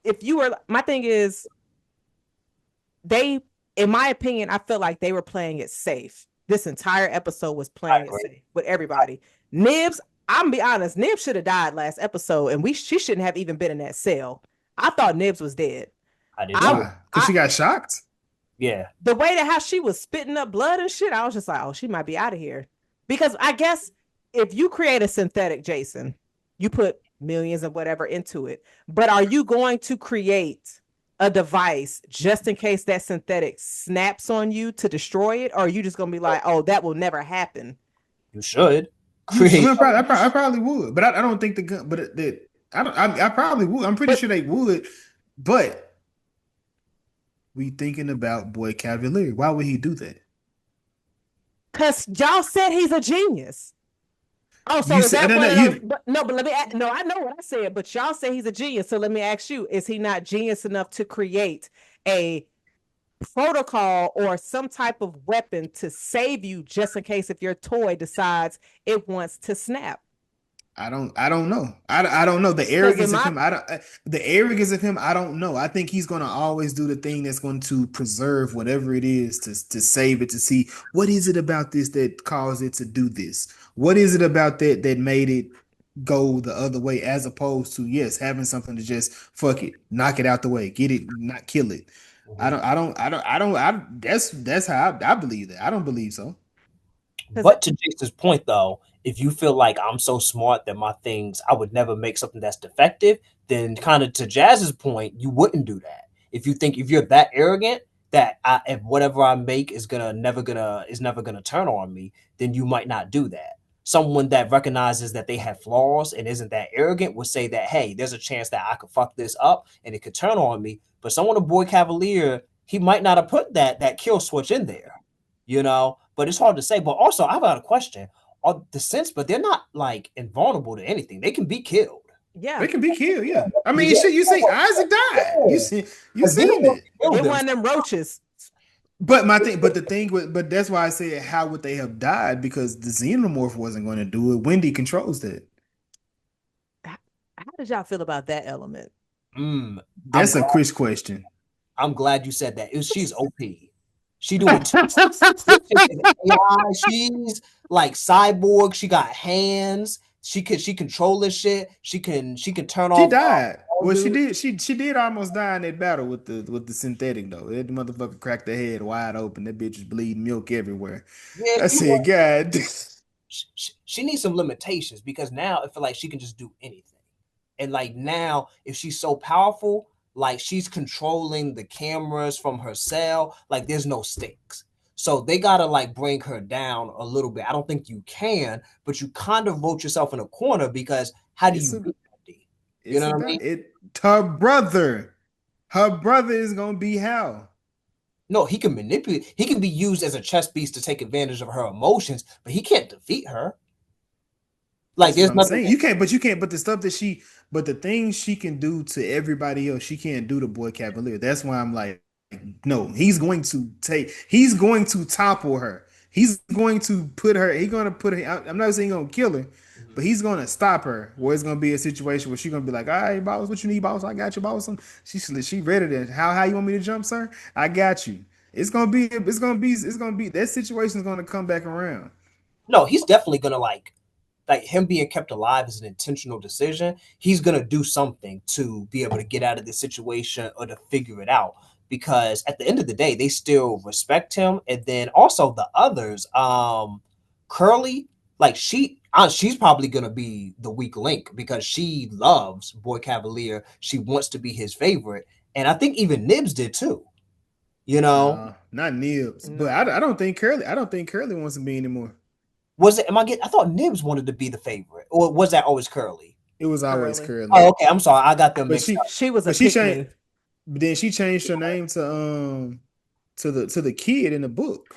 if you were, my thing is, they, in my opinion, I feel like they were playing it safe. This entire episode was I playing it agree. safe with everybody. Nibs, I'm gonna be honest, Nibs should have died last episode, and she shouldn't have even been in that cell. I thought Nibs was dead. I did I too. Why? Because I she got shocked. Yeah. The way that how she was spitting up blood and shit, I was just like, oh, she might be out of here. Because I guess if you create a synthetic Jason, you put millions of whatever into it. But are you going to create a device just in case that synthetic snaps on you to destroy it? Or are you just gonna be like, oh, that will never happen? You should I mean, create. I probably would, but I don't think the gun. But that I probably would. I'm pretty But sure they would. But we thinking about Boy Cavalier. Why would he do that? because y'all said he's a genius. Oh, so You is said that no, one no. of those? You But let me no, I know what I said, but y'all say he's a genius. So let me ask you, is he not genius enough to create a protocol or some type of weapon to save you just in case if your toy decides it wants to snap? I don't know. I don't know the Because in arrogance of my him. The arrogance of him. I don't know. I think he's gonna always do the thing that's going to preserve whatever it is to save it. To see what is it about this that caused it to do this. What is it about that made it go the other way, as opposed to yes having something to just fuck it, knock it out the way, get it, not kill it. That's how I believe that. I don't believe so. because But to Jason's point, though, if you feel like I'm so smart that my things, I would never make something that's defective, then kind of to Jazz's point, you wouldn't do that. If you think if you're that arrogant that if whatever I make is never gonna turn on me, then you might not do that. Someone that recognizes that they have flaws and isn't that arrogant would say that, hey, there's a chance that I could fuck this up and it could turn on me. But someone of Boy Cavalier, he might not have put that kill switch in there, you know. But it's hard to say. But also, I've got a question. Are the sense, but they're not like invulnerable to anything. They can be killed. yeah, They can be killed, yeah. I mean, Yeah. shit, you see, Isaac died. You A seen xenomorph it. killed it them. wasn't them roaches. But the thing but that's why I said how would they have died? Because the xenomorph wasn't going to do it. Wendy controls that. How did y'all feel about that element? Mm, I'm That's a glad, Chris question. I'm glad you said that. She's OP. She doing too much. AI. She's like cyborg. She got hands. She control this shit. She can turn She off. died. Well, she Dude. did. She did almost die in that battle with the synthetic though. That motherfucker cracked her head wide open. That bitch was bleeding milk everywhere. Yeah, I said, God. she needs some limitations because now I feel like she can just do anything. And like now, if she's so powerful, like she's controlling the cameras from her cell, like there's no stakes. So they gotta like bring her down a little bit. I don't think you can, but you kind of vote yourself in a corner because how do It's you a beat Wendy? You it's know a what I mean? her brother. Her brother is gonna be Hal. No, he can manipulate. He can be used as a chess piece to take advantage of her emotions, but he can't defeat her. Like That's what there's I'm nothing. saying. You can't. But the stuff that but the things she can do to everybody else, she can't do to Boy Cavalier. That's why I'm like, no, he's going to topple her. He's going to put her, he's going to put her, I'm not saying he's going to kill her, but he's going to stop her where it's going to be a situation where she's going to be like, all right, boss, what you need, boss? I got you, boss. She ready to, how you want me to jump, sir? I got you. It's going to be, that situation is going to come back around. No, he's definitely gonna like him being kept alive is an intentional decision. He's gonna do something to be able to get out of this situation or to figure it out. Because at the end of the day, they still respect him. And then also the others, Curly, like she's probably gonna be the weak link because she loves Boy Cavalier. She wants to be his favorite. And I think even Nibs did too. You know, No, not Nibs, but No. I don't think Curly wants to be anymore. was it? Am I getting? I thought Nibs wanted to be the favorite, or was that always Curly? It was always Curly. Curly. Oh, okay. I'm sorry. I got them But mixed she up. She was a but she pick changed me. but then she changed her name to to the kid in the book.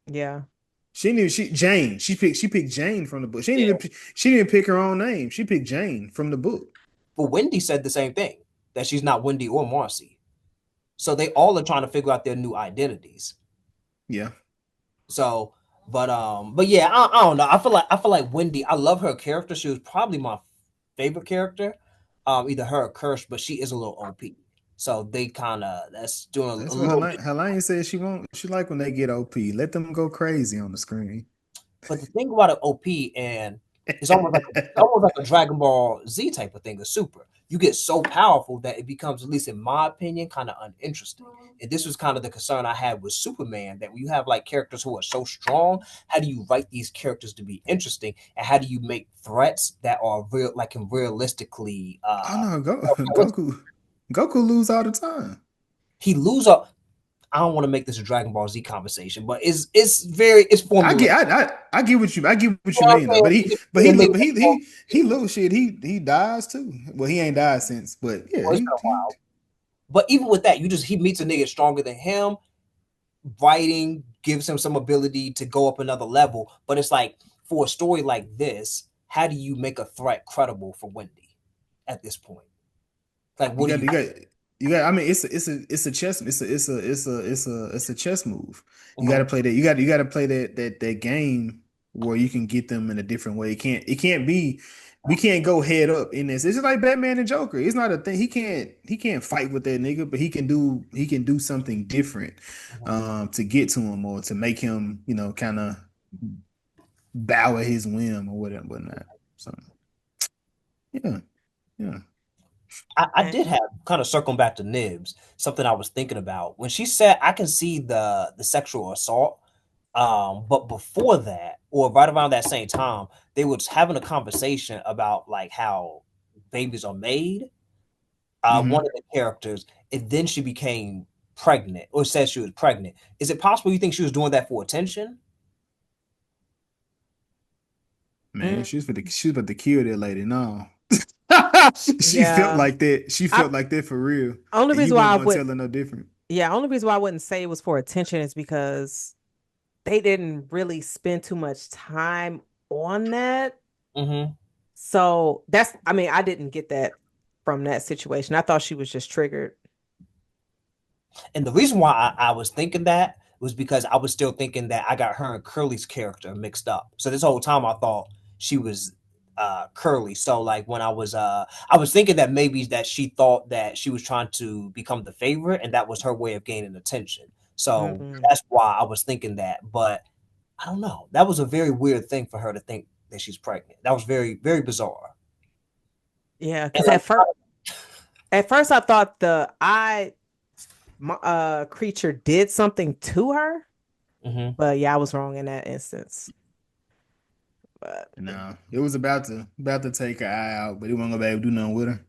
Yeah. She knew she Jane. She picked Jane from the book. Yeah. She didn't pick her own name. She picked Jane from the book. But Wendy said the same thing, that she's not Wendy or Marcy. So they all are trying to figure out their new identities. Yeah. So, but yeah, I don't know. I feel like Wendy. I love her character. She was probably my favorite character. Either her or Kirsch, but she is a little OP. So they kind of that's doing a That's what little bit. Helene said she won't. She like when they get OP. Let them go crazy on the screen. But the thing about an OP, and it's almost like a Dragon Ball Z type of thing, a super. You get so powerful that it becomes, at least in my opinion, kind of uninteresting. And this was kind of the concern I had with Superman, that when you have like characters who are so strong, how do you write these characters to be interesting, and how do you make threats that are real, like can realistically Oh no, realistic. Goku lose all the time. He lose up. I don't want to make this a Dragon Ball Z conversation, but it's very it's I formula. get I get what I get what You you know what mean I'm though. saying? He lose shit. He dies too. Well, he ain't died since, but yeah, It's been a while. But even with that, he meets a nigga stronger than him. Writing gives him some ability to go up another level. But it's like, for a story like this, how do you make a threat credible for Wendy at this point? Like, you what do got you? you got you got. I mean, it's a chess. It's a chess move. You got to Mhm. play that. You got to play that game where you can get them in a different way. It can't be. We can't go head up in this. It's just like Batman and Joker. It's not a thing. He can't fight with that nigga, but he can do something different, Mhm. to get to him or to make him kind of bow at his whim or whatever, whatnot. So yeah, yeah. I And did have, kind of circling back to Nibs, something I was thinking about when she said I can see the sexual assault. But before that, or right around that same time, they was having a conversation about like how babies are made. One Hmm. of the characters, and then she became pregnant, or said she was pregnant. Is it possible you think she was doing that for attention? Man, mm, she was about to kill that lady. No. She felt yeah. like that. She I felt like that for real. only And you reason why weren't I gonna would tell her no different. yeah, only reason why I wouldn't say it was for attention is because they didn't really spend too much time on that. Hmm. So that's, I mean, I didn't get that from that situation. I thought she was just triggered. And the reason why I was thinking that was because I was still thinking that I got her and Curly's character mixed up. So this whole time I thought she was Curly. So like when I was thinking that maybe that she thought that she was trying to become the favorite, and that was her way of gaining attention. So Mm-mm. that's why I was thinking that. But I don't know. That was a very weird thing for her to think that she's pregnant. That was very, very bizarre. Yeah, And because like, at first I thought the eye creature did something to her, mhm. but yeah, I was wrong in that instance. But No, it was about to take her eye out, but it wasn't gonna be able to do nothing with her.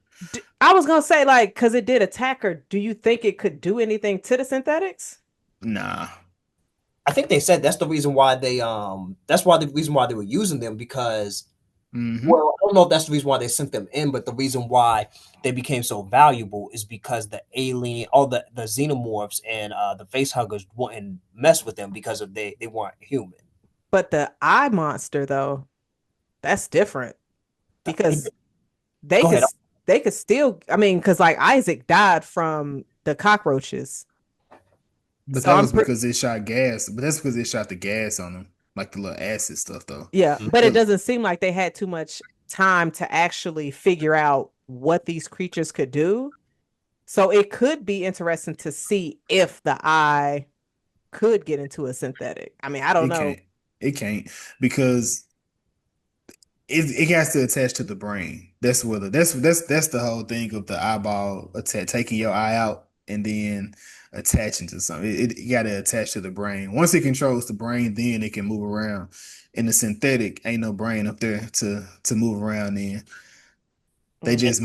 I was gonna say, like, because it did attack her. Do you think it could do anything to the synthetics? Nah. I think they said that's the reason why the reason why they were using them, because, Hmm. well, I don't know if that's the reason why they sent them in, but the reason why they became so valuable is because the alien, all the xenomorphs and the face huggers wouldn't mess with them because of they weren't human. But the eye monster, though, that's different because they Go could ahead. they could still. I mean, because like Isaac died from the cockroaches, But so that I'm was pretty. because they shot gas. But that's because they shot the gas on them, like the little acid stuff, though. Yeah, but it It- doesn't seem like they had too much time to actually figure out what these creatures could do. So it could be interesting to see if the eye could get into a synthetic. I mean, I don't It know. can't. It can't because it has to attach to the brain. That's the whole thing of the eyeball taking your eye out and then attaching to something. It got to attach to the brain. Once it controls the brain, then it can move around. In the synthetic, ain't no brain up there to move around in. They Mm. just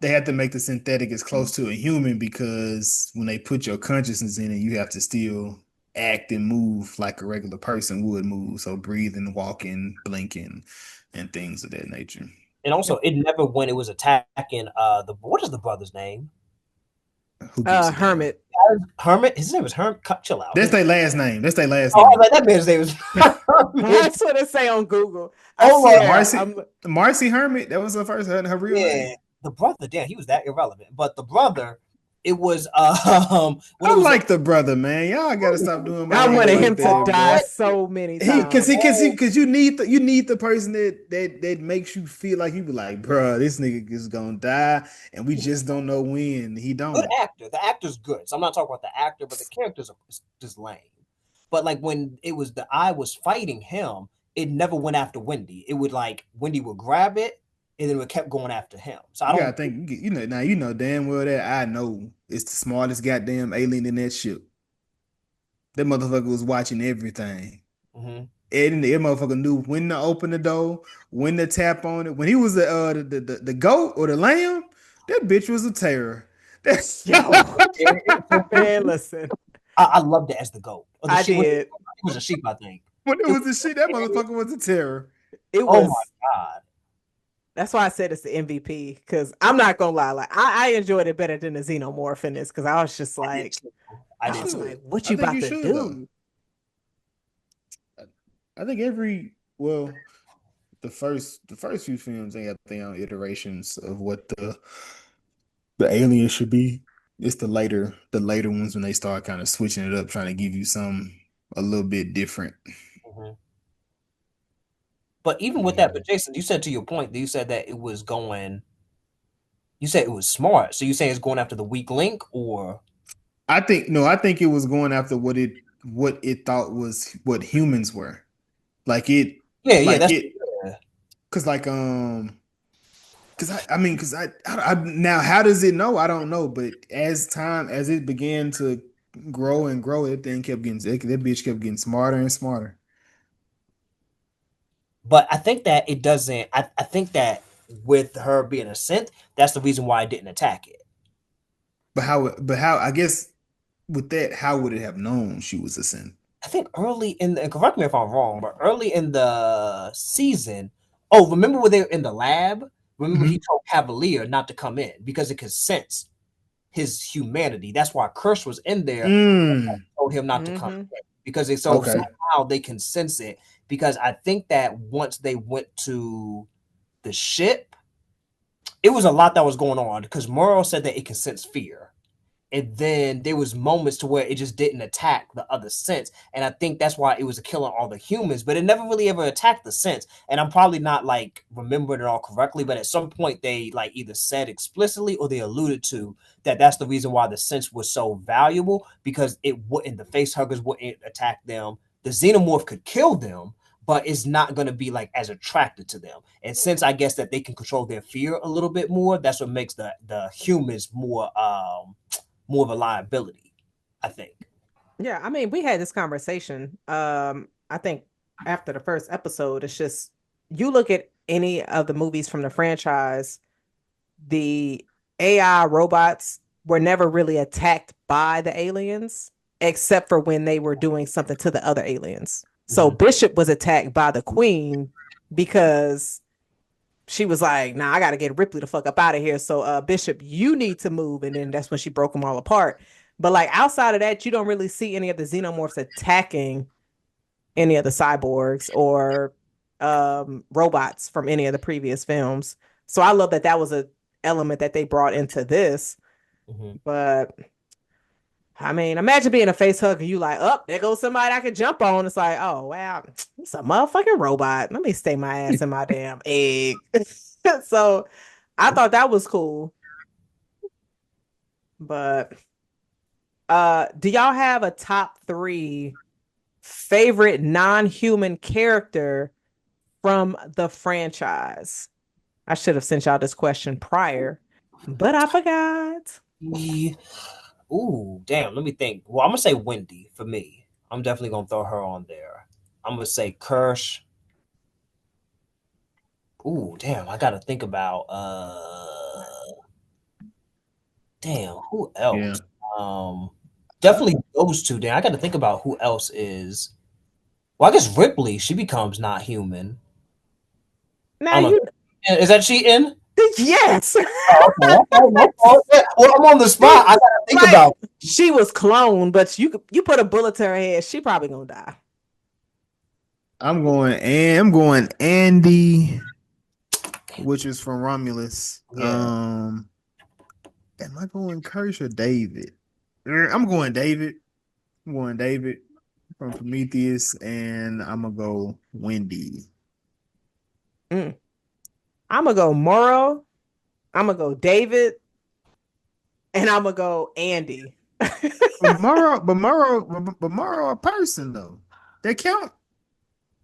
they have to make the synthetic as close to a human because when they put your consciousness in it, you have to still act and move like a regular person would move. So breathing, walking, blinking, and things of that nature. And also, it never, when it was attacking the, what is the brother's name? Who gives a damn? Hermit. Hermit. His name is Hermit. Chill out. That's their last name. That's their last Oh, name. like that man's name is Hermit. That's what it say on Google. I Oh my swear. Marcy Hermit. That was her first her real name. Yeah, the brother, damn, he was that irrelevant. But the brother, it was when I it was like the brother, man. Y'all gotta stop doing my I nigga wanted like him to that, die bro. so many He, times. cause you need the person that makes you feel like you be like, bro, this nigga is gonna die, and we just don't know when. He good don't. actor. The actor's good. So I'm not talking about the actor, but the characters are just lame. But like when it was the eye was fighting him, it never went after Wendy. It would like Wendy would grab it and then it kept going after him. So I You don't gotta think, you know, now you know damn well that I know it's the smartest goddamn alien in that ship. That motherfucker was watching everything. mhm. And that motherfucker knew when to open the door, when to tap on it. When he was the goat or the lamb, that bitch was a terror. That's Yo, When man, listen. I loved it as the goat. Or the I sheep. did. It was a sheep, I think. when it It was the shit, that was, motherfucker was a terror. It oh my was. god. That's why I said it's the MVP. Because I'm not gonna lie, like I enjoyed it better than the Xenomorph in this. Because I was just I did like, too. You I did too. should. what I you think about you to should though. do? I think the first few films they got their own iterations of what the alien should be. It's the later ones when they start kind of switching it up, trying to give you some a little bit different. Mhm. But even with that, Yeah. but Jason, you said to your point, you said that it was going. You said it was smart. So you saying it's going after the weak link, or I think no, I think it was going after what it thought was what humans were. Like it yeah, yeah, like that's it yeah. cause like cause now how does it know? I don't know, but as it began to grow and grow, that bitch kept getting smarter and smarter. But I think that it doesn't. I think that with her being a synth, that's the reason why I didn't attack it. But how I guess with that, how would it have known she was a synth? I think early in the and correct me if I'm wrong, but early in the season, oh, remember when they were in the lab? Remember he Mhm. told Cavalier not to come in because it could sense his humanity. That's why Kirsch was in there, Mm. told him not to come Mm-hmm. in because they Okay. somehow they can sense it. Because I think that once they went to the ship, it was a lot that was going on because Morrow said that it can sense fear. And then there was moments to where it just didn't attack the other sense, and I think that's why it was killing all the humans, but it never really ever attacked the sense. And I'm probably not like remembering it all correctly, but at some point they like either said explicitly or they alluded to that that's the reason why the sense was so valuable because it wouldn't the face huggers wouldn't attack them. The xenomorph could kill them, but it's not going to be like as attracted to them. And since I guess that they can control their fear a little bit more, that's what makes the humans more of a liability, I think. Yeah, I mean, we had this conversation. I think after the first episode, it's just you look at any of the movies from the franchise, the AI robots were never really attacked by the aliens, except for when they were doing something to the other aliens. So Mhm. Bishop was attacked by the Queen because she was like, "Nah, I gotta get Ripley the fuck up out of here." So, Bishop, you need to move, and then that's when she broke them all apart. But like outside of that, you don't really see any of the xenomorphs attacking any of the cyborgs or robots from any of the previous films. So I love that that was a element that they brought into this. Mhm. But I mean, imagine being a face hugger. You like, oh, there goes somebody I can jump on. It's like, oh wow, it's a motherfucking robot. Let me stay my ass in my damn egg. So I thought that was cool. But do y'all have a top three favorite non-human character from the franchise? I should have sent y'all this question prior, but I forgot. Ooh, damn. Let me think. Well, I'm gonna say Wendy for me. I'm definitely gonna throw her on there. I'm gonna say Kirsch. Ooh, damn. I gotta think about. Damn. Who Yeah. else? Um, definitely those two. Damn. I gotta think about who else is. Well, I guess Ripley. She becomes not human. Now I don't you know. Is that cheating? Yes. Okay. Well, I'm on the spot. I gotta think Like, about it. she was cloned, but you put a bullet to her head, she probably gonna die. I'm going Andy, which is from Romulus. Yeah. Am I going Kirsch or David? I'm going David. I'm going David from Prometheus, and I'm gonna go Wendy. Mm. I'm gonna go Morrow. I'm gonna go David, and I'm gonna go Andy. But Morrow, a person though. That count?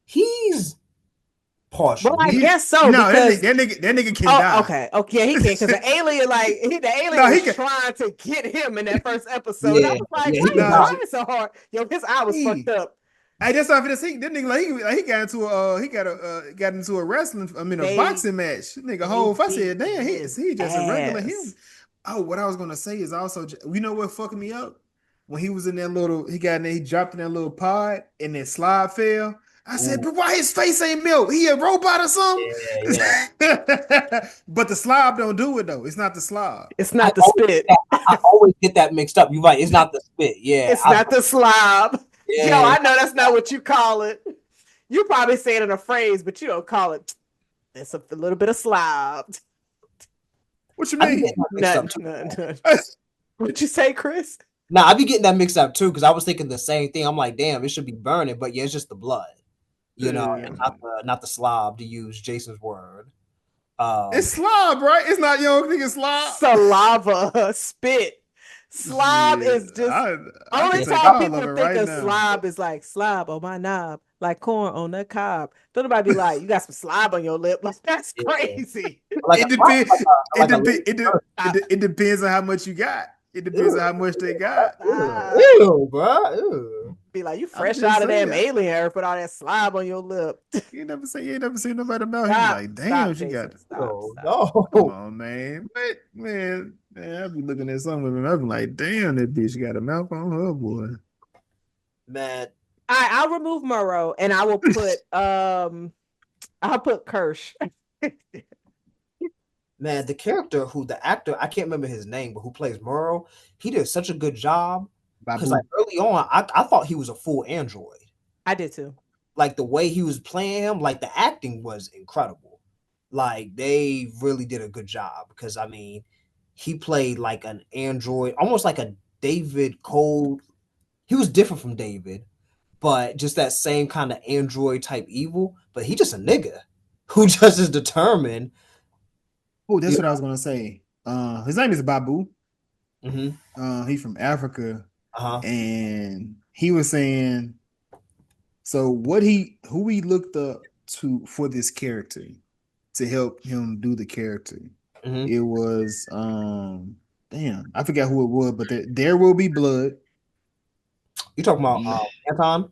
He's Well, partial. I He, guess so No, because that nigga can oh, die. okay, okay, yeah, he can because the alien, the alien No, he was can. trying to get him in that first episode. I yeah, was like, yeah, why he are can you die. No, trying so hard? Yo, his eye was fucked he. up. I just saw this. That nigga he got into got into a a They boxing match. Nigga, they whole. If I beat said, damn, his he just a regular him. ass. Oh, what I was gonna say is also, you know what fucking me up when he was in that little, he dropped in that little pod and that slide fell. I said, Ooh, but why his face ain't melt? He a robot or something? yeah, yeah. But the slob don't do it though. It's not the slob. It's I not the always, spit. I always get that mixed up. You're right. It's not the spit. Yeah. It's not the slob. Yo, Yeah. I know that's not what you call it. You probably say it in a phrase, but you don't call it. It's a little bit of slob. What you I be getting mean? that mixed up Nothing, too. nothing. What'd you say, Chris? Nah, I be getting that mixed up too because I was thinking the same thing. I'm like, damn, it should be burning, but yeah, it's just the blood. It's Mm. not the slob to use Jason's word. It's slob, right? It's not young nigga slob. Saliva, spit. Slob Yeah, is just I only can take time all of people it think right of now. slob is like slob on my knob, like corn on the cob. Don't nobody be like, you got some slob on your lip. Like, that's Yeah. crazy. Like It a slob, depends. like a little Stop. It depends on how much you got. It depends on ew, how much they got. Stop. ew, bro. Ew. Be like, you I'm fresh just out of saying. damn alien earth with all that slob on your lip. You ain't never seen nobody mouth. He be Stop. like, damn, Stop, she got. Jason. Stop. Ew, Stop. Come no. on, man. What, man? I be looking at some of them. I be like, damn, that bitch got a mouth on her, boy. Man, I'll remove Murrow and I will put I'll put Kirsch. man, the actor, I can't remember his name, but who plays Murrow, he did such a good job. Because like Babu. early on, I thought he was a full android. I did too. Like the way he was playing him, like the acting was incredible. Like they really did a good job because I mean, he played like an android, almost like a David Cole. He was different from David, but just that same kind of android type evil. But he just a nigga who just is determined. Oh, that's what I was gonna say. His name is Babu. Mm-hmm. He's from Africa, Uh-huh. and he was saying, so who he looked up to for this character to help him do the character. Mm-hmm. It was damn, I forgot who it was, but there will be blood. You talking about Anton?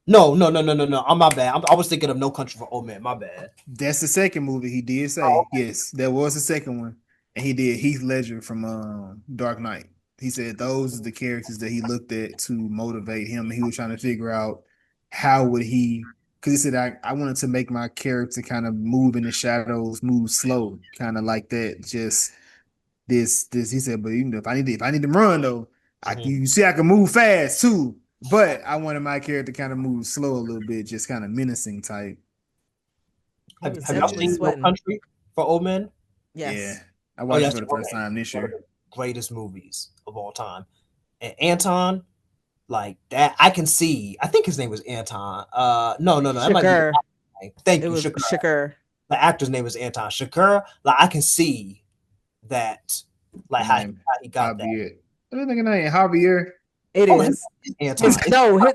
No. I'm my bad. I was thinking of No Country for Old Men. My bad. That's the second movie he did say. Oh, Yes, there was a second one. And he did Heath Ledger from Dark Knight. He said those are the characters that he looked at to motivate him. And he was trying to figure out how would he, because he said, I wanted to make my character kind of move in the shadows, move slow, kind of like that. Just this. He said, but even if I need to run though, mhm. you see I can move fast too. But I wanted my character kind of move slow a little bit, just kind of menacing type. He was Have y'all definitely seen No sweating. Country for Old Men? Yeah. Yes. I Oh watched it yes, for the first okay. time this One of year. the greatest movies of all time. And Anton, like that, I can see. I think his name was Anton. No, that might be. Shakur. Thank It you, was Shakur. Shakur. The actor's name is Anton Shakur. Like I can see that, like how Name he got that. Javier. What do you think name? Javier. It Oh, is. Anton.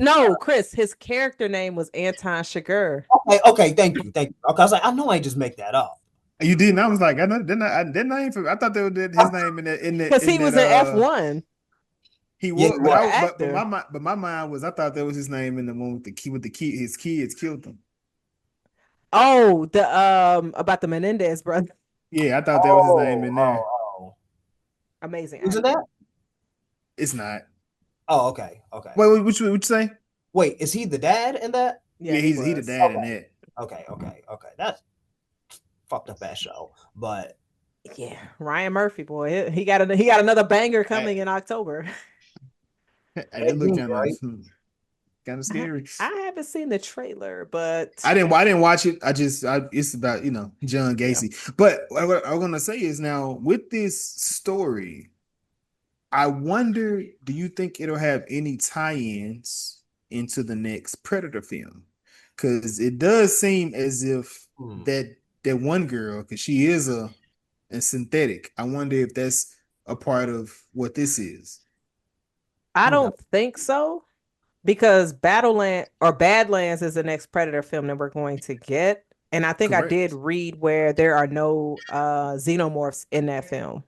No, Chris. His character name was Anton Shakur. Okay, thank you. Okay, I was like, I know I just make that up. You didn't. I was like, I know. Didn't I? I thought they would did his name Because he in was that. in F1. He Yeah, was, he was. but my mind was, I thought that was his name in the one with the key. His kids killed him. Oh, the about the Menendez brother. Yeah, I thought that was his name in there. Oh. Amazing. Who's in actor. that? It's not. Oh, okay. Wait, what you say? Wait, is he the dad in that? Yeah, he he the was. dad in that. Okay. That's fucked up ass show. But Yeah, Ryan Murphy, boy, he got another banger coming in October. It looked binge, right? kind of I, scary. I haven't seen the trailer, but I didn't watch it. It's about John yeah, Gacy. But what I'm gonna say is now with this story, I wonder, do you think it'll have any tie-ins into the next Predator film? Because it does seem as if Hmm. that one girl, because she is a synthetic. I wonder if that's a part of what this is. I Who knows? don't think so because Badlands is the next Predator film that we're going to get. And I think I did Correct. read where there are no xenomorphs in that film.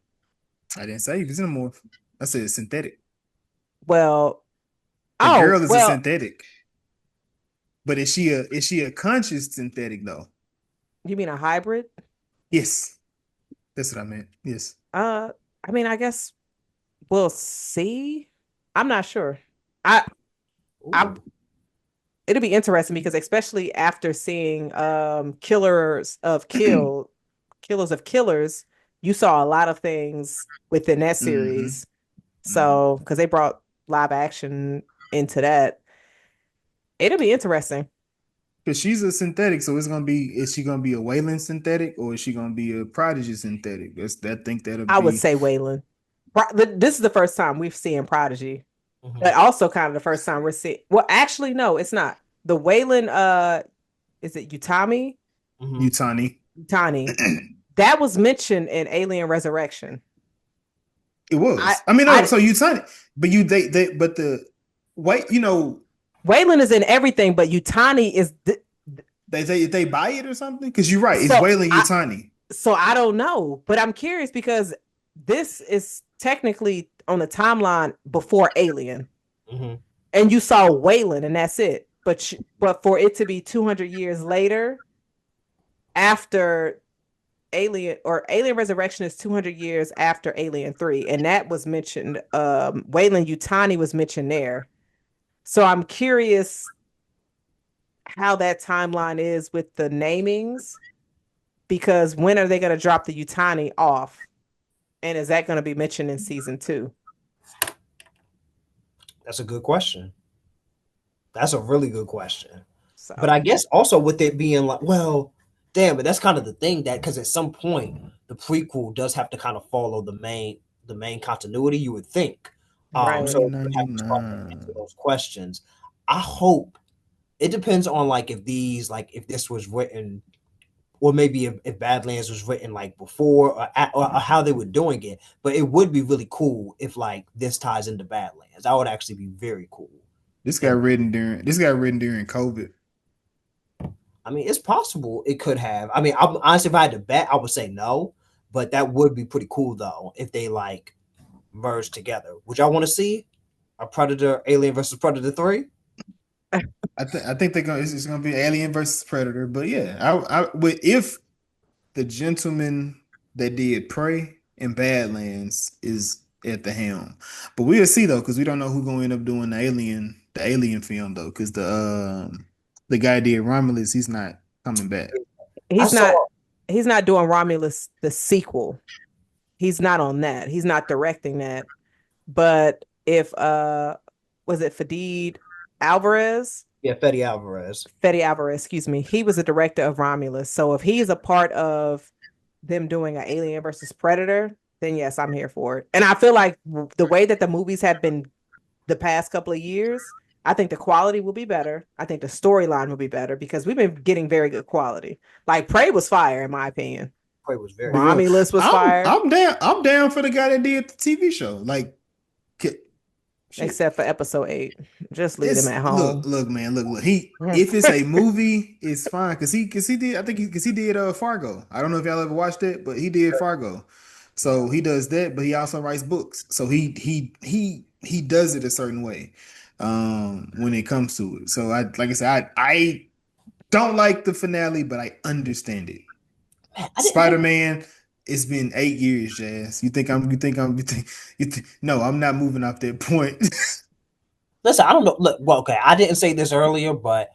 I didn't say xenomorph. I said synthetic. Well, The oh, girl is a well, synthetic, but is she a conscious synthetic though? you mean a hybrid? Yes, that's what I meant. Yes. Uh, I mean, I guess we'll see. I'm not sure. I I Ooh. it'll be interesting because especially after seeing Killers of Killers, you saw a lot of things within that Mm-hmm. series. Mm-hmm. So, because they brought live action into that, it'll be interesting. Because she's a synthetic, so it's gonna be, is she gonna be a Wayland synthetic or is she gonna be a Prodigy synthetic? I think that'll I would be say Waylon. This is the first time we've seen Prodigy, Mhm. but also kind of the first time we're seeing. Well, actually, no, it's not. The Waylon, is it Mhm. Utani. Utani? That was mentioned in Alien Resurrection. It I, was. I mean, no, I, so Utani, but but the wait, Waylon is in everything, but Utani is they buy it or something? Because you're right, it's so Wayland I Utani. so I don't know, but I'm curious because this is technically on the timeline before Alien, Mhm. and you saw Waylon, and that's it. But for it to be 200 years later, after Alien Resurrection is 200 years after Alien 3, and that was mentioned. Wayland Utani was mentioned there, so I'm curious how that timeline is with the namings because when are they going to drop the Utani off? And is that going to be mentioned in season two? That's a good question. That's a really good question. But So I guess also with it being like, well, damn, but that's kind of the thing that because at some point the prequel does have to kind of follow the main continuity, you would think. So right. you would have to start to answer 2099. those questions. I hope it depends on like if this was written or maybe if Badlands was written like before or how they were doing it. But it would be really cool if like this ties into Badlands. That would actually be very cool. And This got written during COVID. I mean, it's possible it could have. I mean, honestly, if I had to bet, I would say no. But that would be pretty cool though if they like merge together. Would y'all want to see a Predator Alien versus Predator 3? I think it's gonna be Alien versus Predator, but yeah, but if the gentleman that did Prey and Badlands is at the helm, but we'll see though, because we don't know who's gonna end up doing the Alien film though, because the guy did Romulus, he's not coming back. I He's saw. not he's not doing Romulus the sequel. He's not on that. He's not directing that. But if was it Alvarez? Yeah, Fede Alvarez. Fede Alvarez, excuse me. He was a director of Romulus. So if he's a part of them doing an Alien versus Predator, then yes, I'm here for it. And I feel like the way that the movies have been the past couple of years, I think the quality will be better. I think the storyline will be better because we've been getting very good quality. Like Prey was fire, in my opinion. Prey was very good. Well, Romulus was fire, I'm down for the guy that did the TV show. Like, shit. except for episode 8. Just leave them It's at home. look, man, look. He if it's a movie, it's fine because he did. I think because he did Fargo. I don't know if y'all ever watched it, but he did Fargo. So he does that, but he also writes books. So he does it a certain way when it comes to it. So I like I said, I don't like the finale, but I understand it. Man, I didn't like. Spider-Man, it's been 8 years, Jazz. No, I'm not moving off that point. Listen, I don't know. Look, well, okay, I didn't say this earlier, but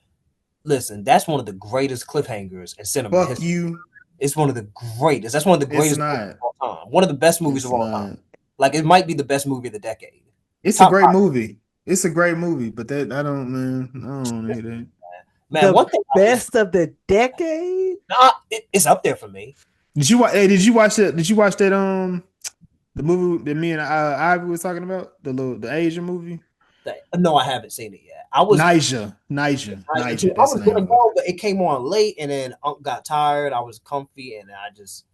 listen, that's one of the greatest cliffhangers in cinema Fuck history. you. It's one of the greatest. That's one of the It's greatest movies not. of all time. One of the best movies of It's all time. not. Like it might be the best movie of the decade. It's a Top great five. movie. It's a great movie, but that I don't, man. I don't hate that. Man, The one thing I was best of the decade. it's up there for me. Did you watch? Hey, did you watch that? Did you watch that? The movie that me and Ivy was talking about, the Asian movie. No, I haven't seen it yet. I was Niger. I That's the was name gonna of it. go, but it came on late, and then Unc got tired. I was comfy, and I I just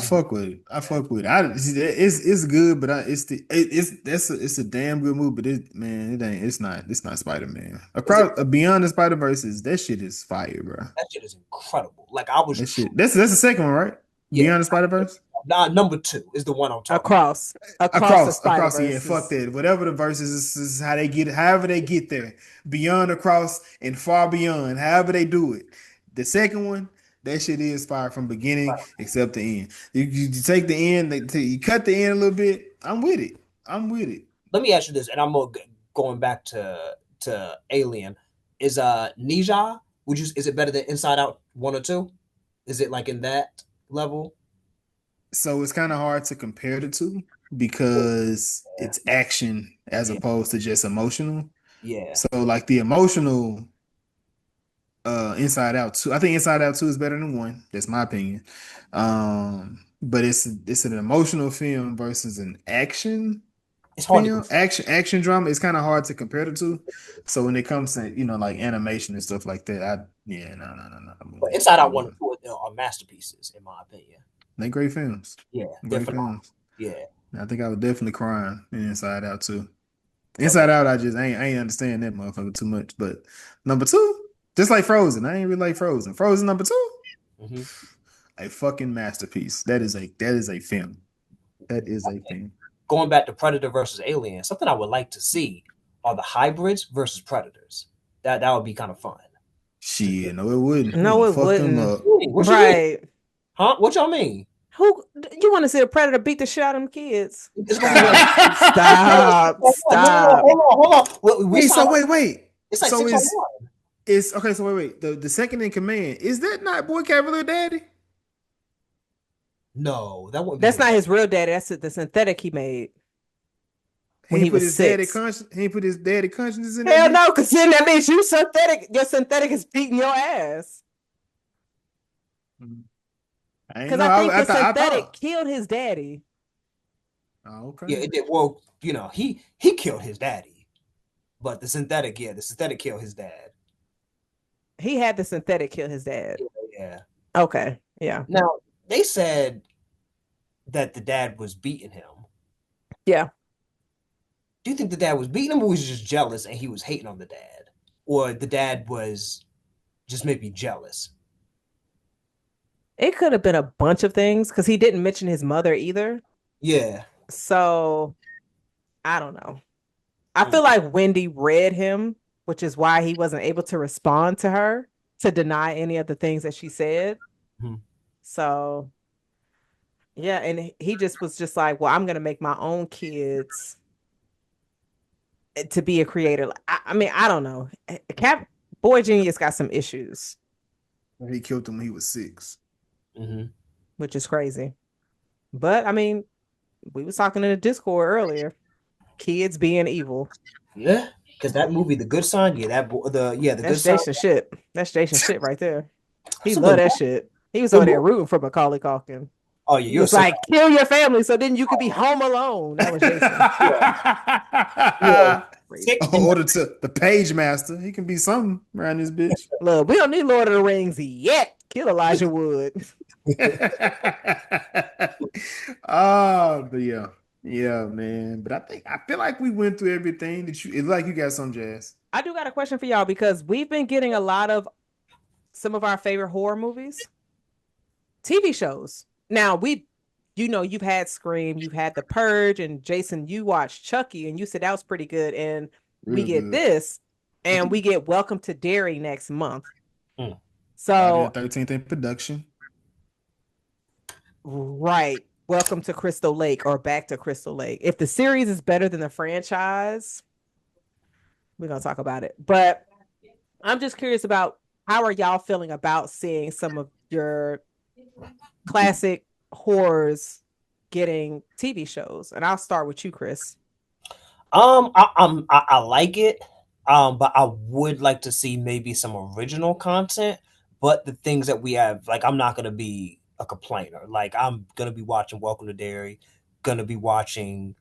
fuck with it. I fuck with it. It's good, but it's a damn good movie. But it's not Spider Man. is it Across Beyond the Spider Verse that shit is fire, bro. that shit is incredible. Like I was, That shit. That's the second one, right? yeah. Beyond the Spider Verse. Number two is the one I'm talking about. Across the Spider Yeah, fuck Verse. that. Whatever the verses is how they get, however they get there, beyond, across, and far beyond. However they do it. The second one, that shit is fire from beginning except the end. You take the end, you cut the end a little bit. I'm with it. I'm with it. Let me ask you this, and I'm going back to Alien. Is Nija? Is it better than Inside Out 1 or 2? Is it like in that level? So it's kind of hard to compare the two because it's action as Yeah, opposed to just emotional. yeah. So like the emotional Inside Out 2. I think Inside Out 2 is better than 1. That's my opinion. But it's an emotional film versus an action It's hard to film, compare. action drama. It's kind of hard to compare the two. So when it comes to, like animation and stuff like that, no. But Inside I'm Out 1 moving. and 2 are masterpieces, in my opinion. They great films. Yeah, they're Great phenomenal. films. Yeah. I think I was definitely crying in Inside Out too. Oh yeah. Inside Out, I ain't understand that motherfucker too much. But number two, just like Frozen, I ain't really like Frozen. Frozen number two, Mm-hmm. a fucking masterpiece. That is a film. That is a film. Going back to Predator versus Alien, something I would like to see are the hybrids versus predators. That would be kind of fun. Shit, no, it wouldn't. We No, gonna it fuck them wouldn't. up. What you mean? Right. Huh? What y'all mean? Who you want to see a predator beat the shit out of them kids? It's gonna be like Stop. Stop. hold on. We Wait, saw so wait. it's like So 6 on 1. it's okay. So wait. The second in command, is that not Boy Cavalier Daddy? No, that wouldn't be That's his. not his real daddy. That's the synthetic he made when He he put was his daddy 6. conscience. He put his daddy consciousness in that Hell bitch. no, because then that means you synthetic. Your synthetic is beating your ass. I ain't Because know. I think the I synthetic thought. killed his daddy. Oh, okay. Yeah, it did. Well, he killed his daddy, but the synthetic killed his dad. He had the synthetic kill his dad. Yeah. Okay. Yeah. Now they said that the dad was beating him. Yeah. Do you think the dad was beating him, or was he just jealous and he was hating on the dad, or the dad was just maybe jealous? It could have been a bunch of things because he didn't mention his mother either. Yeah. So I don't know. I feel like Wendy read him, which is why he wasn't able to respond to her to deny any of the things that she said. Mm-hmm. So yeah, and he just was just like, well, I'm gonna make my own kids to be a creator. I mean, I don't know. Cap Boy Genius got some issues, He killed him when he was 6. Mm-hmm. which is crazy. But I mean, we was talking in the Discord earlier. Kids being evil. Yeah, because that movie, The Good Son, the Good That's Son. Jason shit. That's Jason shit right there. He That's a loved good that movie. shit. He was Good over there movie. rooting for Macaulay Culkin. Oh yeah, He you're was sick. like, kill your family so then you could be home alone. That was Jason. Yeah. Crazy. Order to the page master. He can be something around this bitch. Look, we don't need Lord of the Rings yet. Kill Elijah Wood. Oh, but yeah, man. But I feel like we went through everything that you. It's like you got some jazz. I do got a question for y'all because we've been getting a lot of some of our favorite horror movies, TV shows. Now you've had Scream, you've had The Purge, and Jason, you watched Chucky, and you said that was pretty good. And we Real get good. this, and we get Welcome to Derry next month. Mm. So Friday the 13th in production. right, Welcome to Crystal Lake or Back to Crystal Lake. If the series is better than the franchise, we're gonna talk about it. But I'm just curious about how are y'all feeling about seeing some of your classic horrors getting TV shows? And I'll start with you, Chris. I like it. But I would like to see maybe some original content. But the things that we have, like, I'm not gonna be a complainer. Like, I'm gonna be watching Welcome to Dairy, gonna be watching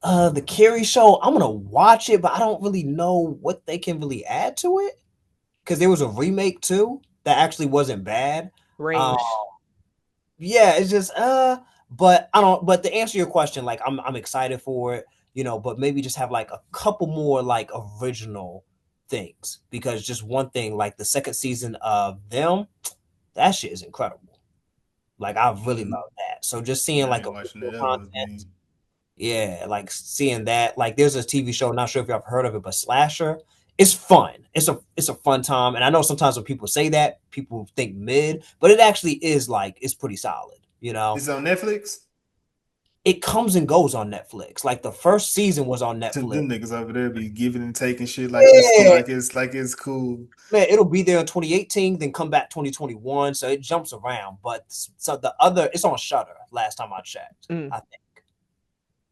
the Carrie show. I'm gonna watch it, but I don't really know what they can really add to it. Because there was a remake too that actually wasn't bad. Um, Range. yeah, it's just but I don't. But to answer your question, like I'm excited for it, but maybe just have like a couple more like original things because just one thing like the second season of them, that shit is incredible. Like I really Mm, love that. So just seeing I like ain't watching original that ever content, again. yeah, like seeing that. Like there's a TV show, not sure if y'all have heard of it, but Slasher. It's fun. It's a fun time. And I know sometimes when people say that, people think mid, but it actually is like it's pretty solid, It's on Netflix. It comes and goes on Netflix. Like the first season was on Netflix. Them niggas over there be giving and taking shit Yeah, like it's cool. man, it'll be there in 2018, then come back 2021. So it jumps around. But so the other it's on Shutter last time I checked, Mm. I think.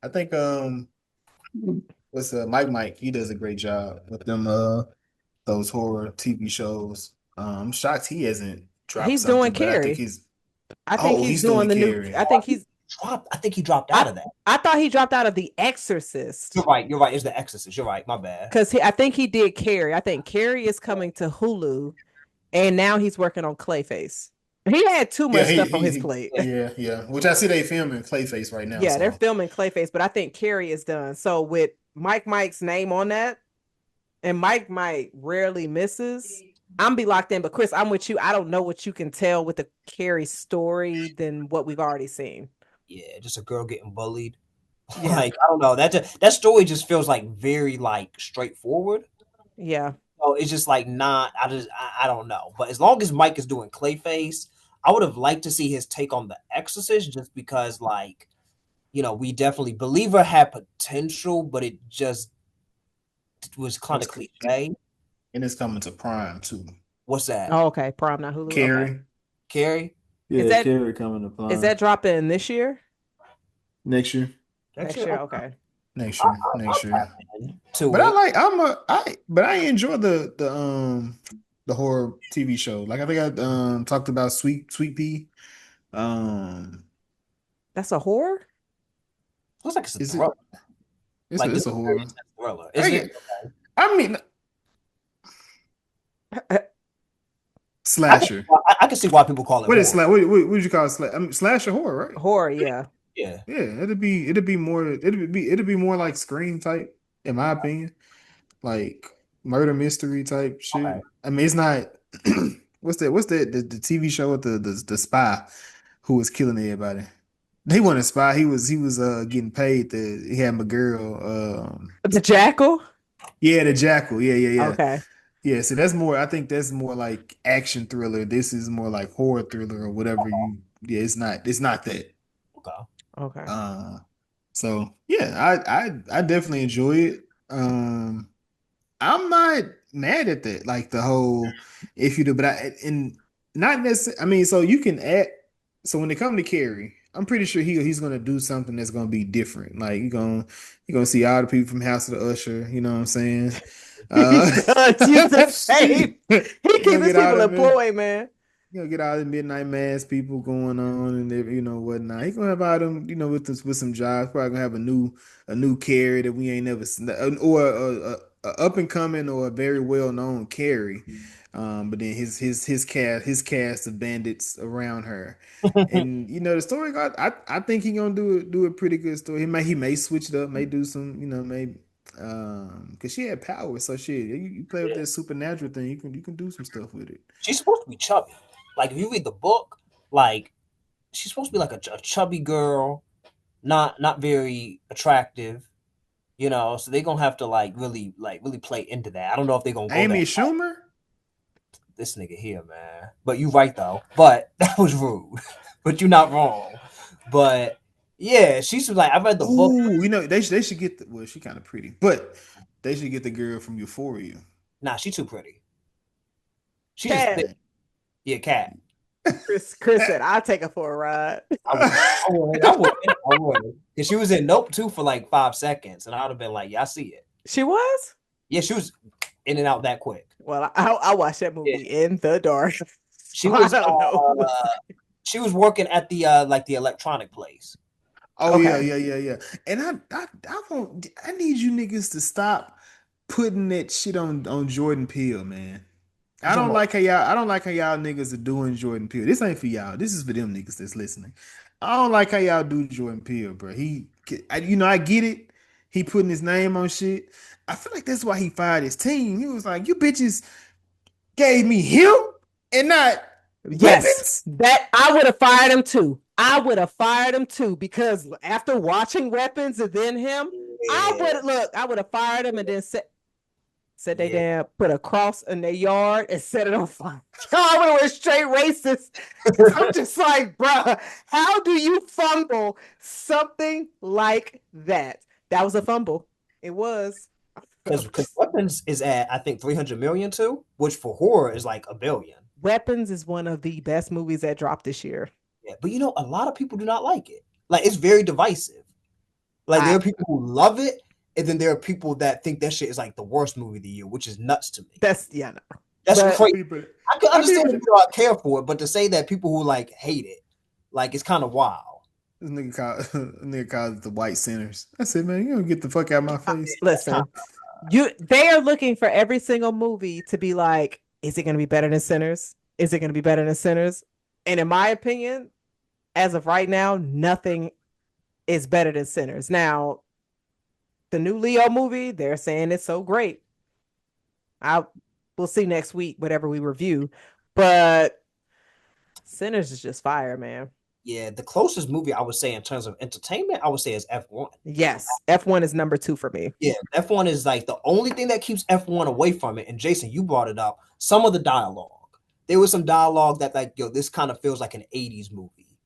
I think what's Mike he does a great job with them those horror TV shows. I'm shocked he hasn't dropped He's doing something, but I think Carrie. he's I think oh he's he's doing doing the new. Carrie. I think he's. I think he dropped I out of that. I thought he dropped out of The Exorcist You're right. You're right. It's The Exorcist. You're right. My bad. because I think he did Carrie. I think Carrie is coming to Hulu, and now he's working on Clayface. He had too Yeah, much stuff on his he plate. yeah. Which I see they filming Clayface right now. Yeah, they're So filming Clayface, but I think Carrie is done. So with Mike's name on that, and Mike rarely misses. I'm be locked in, but Chris, I'm with you. I don't know what you can tell with the Carrie story than what we've already seen. Yeah, just a girl getting bullied. Yeah, Like I don't know. That story just feels like very like straightforward. yeah. So it's just like not. I don't know. But as long as Mike is doing Clayface, I would have liked to see his take on The Exorcist, just because like we definitely Believer had potential, but it just was kind it's of cliche. and it's coming to Prime too. What's that? Oh, okay. Prom, not Hulu. Okay. Carrie. Carrie? Is Yeah, that Carrie coming to is Prime that dropping this year? next year. Next Next year? year. Okay. Okay. Next year. Next I'll year. tap into But I it. like but I enjoy the horror TV show. Like I think I talked about Sweet Pea. Um That's a horror. Looks like it's a is it thriller. Like this it's a is a very horror. intense thriller, I isn't it? get I mean I can, slasher. I can see why people call it What is horror. what would you call it? Slasher horror, right? Horror. Yeah. Yeah. Yeah, it'd be more like Scream type, in my opinion. Like murder mystery type Okay. shit. I mean, it's not. What's that? The TV show with the spy who was killing everybody. He wasn't a spy. He was getting paid. He had my girl. The Jackal. Yeah, the Jackal. Yeah. Okay. Yeah. So that's more. I think that's more like action thriller. This is more like horror thriller or whatever you. Yeah, it's not. It's not that. Okay. Okay. Uh, so yeah, I definitely enjoy it. I'm not mad at that. Like the whole if you do, but I and not necessarily. I mean, so you can add. So when it comes to Carrie, I'm pretty sure he's gonna do something that's gonna be different. Like you're gonna see all the people from House of the Usher. You know what I'm saying? Uh, He does use the same. He you're keep gonna his get all people them. employed, man. Get all the midnight mass people going on and whatnot. He gonna have all them with some jobs. Probably gonna have a new carry that we ain't never seen, or a up and coming or a very well known carry. But then his cast of bandits around her, and the story got. I think he gonna do a pretty good story. He may switch it up, may do some maybe because she had power. So shit, you play with Yeah. that supernatural thing, you can do some stuff with it. She's supposed to be chubby. Like if you read the book, like she's supposed to be like a chubby girl, not very attractive. So they're gonna have to really play into that. I don't know if they're gonna go Amy that Schumer? this nigga here, man. But you right though. But that was rude. But you're not wrong. But yeah, she's like I read the book. Ooh, they should get well, she kind of pretty, but they should get the girl from Euphoria. Nah, she too pretty. She just thick. Cat. Man, Yeah, cat. Chris said, "I'll take her for a ride." I would. And she was in Nope too for like 5 seconds, and I would have been like, "Yeah, I see it." She was. Yeah, she was in and out that quick. Well, I watched that Yeah, movie in the dark. she So I was. don't know. She was working at the like the electronic place. Oh yeah, Okay. yeah, yeah, yeah. And I need you niggas to stop putting that shit on Jordan Peele, man. You talking about? I don't like how y'all niggas are doing Jordan Peele. This ain't for y'all. This is for them niggas that's listening. I don't like how y'all do Jordan Peele, bro. I get it. He putting his name on shit. I feel like that's why he fired his team. He was like, you bitches gave me him and not Yes, weapons. that I would have fired him too. I would have fired him too because after watching Weapons and then him, Yeah, I would have fired him and then said they yeah. damn put a cross in their yard and set it on fire. I would have straight racist. I'm just like, bruh, how do you fumble something like that? That was a fumble. It was. Because Weapons is at I think 300 million too, which for horror is like a billion. Weapons is one of the best movies that dropped this year. Yeah, but a lot of people do not like it. Like it's very divisive. Like there I are people who love it, and then there are people that think that shit is like the worst movie of the year, which is nuts to me. that's yeah, no. That's But crazy. People, I can I understand people, if you don't care for it, but to say that people who like hate it, like it's kind of wild. this nigga called it the white sinners. I said, man, you don't get the fuck out of my face. That's kind listen, they are looking for every single movie to be like, is it going to be better than Sinners? Is it going to be better than Sinners? And in my opinion, as of right now, nothing is better than Sinners. Now, the new Leo movie, they're saying it's so great. I We'll see next week, whatever we review. But Sinners is just fire, man. yeah, the closest movie I would say in terms of entertainment, I would say is F1. Yes, F1 is number 2 for me. Yeah, F1 is like the only thing that keeps F1 away from it. And Jason, you brought it up. Some of the dialogue. There was some dialogue that like, this kind of feels like an 80s movie.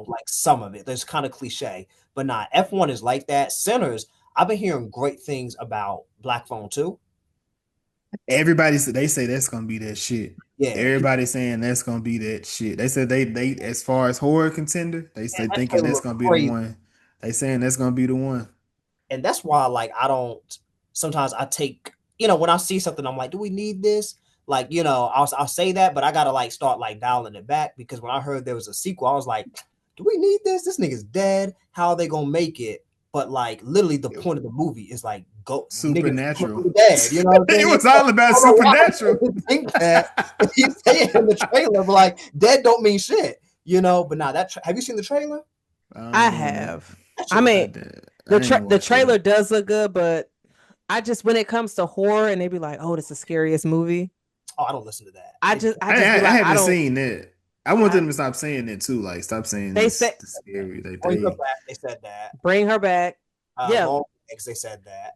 Like some of it. There's kind of cliche. But nah, F1 is like that. Sinners, I've been hearing great things about Black Phone too. They say that's gonna be that shit. Yeah. Everybody saying that's gonna be that shit. They said they as far as horror contender, they say That thinking trailer that's looks gonna be the crazy. one. They saying that's gonna be the one. And that's why like I don't sometimes I take when I see something I'm like, do we need this? Like I'll say that, but I gotta like start like dialing it back because when I heard there was a sequel, I was like, do we need this? This nigga's dead. How are they gonna make it? But like literally the point of the movie is like go niggas Supernatural. dead. You know what I'm It saying? was all about I don't know why supernatural. people think that he's saying in the trailer, but like dead don't mean shit. But now have you seen the trailer? I have. That I shit looks mean, I didn't the watch trailer that. does look good, but I just when it comes to horror and they be like, "Oh, this is the scariest movie." oh, I don't listen to that. I just be I like, I haven't don't. seen that. I want I, them to stop saying that too. Like stop saying they this said the scary. Like Bring her they back. They said that. bring her back. Yeah, Long legs. They said that.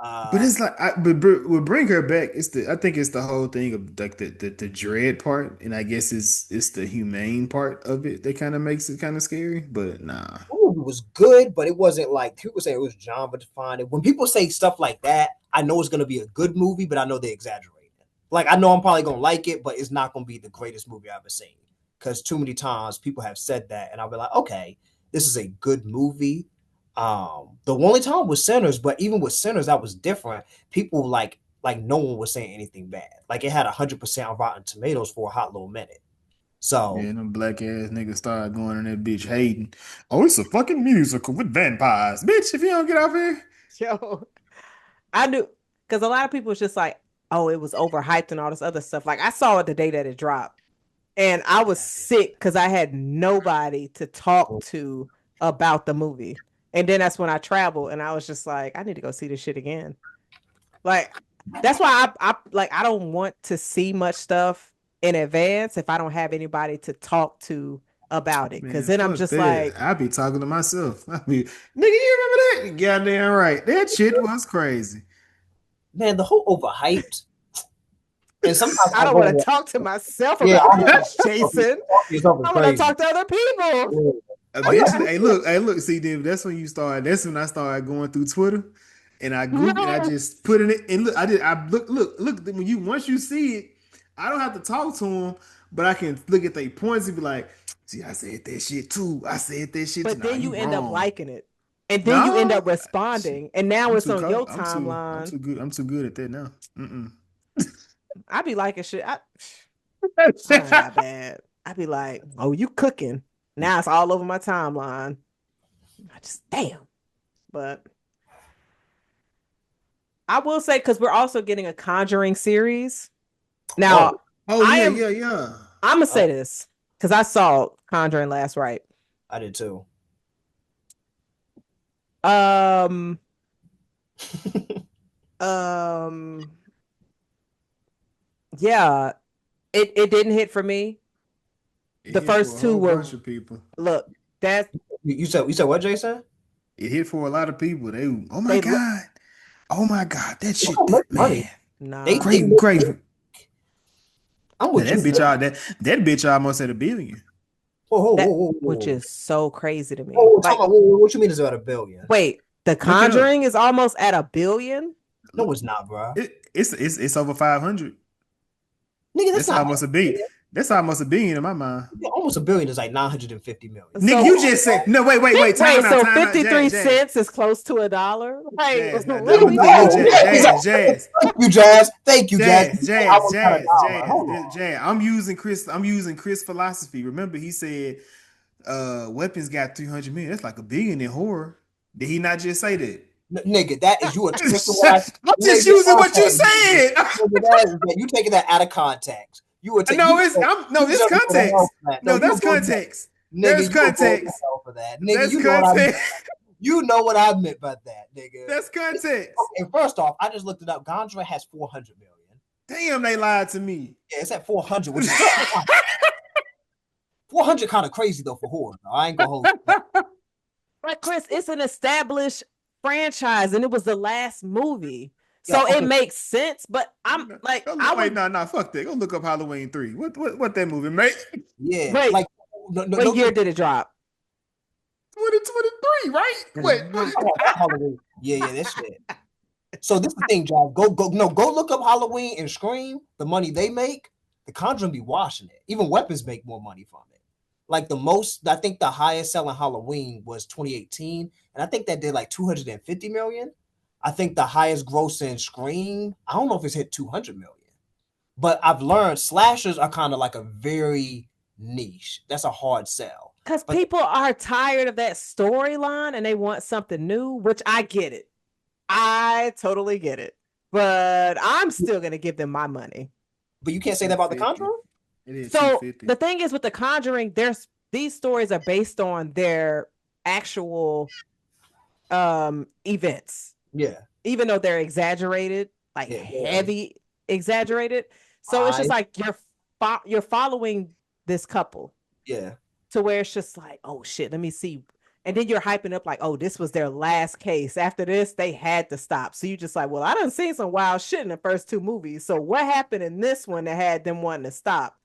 But Uh, it's like, we'll bring her back. I think it's the whole thing of like the dread part, and I guess it's the humane part of it that kind of makes it kind of scary. But nah, the movie was good, but it wasn't like people say it was genre defined. When people say stuff like that, I know it's gonna be a good movie, but I know they exaggerate it. Like I know I'm probably gonna like it, but it's not gonna be the greatest movie I've ever seen. Because too many times people have said that, and I'll be like, okay, this is a good movie. The only time was Sinners, but even with Sinners, that was different. People like no one was saying anything bad. Like it had 100% on Rotten Tomatoes for a hot little minute. So yeah, them black ass niggas started going in that bitch hating. Oh, it's a fucking musical with vampires, bitch. If you don't get off here, yo, I knew because a lot of people was just like, "Oh, it was overhyped and all this other stuff." Like I saw it the day that it dropped, and I was sick because I had nobody to talk to about the movie. And then that's when I traveled, and I was just like, I need to go see this shit again. Like that's why I don't want to see much stuff in advance if I don't have anybody to talk to about it. Because man, then I'm fuck just that. like, I be talking to myself. I be, nigga, you remember that? Goddamn right. That shit was crazy. man, the whole overhyped. And sometimes I I don't go, want to talk to myself yeah, about I know. movies, Jason. Yourself is I want to crazy. talk to other people. Yeah. Oh yeah, Eventually, hey, look, see, Dave, that's when you start. That's when I started going through Twitter, and I just put in it, and look, I did, I look, when you once you see it, I don't have to talk to them, but I can look at their points and be like, see, I said that shit too. I said that shit too. But Nah, then you you end up wrong. liking it. And then you end No, up responding. And now I'm it's too on cold. your timeline. I'm too good at that now. Mm-mm. I be liking shit. I ain't that bad. I be like, oh, you cooking. Now it's all over my timeline. I just damn. But I will say, because we're also getting a Conjuring series. Now, Oh, Oh I yeah, am yeah, yeah. I'm gonna I, say this because I saw Conjuring last right. I did too. Um, um, yeah, it didn't hit for me. It The hit for first a two whole were bunch of people. look that You said what, Jason? It hit for a lot of people. They, they look oh my god, that They shit, don't make money. man, They nah. great, make, great. I'm Now with you. that bitch almost at a billion. Whoa, whoa, That whoa, which whoa, is so crazy to me. whoa, talking Like, about, what you mean is about a billion? wait, The Look it up. Conjuring is almost at a billion. No, it's not, bro. It's over 500. Nigga, that's That's not almost a billion. That's almost a billion in my mind. almost a billion is like 950 million. Nigga, So you just said no. Wait. wait, so Time out. 53 Jazz. cents is close to $1. Like, Jazz. Now I'm Nigga, gonna really? tell you, no. Thank you, Jazz. Thank you, Jazz. You said I was at a dollar. Hold on. Jazz. I'm using Chris philosophy. Remember, he said weapons got 300 million. That's like a billion in horror. Did he not just say that? Nigga, that is you are twisting what I I'm just nigga, using what you okay, said. nigga, you taking that out of context. You were taking No, you it's deserve to go to hell context. for that. No, No, you're that's going to context. nigga, There's you are going to context. hell for that. Nigga, That's you know what I mean. context. You know what I meant by that, nigga. That's context. Okay, first off, I just looked it up. Gondra has 400 million. Damn, they lied to me. Yeah, it's at 400, which is 400 kind of crazy though for horror. Though. I ain't gonna hold you. But Chris, it's an established franchise and it was the last movie. Yo, So it okay, makes sense, but I'm like, I Wait, would no, fuck that. Go look up Halloween 3. What that movie, mate? yeah, wait, like no, what year did it drop? 2023, right? Wait, Halloween. Yeah, that shit. So this is the thing, John. Go look up Halloween and Scream. The money they make, the Conjuring be washing it. Even Weapons make more money from it. Like I think the highest selling Halloween was 2018, and I think that did like 250 million. I think the highest grossing Scream, I don't know if it's hit 200 million. But I've learned slashers are kind of like a very niche. That's a hard sell. Because But people are tired of that storyline and they want something new, which I get it. I totally get it. But I'm still gonna give them my money. you can't say that about the 250. Conjuring? It is So 250. the thing is with The Conjuring, these stories are based on their actual events, Yeah. even though they're exaggerated, like Yeah. heavy exaggerated. So it's just like you're following this couple Yeah. to where it's just like, oh shit, let me see. And then you're hyping up like, oh, this was their last case. After this, they had to stop. So you just like, well, I done seen some wild shit in the first two movies. So what happened in this one that had them wanting to stop?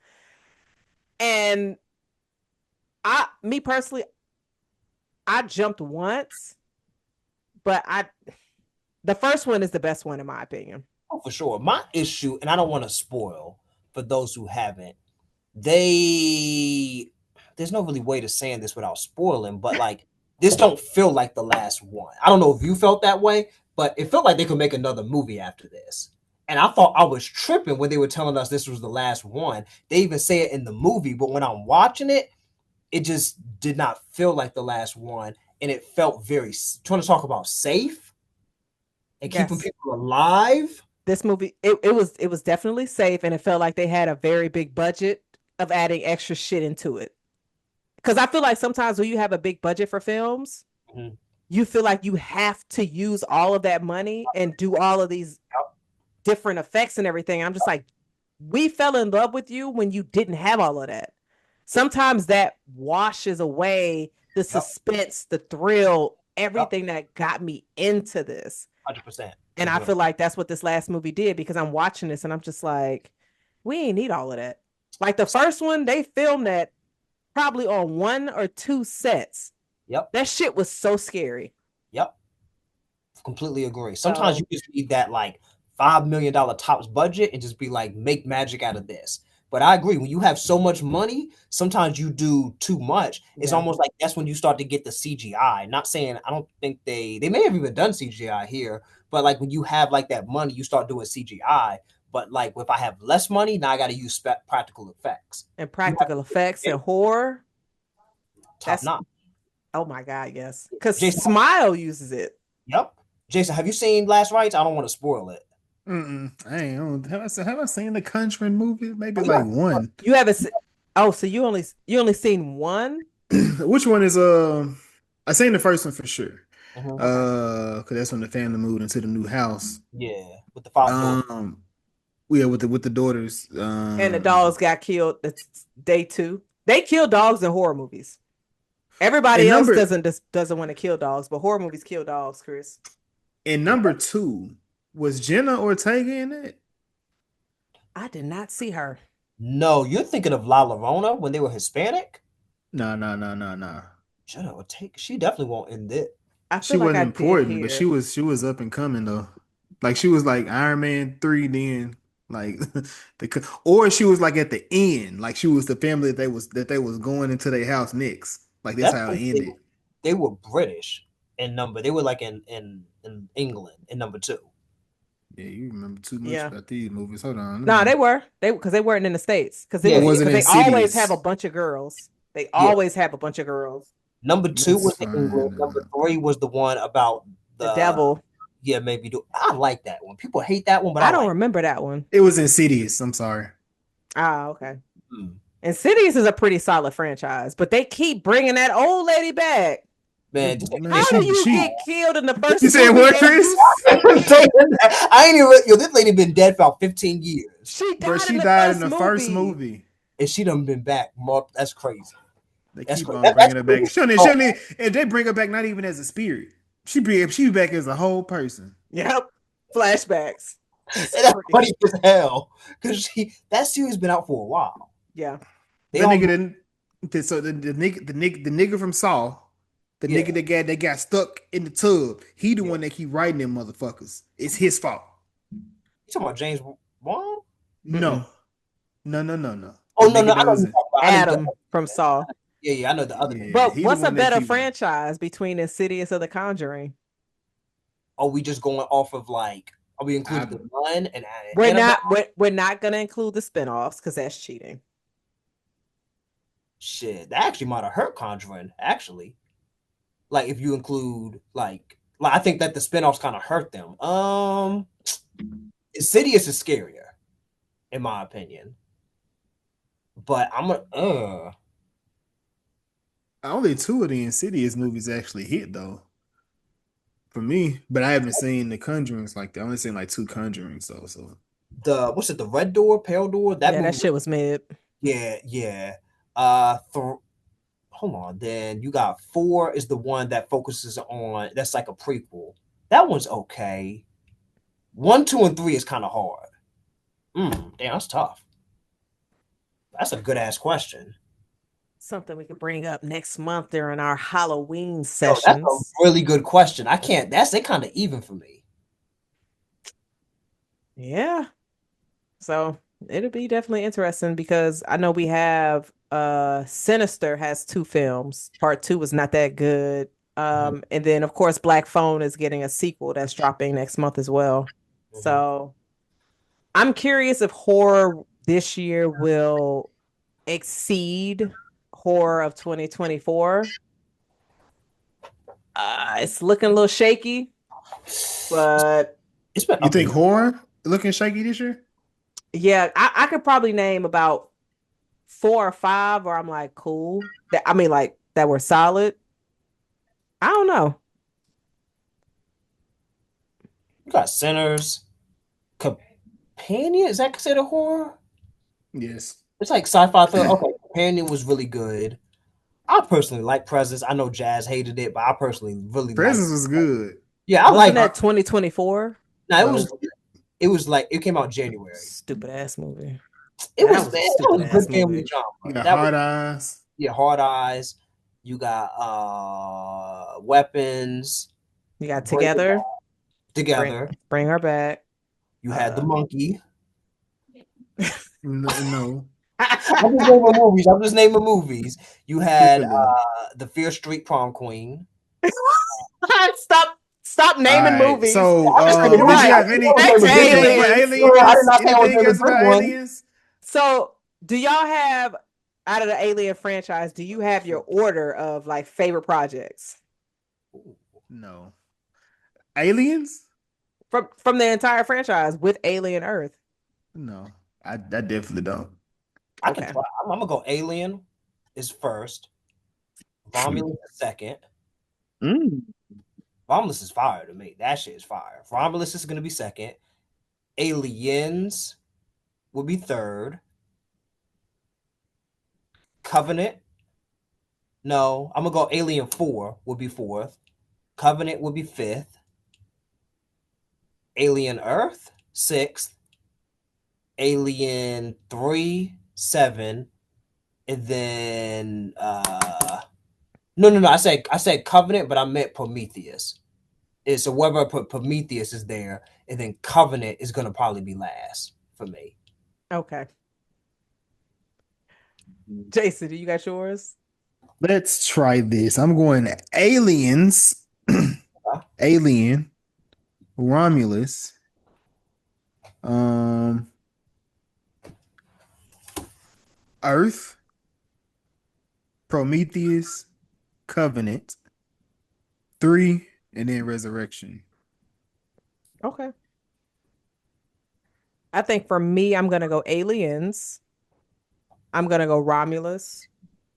And me personally, I jumped once, but the first one is the best one in my opinion. Oh, for sure. My issue, and I don't want to spoil for those who haven't, there's no really way to saying this without spoiling, but like this don't feel like the last one. I don't know if you felt that way, but it felt like they could make another movie after this. And I thought I was tripping when they were telling us this was the last one. They even say it in the movie, but when I'm watching it, it just did not feel like the last one. And it felt very, trying to talk about safe and keeping people alive. This movie, it was definitely safe, and it felt like they had a very big budget of adding extra shit into it. Because I feel like sometimes when you have a big budget for films, you feel like you have to use all of that money and do all of these different effects and everything. I'm just like, we fell in love with you when you didn't have all of that. Sometimes that washes away the suspense, the thrill, everything that got me into this. 100%. And I feel like that's what this last movie did, because I'm watching this and I'm just like, we ain't need all of that. Like the first one, they filmed that probably on 1 or 2 sets. Yep. That shit was so scary. Yep. Completely agree. Sometimes you just need that like $5 million tops budget and just be like, make magic out of this. But I agree. When you have so much money, sometimes you do too much. It's Yeah. almost like that's when you start to get the CGI. Not saying I don't think they may have even done CGI here, but like when you have like that money, you start doing CGI. But like if I have less money, now I got to use practical effects. And You have practical effects to and horror. top That's notch. oh my God, yes. Because Jason, Smile uses it. yep. Jason, have you seen Last Rites? I don't want to spoil it. Mm-mm. I ain't. Have I seen the Conjuring movie? Maybe Oh, like yeah. one. You haven't oh, so you only seen one? Which one is I seen the first one for sure. Mhm. Okay. Because that's when the family moved into the new house. Yeah, with the five doors. Um, yeah, with the daughters. And the dogs got killed. That's day two. They kill dogs in horror movies. Everybody And else number doesn't want to kill dogs, but horror movies kill dogs, Chris. and Yeah. number two was Jenna Ortega in it. I did not see her. No, you're thinking of La Llorona when they were Hispanic? No, no, no, no, no. Shut up, take. She definitely won't end it. I She feel like wasn't I did important, but hear. she was up and coming though. Like she was like Iron Man 3 then like or she was like at the end, like she was the family that they was going into their house next. Like that's That's how it because ended. they were British in number. They were like in England in number two. Yeah, you remember too much Yeah. about these movies. Hold on, let No, me. they were. They because they weren't in the States. Because it Yeah, Or was yeah, was it because they always have a Insidious? bunch of girls. They yeah. always have a bunch of girls. Number two Let's was the England. find Number three was the one about The the devil. yeah maybe do. I like that one. People hate that one, but I I don't like. remember that one. It was Insidious. I'm sorry. Ah, okay. It. Mm. Insidious is a pretty solid franchise, but they keep bringing that old lady back. Man, just Man, How do you she get killed in the you first said movie what, and Chris? I ain't even. Yo, this lady been dead for about 15 years, she Bro, died in she the died in first the first movie? movie. and she done been back. Mark, that's crazy. They That's keep crazy. on That's bringing her back. cool. She don't and they bring her back not even as a spirit. She back as a whole person. Yep. Flashbacks. It's And that's crazy. funny as hell because that series been out for a while. Yeah. They That nigga almost didn't. So the nigga from Saw, the yeah. nigga that got stuck in the tub, he the one that keep writing them motherfuckers. It's his fault. You talking about James Wan? No, Mm-mm. no, no, no, no. The Oh no, no, nigga I that know who was you're talking about. I know Adam from Saw. yeah, I know the other nigga. yeah, But he the what's a one that better keep. franchise between Insidious or The Conjuring? Are we just going off of like? Are we including I the Nun and We're Annabelle? not we're not gonna include the spinoffs because that's cheating. Shit, that actually might have hurt Conjuring. Actually, like if you include I think that the spinoffs kind of hurt them. Insidious is scarier in my opinion, but I'm a only two of the Insidious movies actually hit though for me, but I haven't seen the Conjurings like that. I only seen like two Conjurings though. So the what's it? The Red Door, Pale Door. That Yeah, that movie. shit was mid. Yeah, yeah. Hold on. Then you got four is the one that focuses on that's like a prequel. That one's okay. One, two, and three is kind of hard. Damn, that's tough. That's a good ass question. Something we could bring up next month during our Halloween Yo, that's a sessions. really good question. I can't. That's they kind of even for me. Yeah. So it'll be definitely interesting because I know we have Sinister has two films. Part two was not that good. Mhm, And then of course Black Phone is getting a sequel that's dropping next month as well. mhm. So I'm curious if horror this year will exceed horror of 2024. It's looking a little shaky, but It's been you up and think down. horror looking shaky this year? yeah, I could probably name about four or five where I'm like, cool. That I mean, like that were solid. I don't know. You got Sinners, Companion. Is that considered horror? Yes. It's like sci-fi thriller. Okay, Companion was really good. I personally like Presence. I know Jazz hated it, but I personally really like. Presence was good. Yeah, I Wasn't like. that 2024? Now it was. No, It was like it came out January. Stupid ass movie. It Yeah, that was was man, a that stupid was ass good family movie. you drama. got That was Hard Eyes. yeah, Hard Eyes. You got Weapons. You got Bring It Together. Back Bring Together. bring her back. You had the Uh monkey. No, no. I'm just naming movies. You Good for had them. the Fear Street Prom Queen. Stop All naming right. movies. So, I'm just naming did movies. you Right. I have didn't any? know it Back to was naming good ones. aliens. No, I did not say I was Anything naming else good about ones. aliens? So, do y'all have out of the Alien franchise? Do you have your order of like favorite projects No. Aliens? from the entire franchise with Alien Earth? No. I definitely don't. I can Okay. try. I'm gonna go Alien is first. Romulus is second. Mm. Romulus is fire to me. That shit is fire. Romulus is gonna be second. Aliens will be third. Covenant. No, I'm gonna go Alien 4 will be fourth. Covenant will be fifth. Alien Earth, sixth. Alien 3, 7. And then no. I said Covenant, but I meant Prometheus. So whether Prometheus is there, and then Covenant is gonna probably be last for me. Okay. Jason, do you got yours? Let's try this. I'm going aliens, Alien, Romulus, um, Earth, Prometheus, Covenant, 3, and then Resurrection. Okay. I think for me, I'm gonna go Aliens. I'm gonna go Romulus.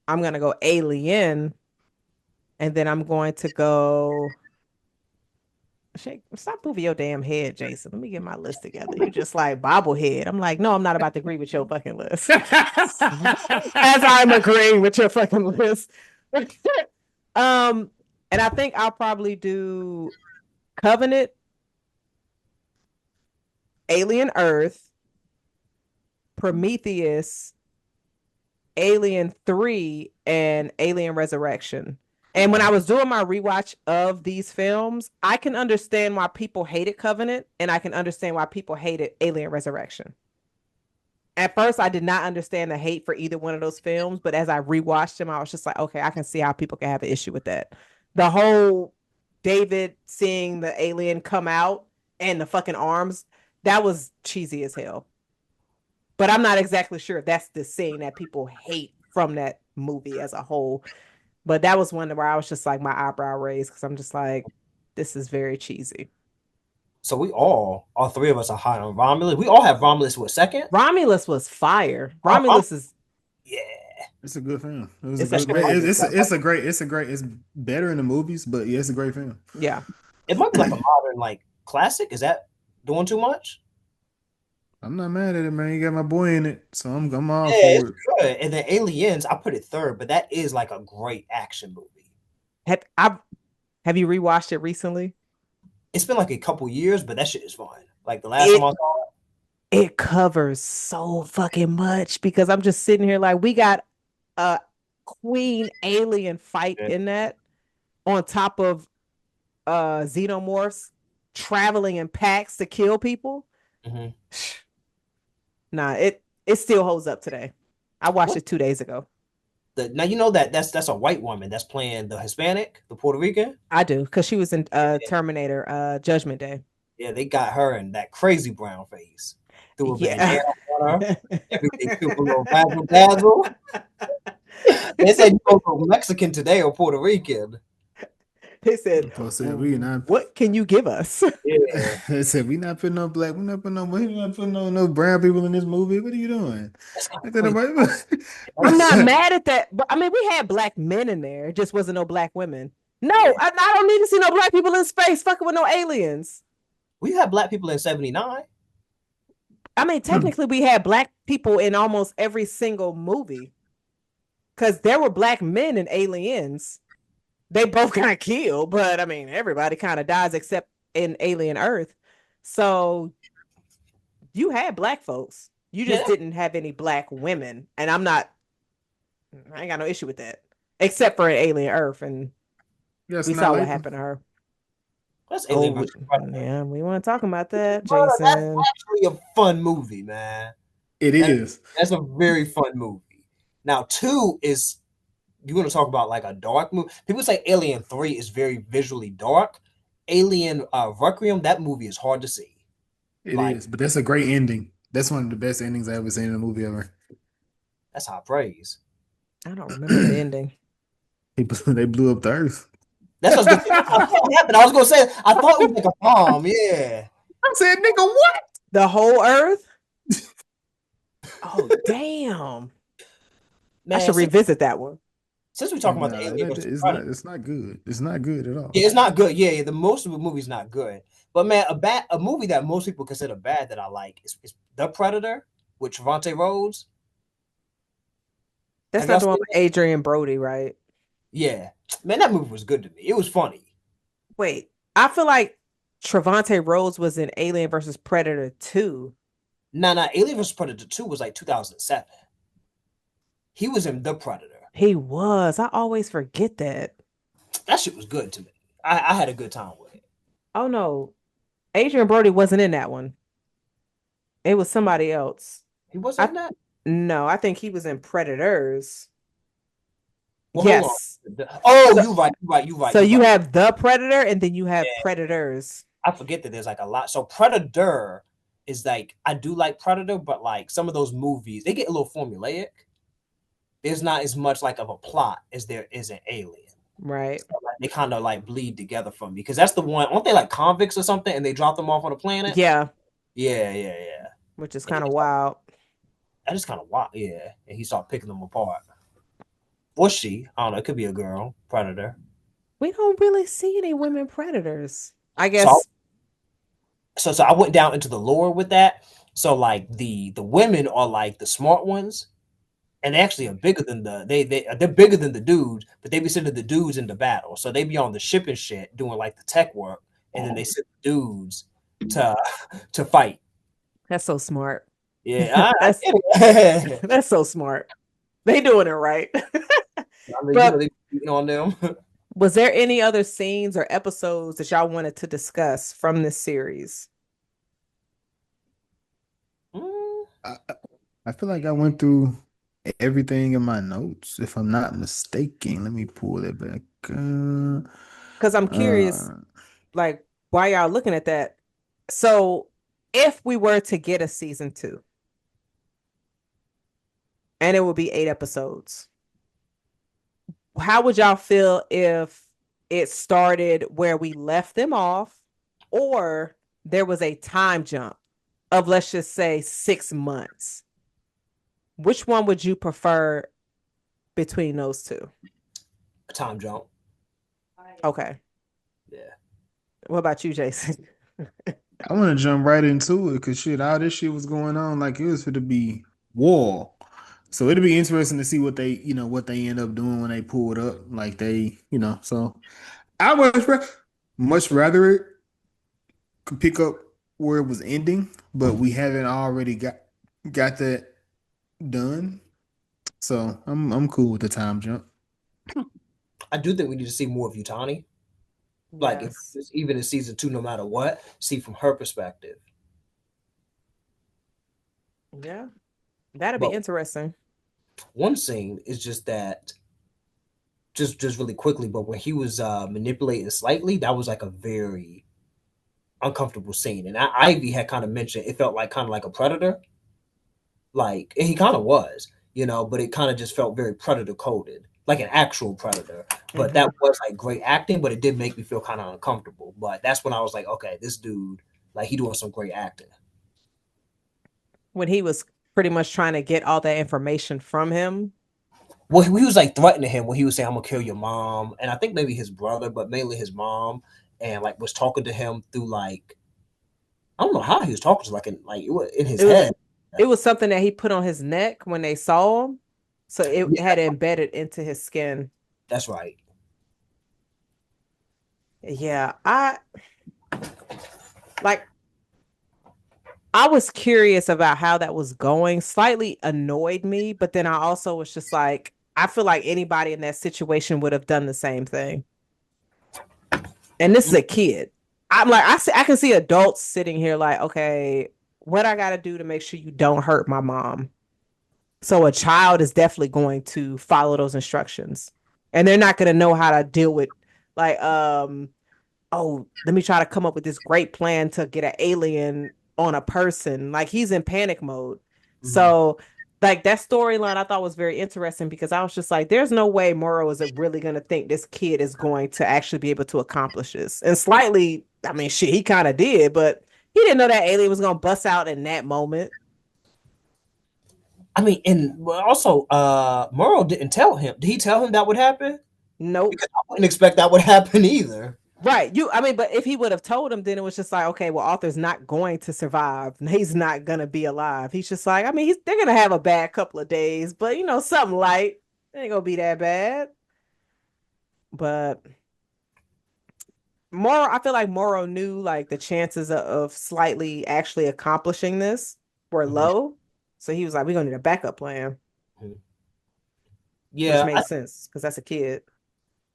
I'm gonna go Alien, and then I'm going to go. Stop moving your damn head, Jason. Let me get my list together. You just like bobblehead. I'm like, no, I'm not about to agree with your fucking list. As I'm agreeing with your fucking list. And I think I'll probably do Covenant, Alien Earth, Prometheus, Alien 3, and Alien Resurrection. And when I was doing my rewatch of these films, I can understand why people hated Covenant and I can understand why people hated Alien Resurrection. At first, I did not understand the hate for either one of those films, but as I rewatched them, I was just like, okay, I can see how people can have an issue with that. The whole David seeing the alien come out and the fucking arms, that was cheesy as hell. But I'm not exactly sure if that's the scene that people hate from that movie as a whole. But that was one where I was just like my eyebrow raised because I'm just like, this is very cheesy. So we all three of us are high on Romulus. We all have Romulus with second. Romulus was fire. I'm Romulus is yeah. It's a good film. It was a it's a good. That shit great might be, It's a great. It's better in the movies, but yeah, it's a great film. yeah. it might be like a modern like classic. Is that doing too much? I'm not mad at it, man. You got my boy in it, so I'm all Yeah, for it's it. good. And then Aliens, I put it third, but that is like a great action movie. I have you rewatched it recently? It's been like a couple years, but that shit is fun. Like the last time It I saw it covers so fucking much because I'm just sitting here like we got a queen alien fight it. in that on top of xenomorphs traveling in packs to kill people. Mhm. Nah, it still holds up today. I watched What it 2 days ago. now you know that's a white woman that's playing the Hispanic, the Puerto Rican. I do because she was in Yeah, Terminator Judgment Day. yeah, they got her in that crazy brown face. Threw a bandana Yeah. on her. Everything super little razzle dazzle. They said you go Mexican today or Puerto Rican. They said, So I said we not. "What can you give us?" Yeah, I said we not putting no black. We not putting no brown people in this movie. What are you doing? that's kind I of said crazy. I'm not nobody. mad at that, but I mean, we had black men in there. It just wasn't no black women. No, Yeah, I don't need to see no black people in space fucking with no aliens. we had black people in '79. I mean, technically, we had black people in almost every single movie because there were black men in Aliens. They both got killed, but I mean, everybody kind of dies except in Alien Earth. So you had black folks. You Yeah, just didn't have any black women. And I ain't got no issue with that. Except for an Alien Earth. And Yes, we not saw what Lathan. happened to her. that's Oh, Alien versus Predator. yeah, we want to talk about that, Brother, that's Jason. actually a fun movie, man. It is. That's a very fun movie. Now, two is you're going to talk about like a dark movie. People say Alien 3 is very visually dark. Alien Requiem, that movie is hard to see. It Like, is. But that's a great ending. That's one of the best endings I ever seen in a movie ever. that's high praise. I don't remember the ending. They blew up the earth. That's what's going to happen. I was going to say, I thought it was like a bomb. Yeah. I said, nigga, what? The whole Earth? Oh, damn. Man, I should revisit that one. since we're talking about the Nah, Alien versus it's Predator. not. It's not good. It's not good at all. Yeah, it's not good. Yeah, the most of the movie's not good. But man, a movie that most people consider bad that I like is The Predator with Trevante Rhodes. That's Have y'all not the one seen with it? Adrian Brody, right? Yeah, man, that movie was good to me. It was funny. Wait, I feel like Trevante Rhodes was in Alien versus Predator 2. Nah, Alien vs Predator 2 was like 2007. He was in The Predator. He was. I always forget that. That shit was good to me. I had a good time with it. Oh no. Adrian Brody wasn't in that one. It was somebody else. He wasn't I in that? No, I think he was in Predators. Well, hold Yes. on. Oh, So, you're right. so You're you right. have the Predator and then you have Yeah, Predators. I forget that there's like a lot. So Predator is like, I do like Predator, but like some of those movies, they get a little formulaic. There's not as much like of a plot as there is in Alien. Right. So, like, they kind of like bleed together for me because that's the one. Aren't they like convicts or something? And they drop them off on a planet. Yeah, Yeah. which is And kind of wild. that is kind of wild. Yeah, and he started picking them apart. Or she, I don't know. It could be a girl predator. We don't really see any women predators. I So, guess. so I went down into the lore with that. So like the women are like the smart ones, and they actually are bigger than they're bigger than the dudes, but they be sending the dudes into battle. So they be on the ship and shit doing like the tech work, and then they send the dudes to to fight. That's so smart. Yeah, I That's get it. that's so smart. They doing it right. I mean, But they beating on them. was there any other scenes or episodes that y'all wanted to discuss from this series? Mm, I, I feel like I went through everything in my notes, if I'm not mistaken. Let me pull it back. Because I'm curious, Uh, like, why y'all looking at that? So, if we were to get a season 2, and it would be 8 episodes, how would y'all feel if it started where we left them off, or there was a time jump of, let's just say, 6 months? Which one would you prefer between those two? time jump. Okay. Yeah. What about you, Jason? I want to jump right into it because shit, all this shit was going on like it was for to be war. So it'll be interesting to see what what they end up doing when they pull it up. Like so I would much rather it could pick up where it was ending, but we haven't already got that done. So I'm cool with the time jump. I do think we need to see more of Utani. Like if Yes. it's even in season 2, no matter what, see from her perspective. Yeah. That'd be But interesting. one scene is just that, just really quickly. But when he was manipulating slightly, that was like a very uncomfortable scene. And Ivy had kind of mentioned it felt like kind of like a predator, like and he kind of was, but it kind of just felt very predator coded, like an actual predator. But that was like great acting, but it did make me feel kind of uncomfortable. But that's when I was like, okay, this dude, like he doing some great acting. When he was pretty much trying to get all that information from him. Well, he was like threatening him when he was saying, "I'm gonna kill your mom," and I think maybe his brother, but mainly his mom, and like was talking to him through like I don't know how he was talking to like it was in his It was head. it was something that he put on his neck when they saw him. So it Yeah, had embedded into his skin. that's right. Yeah, like I was curious about how that was going. Slightly annoyed me, but then I also was just like, I feel like anybody in that situation would have done the same thing. And this is a kid. I'm like, I can see adults sitting here like, okay, what I got to do to make sure you don't hurt my mom. So a child is definitely going to follow those instructions. And they're not going to know how to deal with like oh, let me try to come up with this great plan to get an alien on a person. Like he's in panic mode. Mhm. So like that storyline I thought was very interesting because I was just like, there's no way Moro is really gonna think this kid is going to actually be able to accomplish this. And slightly, I mean shit, he kind of did, but he didn't know that alien was gonna bust out in that moment. I mean, and also, Murrow didn't tell him. Did he tell him that would happen? Nope. Because I wouldn't expect that would happen either. Right. I mean, but if he would have told him, then it was just like, okay, well, Arthur's not going to survive. He's not going to be alive. He's just like, I mean, they're going to have a bad couple of days, but something light. It ain't going to be that bad. But Moro, I feel like Moro knew like the chances of slightly actually accomplishing this were Mhm. low. So he was like, we're going to need a backup plan, Mhm. which Yeah, made sense because that's a kid.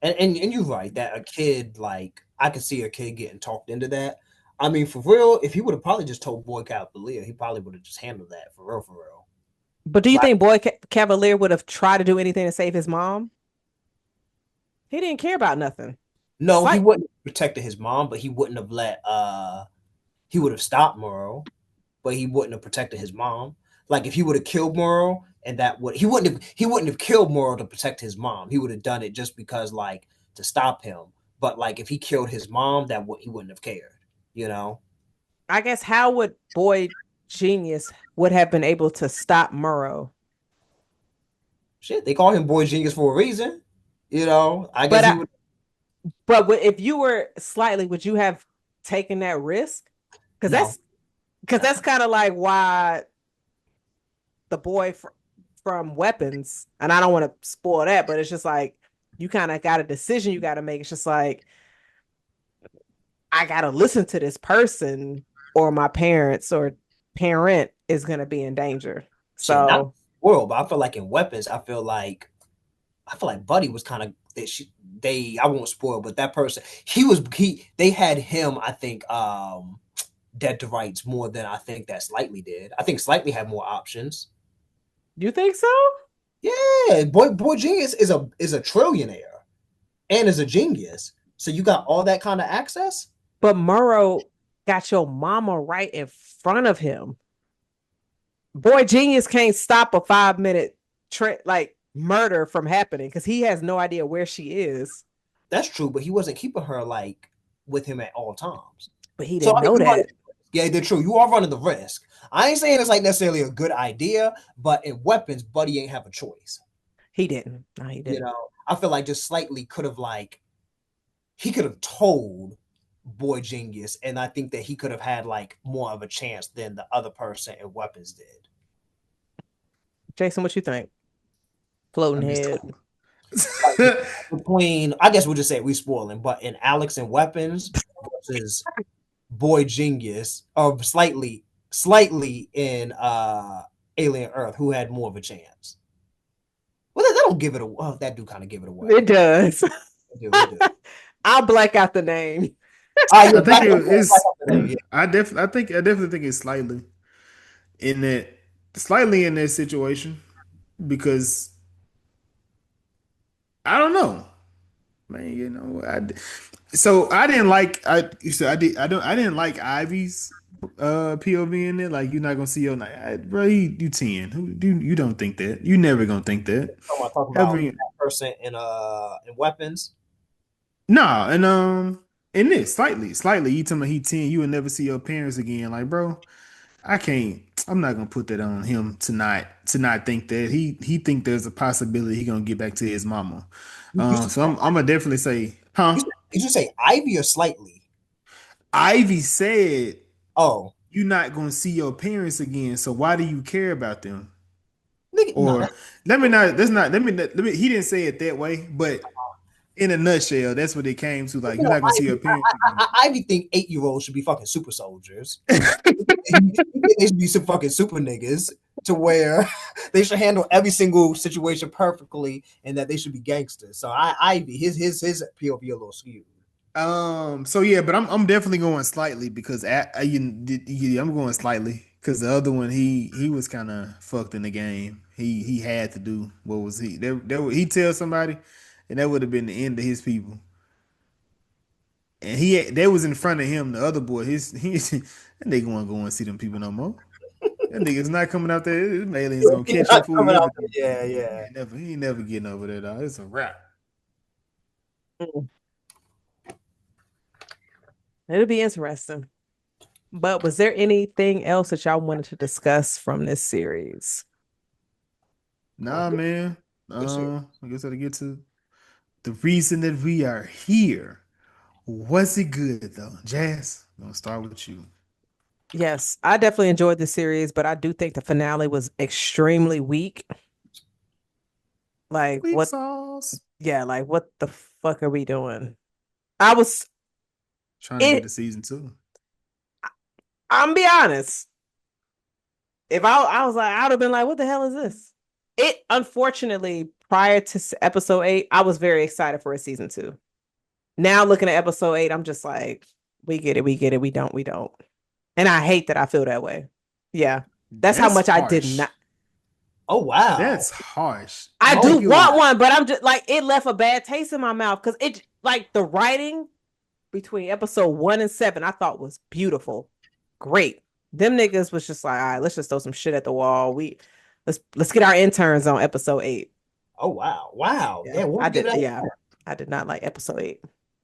and you're right that a kid, like, I could see a kid getting talked into that. I mean, for real, if he would have probably just told Boy Cavalier, he probably would have just handled that for real, for real. But do you Like, think Boy Cavalier would have tried to do anything to save his mom? He didn't care about nothing. no, he Slight wouldn't have protected his mom, but he wouldn't have he would have stopped Murrow, but he wouldn't have protected his mom. Like if he would have killed Murrow, and that would he wouldn't have killed Murrow to protect his mom. He would have done it just because, like, to stop him. But like if he killed his mom, he wouldn't have cared. You know, I guess how would Boy Genius would have been able to stop Murrow? shit, they call him Boy Genius for a reason. You know, I guess But he I, would. if you were slightly, would you have taken that risk? Because No, that's kind of like why the boy from Weapons, and I don't want to spoil that, but it's just like you kind of got a decision you got to make. It's just like I got to listen to this person, or my parents or parent is going to be in danger. shit, not So world, but I feel like in weapons, I feel like Buddy was kind of they I won't spoil, but that person he they had him, I think, dead to rights more than I think that Slightly did. I think Slightly had more options. you think so? Yeah, Boy Genius is a trillionaire and is a genius. So you got all that kind of access. But Murrow got your mama right in front of him. Boy Genius can't stop a 5 minute like murder from happening because he has no idea where she is. That's true, but he wasn't keeping her like with him at all times. But he So didn't I mean, know that. yeah, they're true. You are running the risk. I ain't saying it's like necessarily a good idea, but in weapons, Buddy ain't have a choice. He didn't. No, he You didn't. know, I feel like just Slightly could have he could have told Boy Genius, and I think that he could have had like more of a chance than the other person in weapons did. Jason, what you think? Floating I'm just head. Like between, I guess we'll just say we spoiling, but in Alex and Weapons versus Boy Genius, or slightly in Alien Earth, who had more of a chance? Well, that don't give it away. Well, that do kind of give it away. It does. It do. I'll black out the name. Yeah, I think it's. yeah. I definitely think it's in that slightly in that situation because I don't know, man. So I didn't like I didn't like Ivy's POV in there. Like you're not gonna see your night, bro. You 10. You don't think that? You never gonna think that. Talking about Ever. that person in weapons. No, and in this slightly, you tell me he 10, you will never see your parents again. Like, bro, I can't. I'm not gonna put that on him tonight to not think that he think there's a possibility he gonna get back to his mama. So I'm gonna definitely say, huh? Did you say Ivy or Slightly? Ivy said Oh, you're not gonna see your parents again, so why do you care about them? nigga, no, Or let me not. That's not. Let me. He didn't say it that way, but in a nutshell, that's what it came to. Like, you're not gonna see your parents again. Ivy think 8-year-olds should be fucking super soldiers. They should be some fucking super niggas to where they should handle every single situation perfectly, and that they should be gangsters. So Ivy, his POV a little skewed. So yeah, but I'm definitely going slightly because I'm going slightly Cause the other one, he was kind of fucked in the game. He had to do what was he? He tell somebody, and that would have been the end of his people. And they was in front of him. The other boy, that nigga want to go and see them people no more. That nigga's not coming out there. Them aliens gonna He's catch not up for coming you. out Everything. there. Yeah. He ain't never getting over that. Dog. It's a wrap. Mm. It'll be interesting. But was there anything else that y'all wanted to discuss from this series? Nah, man. Yes, sir. I guess I'll get to the reason that we are here. Was it good though, Jazz? I'm gonna start with you. Yes, I definitely enjoyed the series, but I do think the finale was extremely weak. Like Weak what? sauce. Yeah, like what the fuck are we doing? I was Trying to get to it. season two. I'm be honest. If I was like, I would have been like, what the hell is this? It unfortunately prior to episode 8, I was very excited for a season 2. Now looking at episode 8, I'm just like, we get it, we get it, we don't. And I hate that I feel that way. Yeah. That's how That's much I did harsh. not. Oh wow. That's harsh. I I do think it want was. one, but I'm just like, it left a bad taste in my mouth because it, like, the writing between episode 1 and 7, I thought was beautiful. Great. Them niggas was just like, all right, let's just throw some shit at the wall. Let's get our interns on episode 8. Oh wow. Wow. Yeah, Yeah. We'll I give did. that. Yeah, I did not like episode 8.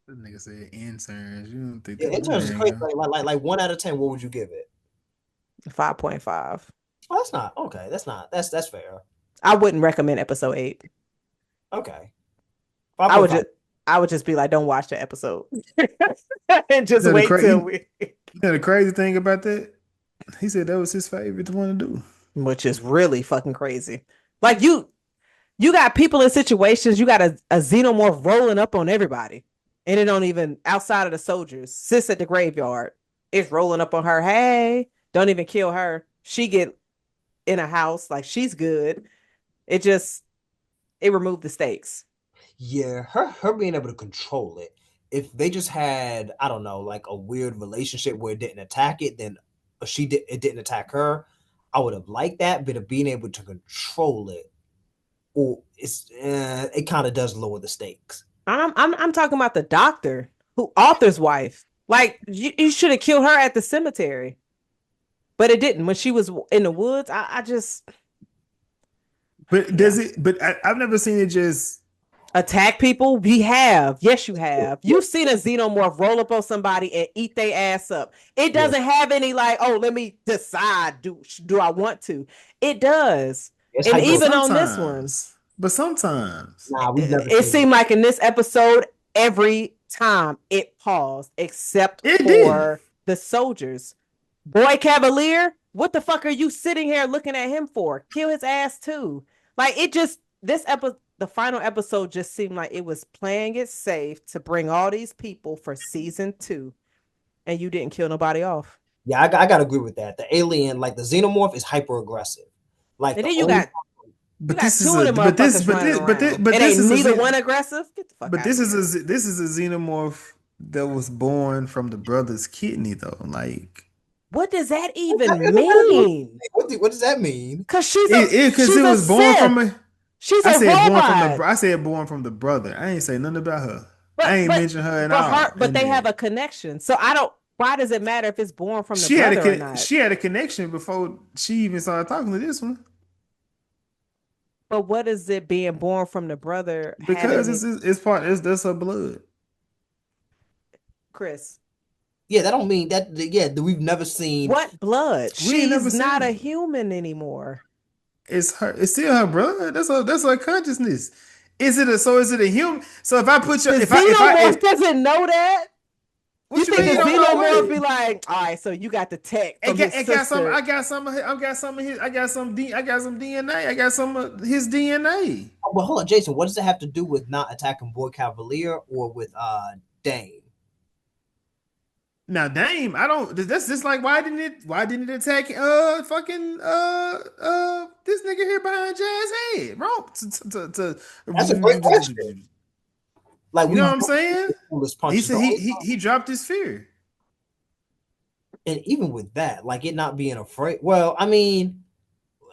This nigga said interns. You don't think Yeah, that? in terms of Man, crazy, yo. like 1 out of 10, what would you give it? 5.5. Oh, that's not okay. That's fair. I wouldn't recommend episode 8. Okay. I would 5.5. just I would just be like, don't watch the episode. And You just know the wait cra- till you, we you know the crazy thing about that? He said that was his favorite one to do. which is really fucking crazy. Like you got people in situations, you got a xenomorph rolling up on everybody. And it don't even outside of the soldiers. Sis at the graveyard. It's rolling up on her. Hey, don't even kill her. She get in a house like she's good. It just it removed the stakes. Yeah, her being able to control it. If they just had, I don't know, like a weird relationship where it didn't attack it, then it didn't attack her. I would have liked that, but of being able to control it, or it kind of does lower the stakes. I'm talking about the doctor who Arthur's wife. Like you should have killed her at the cemetery, but it didn't. When she was in the woods, I just But does it? But I've never seen it just. attack people. We have, yes, you have. You've seen a xenomorph roll up on somebody and eat their ass up. It Yeah. doesn't have any like, oh, let me decide. Do I want to? It does, It's and hyper- even on this one, But sometimes. Nah, we've never it seen seemed like in this episode, every time it paused, except It for did. the soldiers. Boy Cavalier, what the fuck are you sitting here looking at him for? Kill his ass too. Like it just the final episode just seemed like it was playing it safe to bring all these people for season 2, and you didn't kill nobody off. Yeah, I gotta agree with that. The alien, like the xenomorph, is hyper aggressive. Like And the then you only got But this is two of a. them But this. motherfuckers But running this. But this. around. But It this ain't is neither a. one aggressive. Get the fuck But out of here. this is a xenomorph that was born from the brother's kidney though. Like What does that even mean? what does that mean? Because because she's it a was born Sith. from a. She's I a said born from robot. the. I said born from the brother. I ain't say nothing about her. I But ain't but mention her at but all. but in they have there. a connection. So I don't. Why does it matter if it's born from the She had brother or not? she had a connection before she even started talking to this one But what is it being born from the brother because having it, it's part that's her blood. Chris? Yeah, that don't mean that. Yeah, we've never seen. What blood? We ain't never She's not a seen it. human anymore. It's her. It's still her blood. That's her consciousness. Is it a so? Is it a human? So if I put your The if I xenomorph doesn't know that. You what you think mean the don't know xenomorph what? be like, all right, so you got the tech from his It got some. sister. I got some. I got some of his. I got some. I got some DNA. I got some of his DNA. Well, hold on, Jason. What does it have to do with not attacking Boy Cavalier or with Dane? Now, Dame, I don't. That's just like why didn't it? Why didn't it attack? Fucking this nigga here behind Jazz head, bro. That's a great question. Like You know what I'm saying? This He punches. said he dropped his fear. And even with that, like it not being afraid. Well, I mean,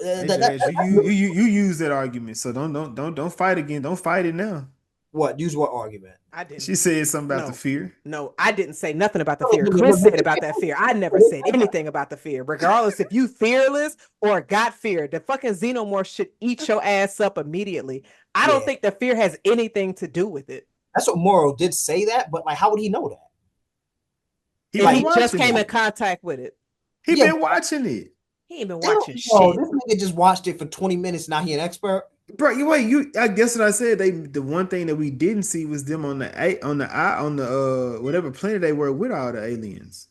Hey, Jazz, you use that argument, so don't fight again. Don't fight it now. what? Use what argument? I didn't. She said something about the No, fear. no, I didn't say nothing about the fear. Chris said about that fear. I never said anything about the fear. Regardless if you fearless or got fear, the fucking xenomorph should eat your ass up immediately. I don't think the fear has anything to do with it. That's what Morrow did say that, but like, how would he know that? He just came in contact with it. He been watching it. He ain't been watching shit. This nigga just watched it for 20 minutes. Now he an expert. Bro, I guess what I said. The one thing that we didn't see was them on the whatever planet they were with all the aliens.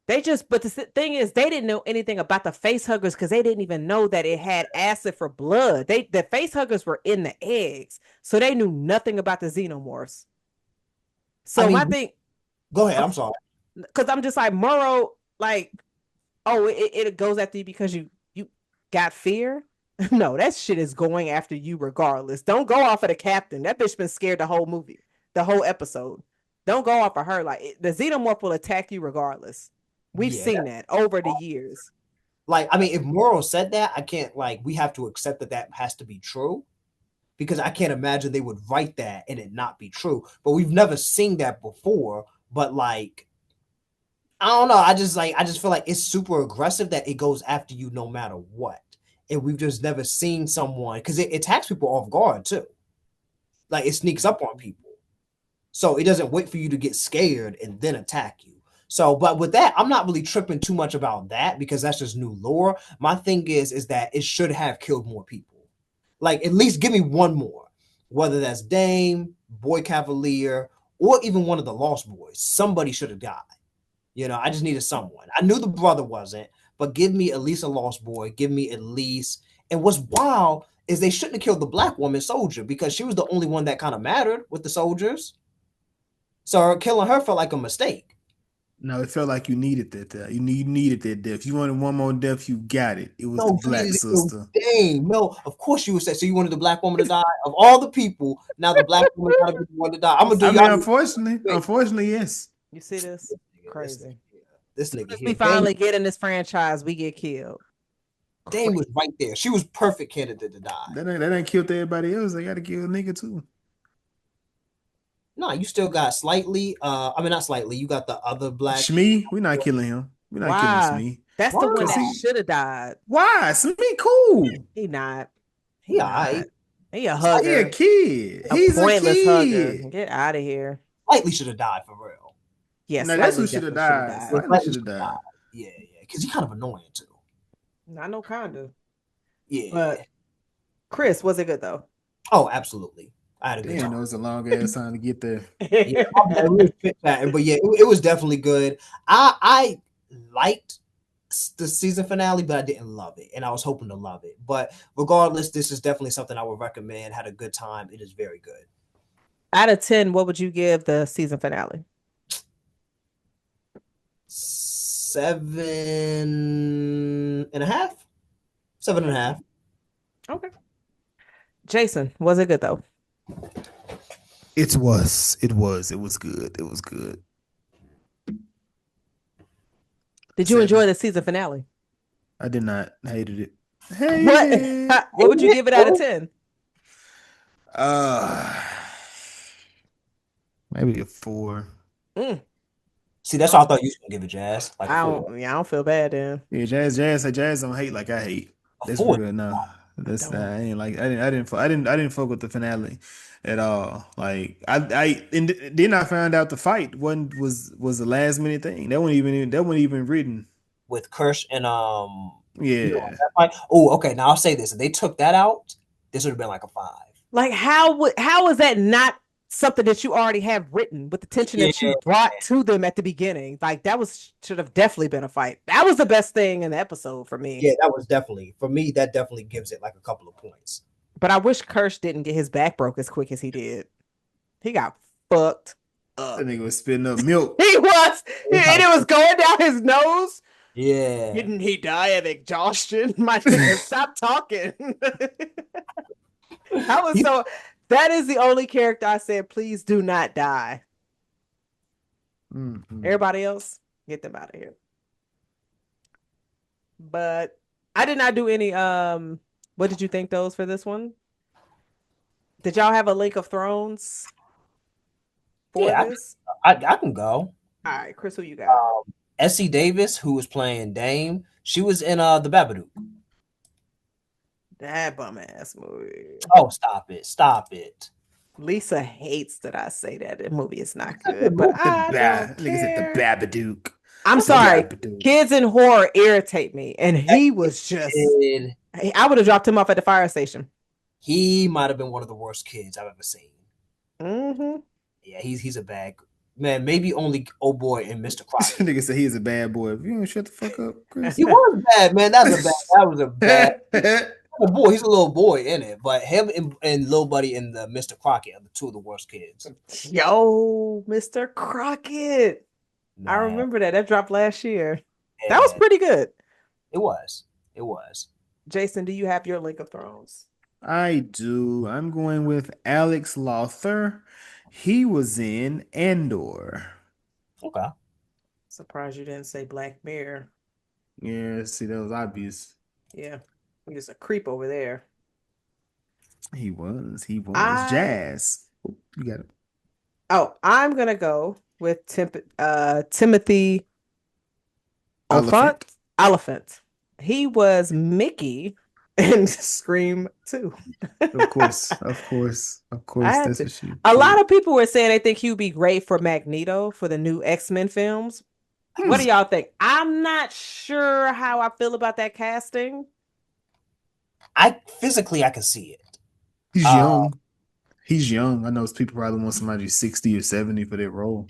But the thing is, they didn't know anything about the face huggers because they didn't even know that it had acid for blood. The face huggers were in the eggs, so they knew nothing about the xenomorphs. So I think. Go ahead. I'm sorry. Because I'm just like Morrow, like, oh, it goes after you because you got fear. No, that shit is going after you regardless. Don't go off of the captain. That bitch been scared the whole movie, the whole episode. Don't go off of her. Like the xenomorph will attack you regardless. We've seen that over the years. Like, I mean, if Morrow said that, I can't, like, we have to accept that has to be true, because I can't imagine they would write that and it not be true. But we've never seen that before. But like, I don't know. I just feel like it's super aggressive that it goes after you no matter what. And we've just never seen someone, because it attacks people off guard too. Like it sneaks up on people. So it doesn't wait for you to get scared and then attack you. So, but with that, I'm not really tripping too much about that because that's just new lore. My thing is that it should have killed more people. Like at least give me one more, whether that's Dame, Boy Cavalier, or even one of the Lost Boys. Somebody should have died. You know, I just needed someone. I knew the brother wasn't, but give me at least a Lost Boy. Give me at least. And what's wild is they shouldn't have killed the black woman soldier because she was the only one that kind of mattered with the soldiers. So killing her felt like a mistake. No, it felt like you needed that. You needed that death. You wanted one more death, you got it. It was the black sister. Dang, no, of course you would say. So you wanted the black woman to die? Of all the people, now the black woman gotta be the one to die. I'm gonna do. Unfortunately, yes. You see this? Crazy. This nigga. We finally get in this franchise, we get killed. Dame was right there. She was perfect candidate to die. That ain't killed everybody else. They got to kill a nigga too. No, you still got slightly. I mean, not slightly. You got the other black. Shmi, we're not killing him. We're not killing Shmi. That's the one that should have died. Why? Shmi cool. He not. He alright. He a hugger. He a kid. He's pointless a kid. Hugger. Get out of here. Slightly should have died for real. Yes, no, that's who should have died. Slightly should have died. Yeah, because he's kind of annoying too. I know, kinda. Yeah. But Chris, was it good though? Oh, absolutely. I had a good time. It was a long ass time to get there. Yeah, but yeah, it was definitely good. I liked the season finale, but I didn't love it, and I was hoping to love it. But regardless, this is definitely something I would recommend. Had a good time. It is very good. Out of 10, what would you give the season finale? 7.5. 7.5. Okay. Jason, was it good though? It was good. It was good. Did you enjoy the season finale? I did not. I hated it. What would you give it out of 10? Maybe a 4. See, that's what I thought you was gonna give it, Jazz. Like I don't feel bad then. Yeah, Jazz don't hate like I hate. That's real. No, that's I ain't like I didn't fuck with the finale at all. Like and then I found out the fight was a last minute thing. That wasn't even written with Kirsch and yeah. Oh, okay. Now I'll say this: if they took that out, this would have been like a 5. Like how is that not something that you already have written with the tension that you brought to them at the beginning? Like that should have definitely been a fight. That was the best thing in the episode for me. Yeah, that was definitely for me. That definitely gives it like a couple of points. But I wish Kirsch didn't get his back broke as quick as he did. He got fucked up. That nigga was spitting up milk. He was, and it was going down his nose. Yeah. Didn't he die of exhaustion? My nigga, stop talking. That is the only character I said, please do not die. Mm-hmm. Everybody else, get them out of here. But I did not do any. What did you think those for this one? Did y'all have a Link of Thrones for Yeah, this? I can go. All right, Chris, who you got? Essie Davis, who was playing Dame, she was in the Babadook. That bum ass movie. Oh, stop it! Stop it! Lisa hates that I say that the movie is not That's a good, but The I don't Nigga said the care. Babadook. I'm The sorry. Babadook. Kids in horror irritate me, and he was just. Kid, I would have dropped him off at the fire station. he might have been one of the worst kids I've ever seen. Mm-hmm. Yeah, he's a bad man. Maybe only old boy and Mr. Crockett. Nigga said he's a bad boy. If you don't shut the fuck up, Chris. He was bad, man. That was a bad boy. He's a little boy in it, but him and Lil Buddy and the Mr. Crockett are the two of the worst kids. Yo, Mr. Crockett. I Man, remember that. That dropped last year. yeah, That was pretty good. it was. It was. Jason, do you have your Link of Thrones? I do. I'm going with Alex Lothar. He was in Andor. Okay. Surprised you didn't say Black Mirror. Yeah, see, that was obvious. Yeah, he's a creep over there. He was. He was. I Jazz. Oh, you got it. I'm gonna go with Timothy Elephant. Elephant. He was Mickey in Scream 2. Of course. Of course. Of I course. had That's to. what she A lot did. of people were saying they think he'd be great for Magneto for the new X-Men films. What do y'all think? I'm not sure how I feel about that casting. I can see it. He's young. He's young. I know people probably want somebody 60 or 70 for that role.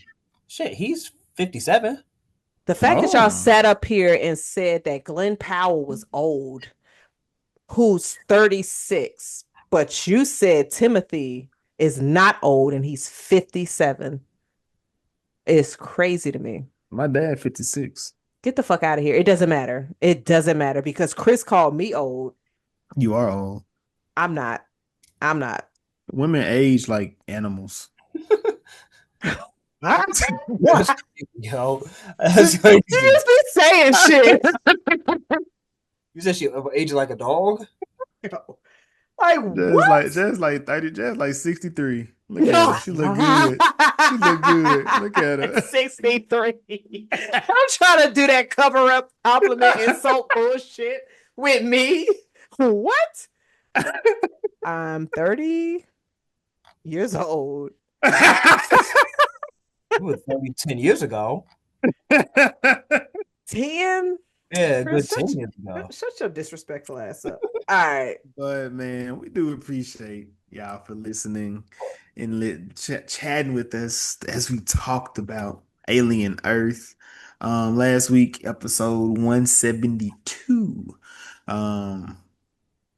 Shit, he's 57. The fact that y'all Oh. sat up here and said that Glenn Powell was old, who's 36, but you said Timothy is not old and he's 57, is crazy to me. My dad, 56. Get the fuck out of here. It doesn't matter. It doesn't matter because Chris called me old. You are old. I'm not. Women age like animals. Yo, that's crazy. You just be saying shit. You said she aged like a dog? Like what? Just like 30, just like 63. Look at her. She look good. She look good. Look at her. 63. I'm trying to do that cover up compliment insult bullshit with me. What? I'm 30 years old. You were 30 10 years ago. 10? Yeah, Chris, good 10 years ago. Shut your disrespectful ass up. All right. But man, we do appreciate y'all for listening and chatting with us as we talked about Alien Earth. Last week, episode 172.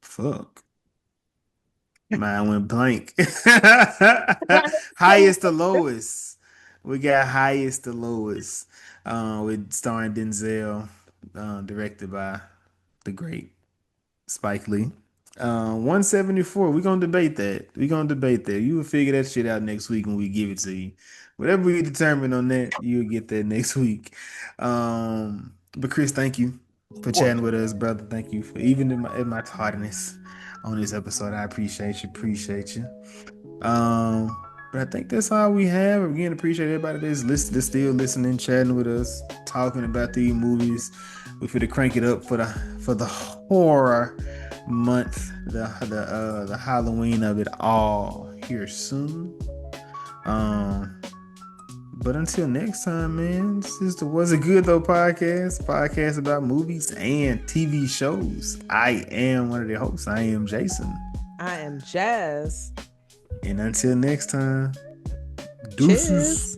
Fuck. Mine went blank. Highest to lowest. We got highest to lowest. With starring Denzel, directed by the great Spike Lee. 174. We're gonna debate that. You will figure that shit out next week when we give it to you. Whatever we determine on that, you'll get that next week. But Chris, thank you for chatting with us, brother. Thank you for even in my tardiness on this episode. I appreciate you. But I think that's all we have. Again, appreciate everybody that's still listening, chatting with us, talking about these movies. We finna crank it up for the horror month, the Halloween of it all here soon. But until next time, man, this is the Was It Good Though podcast about movies and TV shows. I am one of the hosts. I am Jason. I am Jazz. And until next time, deuces. Cheers.